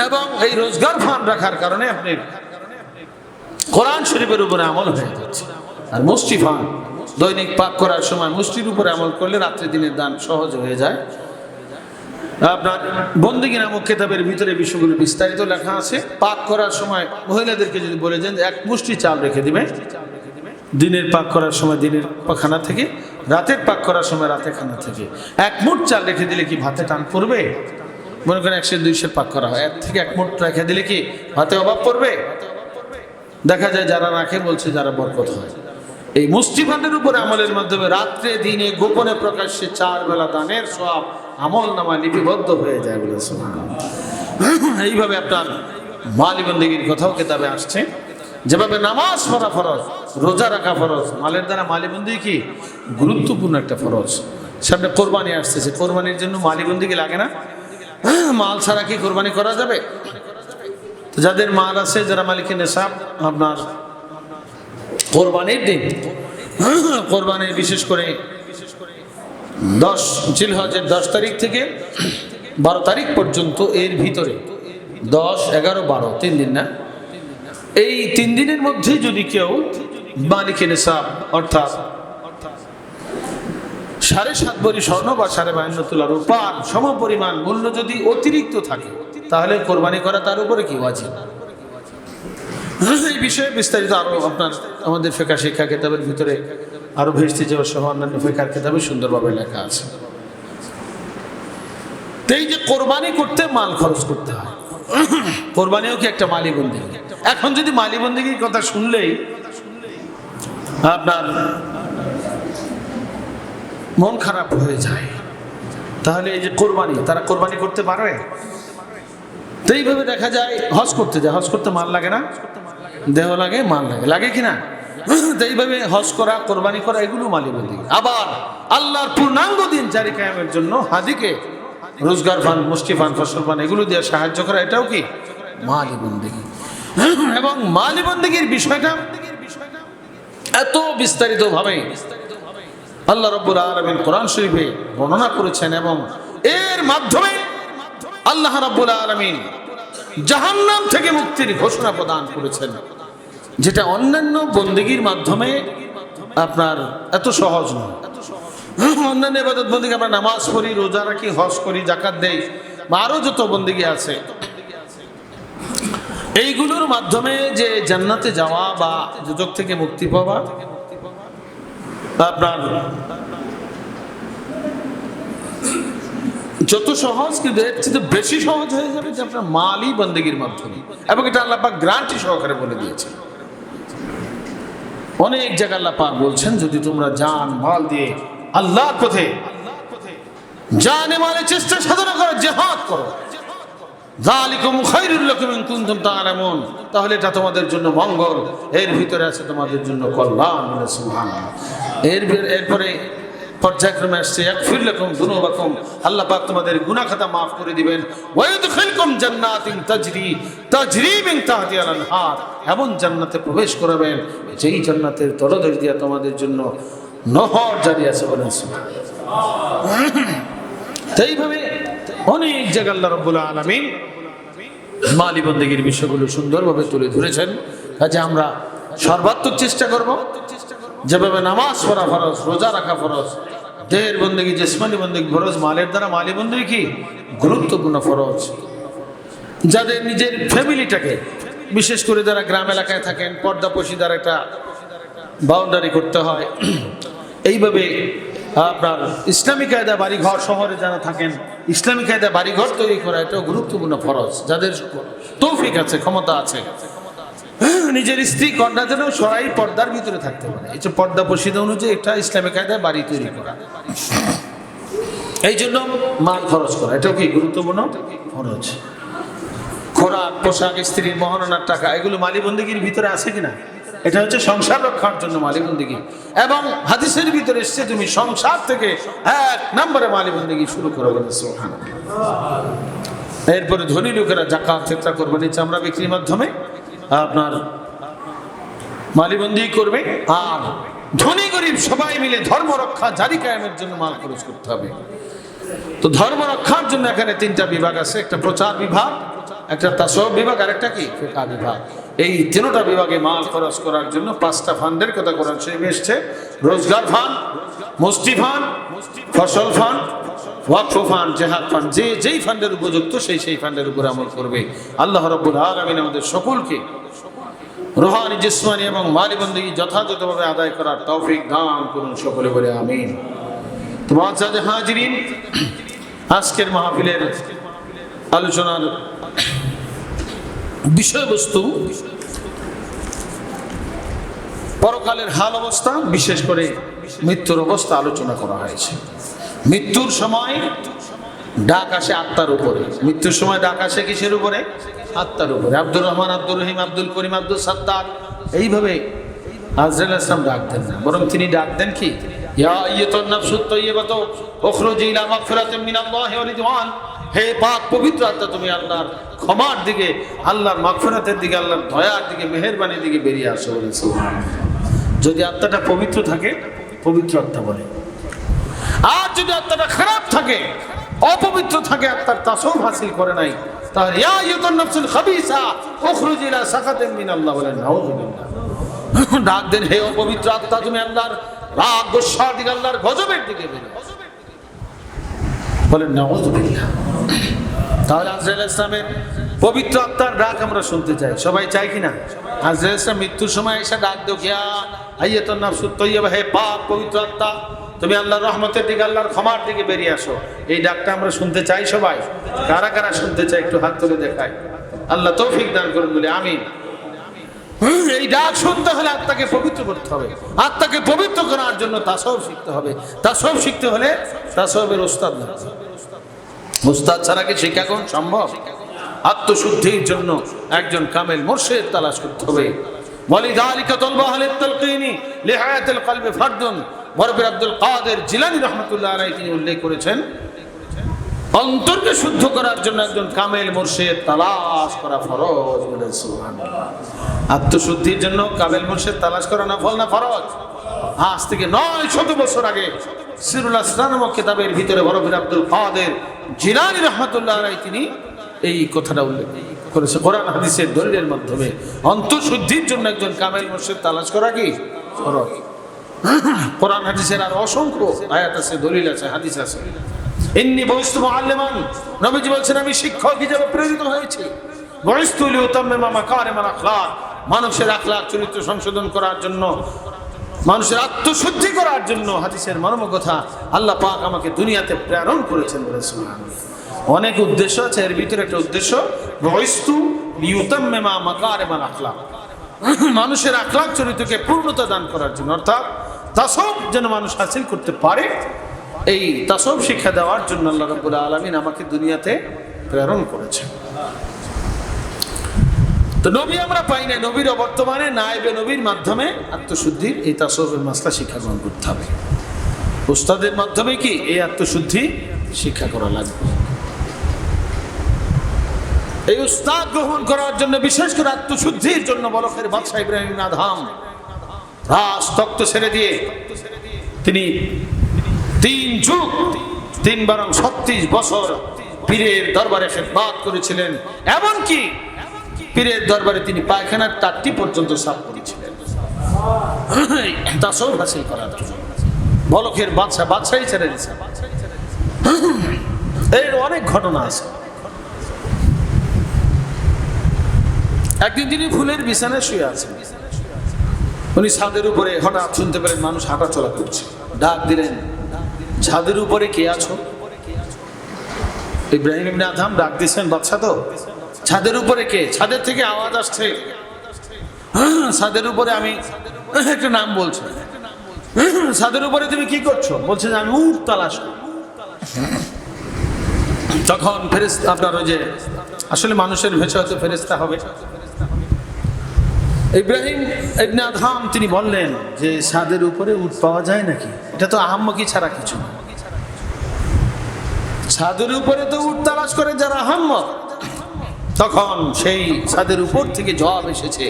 এবং এই রোজগার ফান্ড রাখার কারণে আপনি কোরআন শরীফের উপরে আমল হয়ে যাচ্ছে। আর মুষ্টি ফান্ড দৈনিক পাক করার সময় মুষ্টির উপরে আমল করলে রাত্রি দিনের দান সহজ হয়ে যায়। আপনার বন্দেগী নামক কিতাবের ভিতরে বিষয়গুলো বিস্তারিত লেখা আছে। পাক করার সময় মহিলাদেরকে যদি বলে দেন এক মুষ্টি চাল রেখে দিবে, দিনের পাক করার সময় দিনের খানা থেকে, রাতের পাক করার সময় রাতের খানা থেকে 1 মুঠ চাল রেখে দিলে কি ভাতে টান পড়বে? মনে করেন 100-200 পাক করা হয়, এর থেকে 1 মুঠ রেখে দিলে কি ভাতে অভাব পড়বে? দেখা যায় যারা রাখে বলছে যারা বরকত হয়। এই মুষ্টি ফান্ডের উপরে আমলের মাধ্যমে রাত্রে দিনে গোপনে প্রকাশ্যে 4 বেলা দানের সব আমল নামা লিপিবদ্ধ হয়ে যায় বলে সুবহানাল্লাহ। এইভাবে আপনার মালি বন্দেগীর কথাও কিতাবে আসছে। যেভাবে নামাজ পড়া ফরজ, রোজা রাখা ফরজ, মালের দ্বারা মালি বন্দেগী কি গুরুত্বপূর্ণ একটা ফরজ। সামনে কোরবানি আসতেছে, কোরবানির জন্য মালি বন্দেগী লাগে না? মাল ছাড়া কি কোরবানি করা যাবে? তো যাদের মাল আছে, যারা মালিকের নেশাব, আপনার কোরবানির দিন, কোরবানির বিশেষ করে 10 জিলহজের 10 তারিখ থেকে 12 তারিখ পর্যন্ত, এর ভিতরে 10, 11, 12 3 দিন না, এই 3 দিনের মধ্যে যদি কেউ মালিকের নেশাব অর্থাৎ 7.5 ভরি স্বর্ণ বা 52.5 তোলা রূপার সমপরিমাণ মূল্য যদি অতিরিক্ত থাকে, তাহলে কোরবানি করা তার উপরে কি ওয়াজিব। এই বিষয়ে বিস্তারিত আরো আপনার আমাদের ফিকহ শিক্ষা কিতাবের ভিতরে আরো ভেস্তি যাওয়া সহ অন্যান্য ফিকহ কিতাবে সুন্দরভাবে লেখা আছে। এই যে কোরবানি করতে মাল খরচ করতে হয়, কোরবানিও কি একটা মালি বন্দেগী। এখন যদি মালি বন্দেগীর কথা শুনলেই আপনার মন খারাপ হয়ে যায়, তাহলে এই যে কোরবানি, তারা কোরবানি করতে পারবে? তো এইভাবে দেখা যায় হজ করতে যায়, হজ করতে মাল লাগে না? দেহ লাগে, মাল লাগে, লাগে কিনা? তো এইভাবে হজ করা, কোরবানি করা, এগুলো মালি বন্দেগী। আবার আল্লাহর পূর্ণাঙ্গ দিন জারি কায়েমের জন্য হাদিকে রোজগার ফান্ড, মুষ্টি ফান্ড, ফসল ফান্ড এগুলো দিয়ে সাহায্য করা, এটাও কি মালি বন্দেগী। এবং মালি বন্দেগীর বিষয়টা এত বিস্তারিত ভাবে আল্লাহ রাব্বুল আলামিন কোরআন শরীফে বর্ণনা করেছেন, এবং এর মাধ্যমে আল্লাহ রাব্বুল আলামিন জাহান্নাম থেকে মুক্তির ঘোষণা প্রদান করেছেন, যেটা অন্যান্য বন্দেগীর মাধ্যমে আপনার এত সহজ নয়। অন্যান্য ইবাদত বন্দেগী আমরা নামাজ পড়ি, রোজা রাখি, হজ করি, যাকাত দেই, বা আরো যত বন্দেগী আছে, এইগুলোর মাধ্যমে যে জান্নাতে যাওয়া বা দুজক থেকে মুক্তি পাওয়া আপনার যত সহজ, কিন্তু এর চেয়ে বেশি সহজ হয়ে যাবে যে আপনার মালি বন্দেগীর মাধ্যমে। এবং এটা আল্লাহ পাক গ্যারান্টি সহকারে বলে দিয়েছে। অনেক জায়গায় আল্লাহ পাক বলছেন, যদি তোমরা জান মাল দিয়ে আল্লাহর পথে জানে মালে চেষ্টা সাধনা করো, জিহাদ করো, যালিকুম খায়রুল লাকুম ইন কুনতুম তা'লামুন, তাহলে এটা তোমাদের জন্য মঙ্গল, এর ভিতরে আছে তোমাদের জন্য কল্যাণ। সুবহানাল্লাহ। এরপরে পর্যায়ক্রমে আসছে ইয়াগফির লাকুম যুনুবাকুম, আল্লাহ পাক তোমাদের গুনাহ খাতা maaf করে দিবেন। ওয়া ইউদখিলকুম জান্নাতিন তাজরি মিন তাহতিহাল আনহার, এমন জান্নাতে প্রবেশ করাবেন যেই জান্নাতের তলদেশ দিয়ে তোমাদের জন্য নহর জারি আছে। বলেন সুবহানাল্লাহ। এইভাবে অনেক জায়গায় আল্লাহ রাব্বুল আলামিন মালি বন্দেগীর বিষয়গুলো সুন্দরভাবে তুলে ধরেছেন। কাজে আমরা সর্বাত্মক চেষ্টা করব, যেভাবে নামাজ পড়া ফরজ, রোজা রাখা ফরজ, দেহের বন্দেগী, জিসমানি বন্দেগী ফরজ, মালের দ্বারা মালি বন্দেগী কি গুরুত্বপূর্ণ ফরজ। যাদের নিজের ফ্যামিলিটাকে, বিশেষ করে যারা গ্রাম এলাকায় থাকেন, পর্দাপোশিদার একটা বাউন্ডারি করতে হয়। এইভাবে আপনার ইসলামী কায়দা বাড়িঘর, শহরে যারা থাকেন ইসলামী কায়দা বাড়িঘর তৈরি করা, এটাও গুরুত্বপূর্ণ ফরজ। যাদের তৌফিক আছে, ক্ষমতা আছে, নিজের স্ত্রী কন্যা যেন সরাই পর্দার ভিতরে থাকতে পারে। এই যে পর্দা প্রসিদ্ধ অনুযায়ী একটা ইসলামিক কায়দায় বাড়ি তৈরি করা, এই জন্য মাল খরচ করা, এটাও কি গুরুত্বপূর্ণ খরচ। খোরাক, পোশাক, স্ত্রীর মহারণার টাকা, এগুলো মালিবন্দিগির ভিতরে আছে কিনা? এটা হচ্ছে সংসার রক্ষার জন্য মালিবন্দিগি। এবং হাদিসের ভিতরে এসছে তুমি সংসার থেকে 1 নম্বরে মালিবন্দিগি শুরু করে বলে সুবহানাল্লাহ। এরপরে ধনী লোকেরা যাকাত, ফিতরা, কুরবানি, চামড়া বিক্রির মাধ্যমে আপনার মালিবন্দি করবে। আর ধনী গরিব সবাই মিলে ধর্ম রক্ষা জারি কায়েমের জন্য মাল খরচ করতে হবে। তো ধর্ম রক্ষার জন্য এখানে 3টা বিভাগ আছে, একটা প্রচার বিভাগ, একটা তাসাউফ বিভাগ, আর একটা কি ফিকহ বিভাগ। এই 3টা বিভাগে মাল খরচ করার জন্য 5টা ফান্ডের কথা কোরআন শরীফে এসেছে। রোজগার ফান্ড, মুস্তি ফান্ড, ফসল ফান্ড, ওয়াকফ ফান্ড, জিহাদ ফান্ড। যেই ফান্ডের উপযুক্ত সেই ফান্ডের উপর আমল করবে। আল্লাহ রাব্বুল আলামিন আমাদের সকলকে রুহানি, জিসমানি এবং মালি বন্দেগী যথাযথভাবে আদায় করার তৌফিক দান করুন, সকলে বলে আমিন। তো মুআজ্জাজ হাজিরিন, আজকের মাহফিলের আলোচনার বিষয়বস্তু পরকালের হাল অবস্থা, বিশেষ করে মৃত্যুর অবস্থা আলোচনা করা হয়েছে। মৃত্যুর সময় ডাক আসে আত্মার উপরে। মৃত্যুর সময় ডাক আসে কিসের উপরে? আত্মার উপরে। আব্দুর রহমান, আব্দুর রহিম, আব্দুল করিম, আব্দুল সাত্তার, এইভাবে আজরাইল ইসলাম ডাক দেন না, বরং তিনি ডাক দেন কি, ইয়া আইয়াতুন নাফসুত তাইয়্যিবাতু উখরুজি ইলা মাগফিরাতিন মিনাল্লাহি ওয়া রিদওয়ান। হে পাক পবিত্র আত্মা, তুমি আল্লাহর ক্ষমার দিকে, আল্লাহর মাগফিরাতের দিকে, আল্লাহর দয়ার দিকে, মেহেরবানির দিকে বেরিয়ে আসো বলে সুবহানাল্লাহ। যদি আত্মাটা পবিত্র থাকে, পবিত্র আত্মা বলে। আর যদি আত্মাটা খারাপ থাকে, অপবিত্র থাকে, আত্মার তাসাউফ হাসিল করে নাই, তাহলে ইয়া আইয়াতুন নাফসুল খাবিসা উখরুজি ইলা সাখাতিন মিনাল্লাহ বলেন নাউযুবিল্লাহ। ডাক দেন, হে অপবিত্র আত্মা, তুমি আল্লাহর রাগ, গোসার দিকে, আল্লাহর গজবের দিকে বেরিয়ে আসো বলেন নাউযুবিল্লাহ। তাহলে আজরাইল ইসলামের পবিত্র আত্মার ডাক আমরা শুনতে চাই, সবাই চাই কিনা? আজরাইল ইসলাম মৃত্যুর সময় এসে ডাক দেও, ইয়া আইয়াতুন নাফসুত তাইয়্যিবা, হে পাক পবিত্র আত্মা, তুমি আল্লাহর রহমতের দিকে, আল্লাহর ক্ষমার দিকে বেরিয়ে আসো। এই ডাকটা আমরা শুনতে চাই সবাই। কারা কারা শুনতে চাই একটু হাত তুলে দেখায়। আল্লাহ তৌফিক দান করুন বলে আমিন। এই ডাক শুনতে হলে আত্মাকে পবিত্র করতে হবে। আত্মাকে পবিত্র করার জন্য তাসাউফ শিখতে হবে। তাসাউফ শিখতে হলে তাসাউফের ওস্তাদ লাগবে। ওস্তাদ ছাড়া কি শিক্ষা কোন সম্ভব? আত্মশুদ্ধির জন্য একজন কামেল মুর্শিদ তালাশ করতে হবে। ওয়ালিযালিকা তালবু আহলিত তালকিনি লিহায়াতিল কলবি ফারদুন। বরফির আব্দুল কাদের জিলানী রাহমাতুল্লাহ আলাইহি তিনি উল্লেখ করেছেন, অন্তরকে শুদ্ধ করার জন্য একজন কামেল মুর্শিদ তালাশ করা ফরজ বলে সুবহানাল্লাহ। আত্মশুদ্ধির জন্য কামেল মুর্শিদ তালাশ করা নফল না ফরজ? আজ থেকে 900 বছর আগে সিরুল আসরার নামক কিতাবের ভিতরে বরফির আব্দুল কাদের জিলানী রাহমাতুল্লাহ আলাইহি তিনি এই কথাটা উল্লেখ করেছে কোরআন হাদিসের দলিলের মাধ্যমে। অন্তঃশুদ্ধির জন্য একজন কামেল মুর্শিদ তালাশ করা কি ফরজ। কোরআন হাদিসের আর অসংখ্য আয়াত আছে, দলিল আছে, হাদিস আছে। ইন্নী বুইস্তু মুআল্লিমান, নবীজি বলেছেন আমি শিক্ষক হিসেবে প্রেরিত হয়েছি। বুইস্তু লিউতাম্মিমা মাকারিমাল আখলাক, মানুষের আখলাক চরিত্র সংশোধন করার জন্য, মানুষের আত্মশুদ্ধি করার জন্য। হাদিসের মর্ম কথা, আল্লাহ পাক আমাকে দুনিয়াতে প্রেরণ করেছেন বলে সুবহানাল্লাহ। অনেক উদ্দেশ্য আছে, এর ভিতরে একটা উদ্দেশ্য বুইস্তু লিউতাম্মিমা মাকারিমাল আখলাক, মানুষের আখলাক চরিত্রকে পূর্ণতা দান করার জন্য, অর্থাৎ তাসাউফ যেন মানুষ হাসিল করতে পারে, এই তাসাউফ শিক্ষা দেওয়ার জন্য আল্লাহ রাব্বুল আলামিন আমাকে দুনিয়াতে প্রেরণ করেছেন। তো নবী আমরা পাই না, নবীর বর্তমানে নায়েবে নবীর মাধ্যমে আত্মশুদ্ধির এই তাসাউফের মাসলা শিক্ষা গ্রহণ করতে হবে। উস্তাদের মাধ্যমে কি এই আত্মশুদ্ধি শিক্ষা করা লাগবে। এই উস্তাদ গ্রহণ করার জন্য, বিশেষ করে আত্মশুদ্ধির জন্য বলখের বাদশাহ ইব্রাহিম ইবনে আদহাম রাজ তক্ত ছেড়ে দিয়ে তিনি 3 যুগ 36 বছর পীরের দরবারে খেদমত করেছিলেন। এমনকি পীরের দরবারে তিনি পায়খানার টাট্টি পর্যন্ত সাফ করেছিলেন তাসাউফ হাসিল করার জন্য। বলখের বাদশাহী ছেড়ে দিয়েছেন। এর অনেক ঘটনা আছে। একদিন তিনি ফুলের বিছানায় শুয়ে আছেন, উনি ছাদের উপরে হঠাৎ শুনতে পেলেন মানুষ হাঁটা চলা করছে। ডাক দিলেন, ছাদের উপরে কে আছো? ইব্রাহিম ইবনে আদহাম ডাক দিয়েছেন, বাদশা তো, ছাদের উপরে কে? ছাদের থেকে আওয়াজ আসছে, ছাদের উপরে আমি একটা নাম বলছি, ছাদের উপরে তুমি কি করছো? বলছে যে আমি উট তালাশ করি। তখন ফেরেশতা, আপনার ওই যে আসলে মানুষের ভেষে হয়তো ফেরেশতা হবে, ইব্রাহিম ইবনে আদহাম তিনি বললেন যে ছাদের উপরে উট পাওয়া যায় নাকি? এটা তো আহাম্মকি ছাড়া কিছু না। ছাদের উপরে তো উট তালাশ করে যারা আহাম্মক। তখন সেই ছাদের উপর থেকে জবাব এসেছে,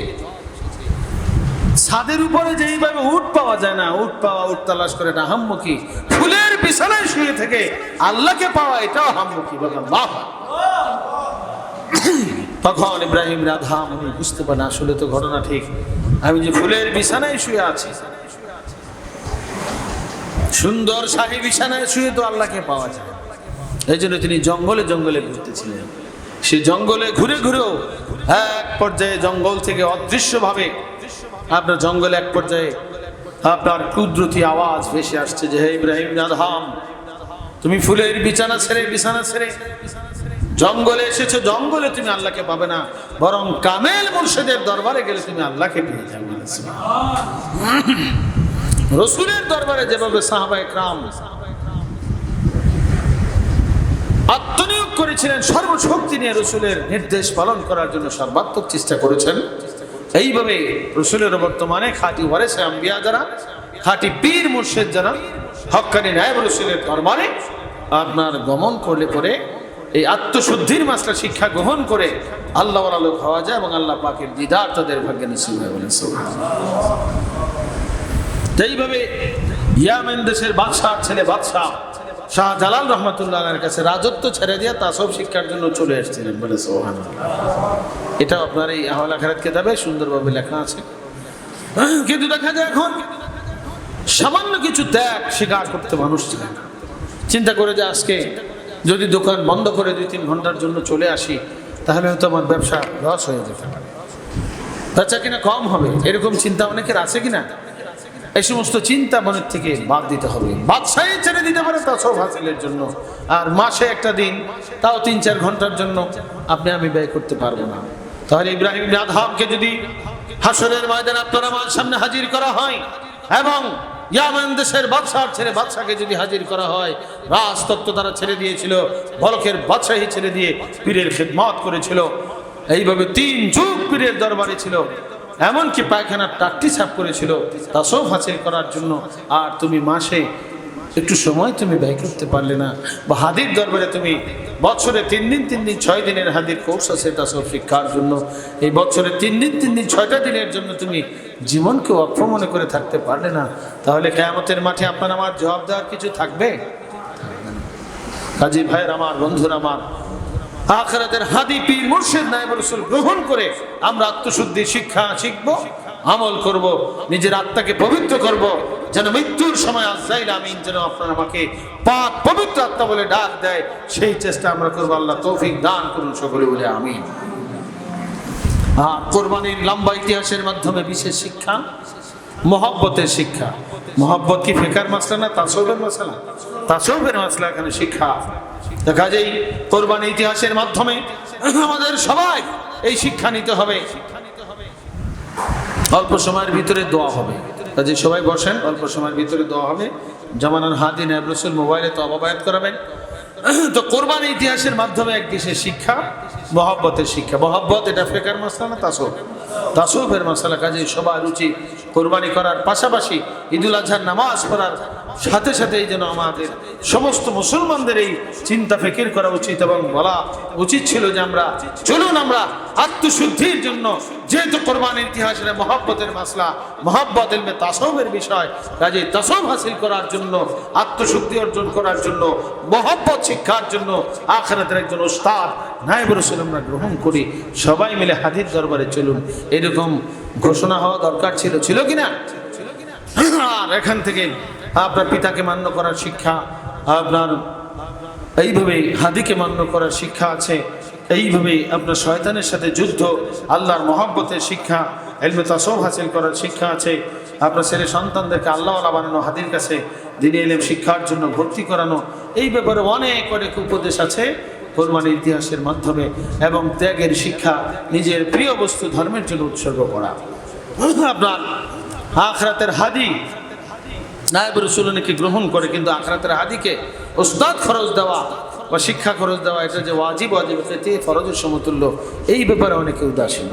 ছাদের উপরে যেইভাবে উট পাওয়া যায় না, উট পাওয়া, উট তালাশ করে এটা আহাম্মকি। ফুলের বিছানায় শুয়ে থেকে আল্লাহকে পাওয়া এটাও আহাম্মকি। বললাম বাহ। তখন ইব্রাহিম আদহাম উনি বুঝতে পারেন আসলে তো ঘটনা ঠিক, আমি যে ফুলের বিছানায় শুয়ে আছি, সুন্দর শাহী বিছানায় শুয়ে তো আল্লাহকে পাওয়া যায়। এই জন্য তিনি জঙ্গলে জঙ্গলে ঘুরতেছিলেন। সে জঙ্গলে ঘুরে ঘুরেও এক পর্যায়ে জঙ্গল থেকে অদৃশ্যভাবে আপনার জঙ্গলে এক পর্যায়ে আপনার কুদরতি আওয়াজ ভেসে আসছে যে হে ইব্রাহিম আদহাম, তুমি ফুলের বিছানা ছেড়ে জঙ্গলে এসেছো। জঙ্গলে তুমি আল্লাহকে পাবে না, বরং কামেল মুর্শিদের দরবারে গেলে তুমি আল্লাহকে পেয়ে যাবে। রসুলের দরবারে যেভাবে সাহাবায়ে কেরাম আত্মনিয়োগ করেছিলেন, সর্বশক্তি নিয়ে রসুলের নির্দেশ পালন করার জন্য সর্বাত্মক চেষ্টা করেছেন, এইভাবে রসুলের বর্তমানে খাঁটি ওয়ারিসে আম্বিয়া যারা, খাঁটি পীর মুর্শিদ যারা হক্কানি নায়েব রসুলের দরবারে আপনার গমন করলে পরে এই আত্মশুদ্ধির মাসলা শিক্ষা গ্রহণ করে আল্লাহর আলোক হওয়া যায় এবং আল্লাহ পাকের দিদার তাদের ভাগ্যে নসিব হয়। বলেন সুবহানাল্লাহ। এইভাবে ইয়ামেন দেশের বাদশাহ ছেলে বাদশাহ শাহজালাল রহমতুল্লাহ আলাইহির কাছে রাজত্ব ছেড়ে দিয়ে তাসawwুফ শিক্ষার জন্য চলে এসেছিলেন। বলে সুবহানাল্লাহ। এটা আপনার এই আহওয়াল আখিরাত কিতাবে সুন্দরভাবে লেখা আছে। কিন্তু দেখা যায় এখন সামান্য কিছু ত্যাগ স্বীকার করতে মানুষ চায় না। চিন্তা করে যে আজকে যদি দোকান বন্ধ করে 2-3 ঘন্টার জন্য চলে আসি, তাহলে হয়তো আমার ব্যবসা লস হয়ে যেতে পারে, বেচা কিনা কম হবে, এরকম চিন্তা অনেকের আছে কিনা? এই সমস্ত চিন্তা মনের থেকে বাদ দিতে হবে। বাদশাহী ছেড়ে দিতে পারে তাসawwুফ হাসিলের জন্য, আর মাসে একটা দিন তাও 3-4 ঘন্টার জন্য আমি ব্যয় করতে পারবো না। তাহলে ইব্রাহিম ইবনে আদহামকে যদি হাসরের ময়দানে আপনার আমার সামনে হাজির করা হয় এবং ইয়ামান দেশের বাদশার ছেড়ে বাদশাকে যদি হাজির করা হয়, রাজতত্ত্ব তারা ছেড়ে দিয়েছিল, বলকের বাদশাহী ছেড়ে দিয়ে পীরের খেদমত করেছিল, এইভাবে 3 যুগ পীরের দরবারে ছিল, এমনকি পায়খানার টাট্টি সাফ করেছিল তাসawwুফ হাসিল করার জন্য। আর তুমি মাসে একটু সময় তুমি ব্যয় করতে পারলে না, বা হাদির দরবারে তুমি বছরে 3 দিন 6 দিনের হাদির কোর্স আছে তাসawwুফ শিক্ষার জন্য, এই বছরে 3 দিন 6টা দিনের জন্য তুমি জীবনকে ওয়াকফ মনে করে থাকতে পারলে না, তাহলে কিয়ামতের মাঠে আপনার আমার জবাব দেওয়ার কিছু থাকবে? কাজী ভাইয়ের আমার, বন্ধুরা আমার, আখিরাতের হাদি পীর মুর্শিদ নায়েব রাসূল গ্রহণ করে আমরা আত্মশুদ্ধি শিক্ষা শিখব, আমল করব, নিজের আত্মাকে পবিত্র করব, যেন মৃত্যুর সময় আজরাইল আমিন যেন আপনার আমাকে পাক পবিত্র আত্মা বলে ডাক দেয়, সেই চেষ্টা আমরা করব। আল্লাহ তৌফিক দান করুন সকলে বলে আমিন। আর কোরবানির লম্বা ইতিহাসের মাধ্যমে বিশেষ শিক্ষা, মহব্বতের শিক্ষা। মহব্বত কি ফিকার মাসলা না তাসawwুফের মাসলা? তাসawwুফের মাসলা এখানে শিক্ষা। দেখা যায় কোরবানির ইতিহাসের মাধ্যমে আমাদের সবাই এই শিক্ষা নিতে হবে। অল্প সময়ের ভিতরে দোয়া হবে, কাজে সবাই বসেন, অল্প সময়ের ভিতরে দোয়া হবে। জামানার হাদি নায়েব রাসূল মোবাইলে তো অবায়াত করাবেন। তো কোরবানি ইতিহাসের মাধ্যমে এক বিশেষ শিক্ষা, মহব্বতের শিক্ষা। মহব্বত এটা ফিকার মাসলা না তাসawwুফ? তাসawwুফের মাসলা। কাজে সবার উচিত কোরবানি করার পাশাপাশি ঈদুল আজহার নামাজ পড়ার সাথে সাথেই যেন আমাদের সমস্ত মুসলমানদের এই চিন্তা ফিকির করা উচিত এবং বলা উচিত ছিল যে চলুন আমরা আত্মশুদ্ধির জন্য, যেহেতু কোরবানির ইতিহাসের মহব্বতের মাসলা, মহব্বত ইলমে তাসাউফের বিষয়, কাজে তাসাউফ হাসিল করার জন্য, আত্মশুদ্ধি অর্জন করার জন্য, মহব্বত শিক্ষার জন্য আখিরাতের একজন উস্তাদ নায়েব রাসূল আমরা গ্রহণ করি। সবাই মিলে হাদির দরবারে চলুন, এরকম ঘোষণা হওয়া দরকার ছিল কিনা? আর এখান থেকে আপনার পিতাকে মান্য করার শিক্ষা, আপনার এইভাবে হাদিকে মান্য করার শিক্ষা আছে, এইভাবে আপনার শয়তানের সাথে যুদ্ধ, আল্লাহর মহব্বতের শিক্ষা, ইলমে তাসাউফ হাসিল করার শিক্ষা আছে। আপনার ছেলে সন্তানদেরকে আল্লাহওয়ালা বানানো, হাদির কাছে দ্বীনি ইলম শিক্ষার জন্য ভর্তি করানো, এই ব্যাপারে অনেক অনেক উপদেশ আছে কোরবানির ইতিহাসের মাধ্যমে। এবং ত্যাগের শিক্ষা, নিজের প্রিয় বস্তু ধর্মের জন্য উৎসর্গ করা। আপনার আখরাতের হাদি নায়েব রাসূলকে গ্রহণ করে, কিন্তু আখরাতের হাদিকে উস্তাদ খরচ দেওয়া বা শিক্ষা খরচ দেওয়া এটা যে ওয়াজিব খেতে ফরজের সমতুল্য, এই ব্যাপারে অনেকে উদাসীন।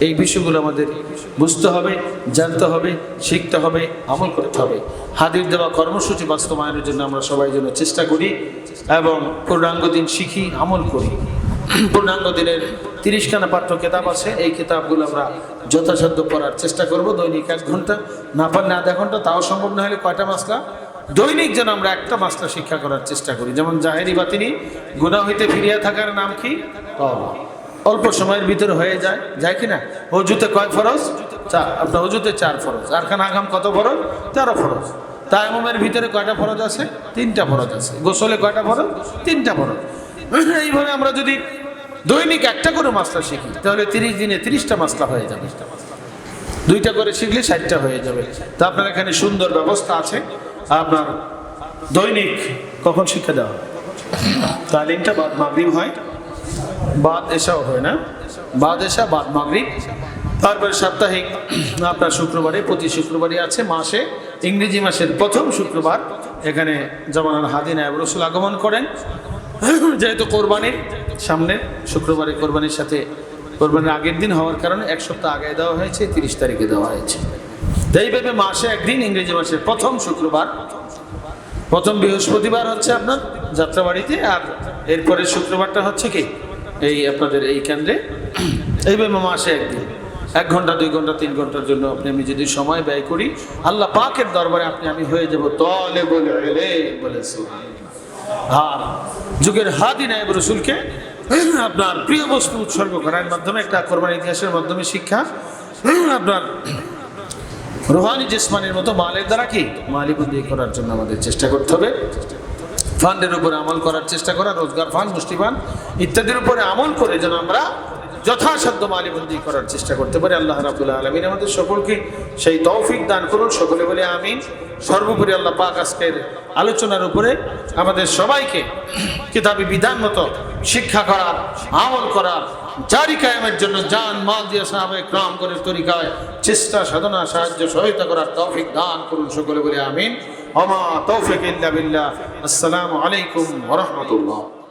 এই বিষয়গুলো আমাদের বুঝতে হবে, জানতে হবে, শিখতে হবে, আমল করতে হবে। হাদির দেওয়া কর্মসূচি বাস্তবায়নের জন্য আমরা সবাই যেন চেষ্টা করি এবং পূর্ণাঙ্গ দিন শিখি, আমল করি। পূর্ণাঙ্গ দিনের 30খানা পাঠ্য কিতাব আছে, এই কিতাবগুলো আমরা যথাসাধ্য পড়ার চেষ্টা করব। দৈনিক 1 ঘন্টা, না পারলে আধা ঘন্টা, তাও সম্ভব না হলে কয়টা মাসলা দৈনিক যেন আমরা একটা মাসলা শিক্ষা করার চেষ্টা করি। যেমন জাহেরি বাতিনি গুনাহ হইতে ফিরিয়া থাকার নাম কি? তওবা। অল্প সময়ের ভিতরে হয়ে যায়, যায় কিনা? ওযুতে কয় ফরজ? 4। আপনার ওযুতে 4 ফরজ। আর খান আগাম কত ফরজ? 13 ফরজ। তায়াম্মুমের ভিতরে কয়টা ফরজ আছে? 3টা ফরজ আছে। গোসলে কয়টা ফরজ? 3টা ফরজ। এইভাবে আমরা যদি দৈনিক একটা করে মাসলা শিখি তাহলে 30 দিনে 30টা মাসলা হয়ে যাবে। 2টা করে শিখলে 60টা হয়ে যাবে। তো আপনার এখানে সুন্দর ব্যবস্থা আছে। আপনার দৈনিক কখন শিক্ষা দেওয়া হয়? তালিমটা বাদ মাগরিব হয়, বাদ এশাও হয় না, বাদ এশা বাদ মাগরিব। তারপরে সাপ্তাহিক আপনার শুক্রবারে, প্রতি শুক্রবারই আছে। মাসে ইংরেজি মাসের প্রথম শুক্রবার এখানে জামানার হাদি নায়েব রাসূল আগমন করেন। যেহেতু কোরবানির সামনে শুক্রবারে, কোরবানির সাথে কোরবানির আগের দিন হওয়ার কারণে 1 সপ্তাহ আগে দেওয়া হয়েছে, 30 তারিখে দেওয়া হয়েছে। এইভাবে মাসে একদিন ইংরেজি মাসের প্রথম শুক্রবার, প্রথম বৃহস্পতিবার হচ্ছে আপনার যাত্রাবাড়িতে, আর এরপরে শুক্রবারটা হচ্ছে কি এই আপনাদের এই কেন্দ্রে। এইভাবে মাসে একদিন 1 ঘন্টা, 2 ঘন্টা, 3 ঘন্টার জন্য আমি যদি সময় ব্যয় করি, আল্লাহ পাকের দরবারে আমি হয়ে যাব তালেবুল ইলম বলে। আর যুগের হাদি নায়েব রাসূলকে আপনার প্রিয় বস্তু উৎসর্গ করার মাধ্যমে, একটা কোরবানির ইতিহাসের মাধ্যমে শিক্ষা, আপনার রুহানি জিসমানের মতো মালের দ্বারা কি মালিবন্দি করার জন্য আমাদের চেষ্টা করতে হবে। ফান্ডের উপরে আমল করার চেষ্টা করা, রোজগার ফান্ড, মুষ্টি ফান্ড ইত্যাদির উপরে আমল করে যেন আমরা যথাসাধ্য মালিবন্দি করার চেষ্টা করতে পারি। আল্লাহ রাব্বুল আলামিন আমাদের সকলকে সেই তৌফিক দান করুন। সকলে বলে আমিন। সর্বোপরি আল্লাহ পাক আজকের আলোচনার উপরে আমাদের সবাইকে কিতাবী বিধান মতো শিক্ষা করার, আমল করার, জারি কায়েমের জন্য জান মাল দিয়ে সাহাবায়ে کرام করে তরিকায় চেষ্টা, সাধনা, সাহায্য, সহায়তা করার তৌফিক দান করুন। সকলে বলে আমিন। ওয়া মা তৌফিক ইল্লা বিল্লাহ। আসসালামু আলাইকুম ওয়া রাহমাতুল্লাহ।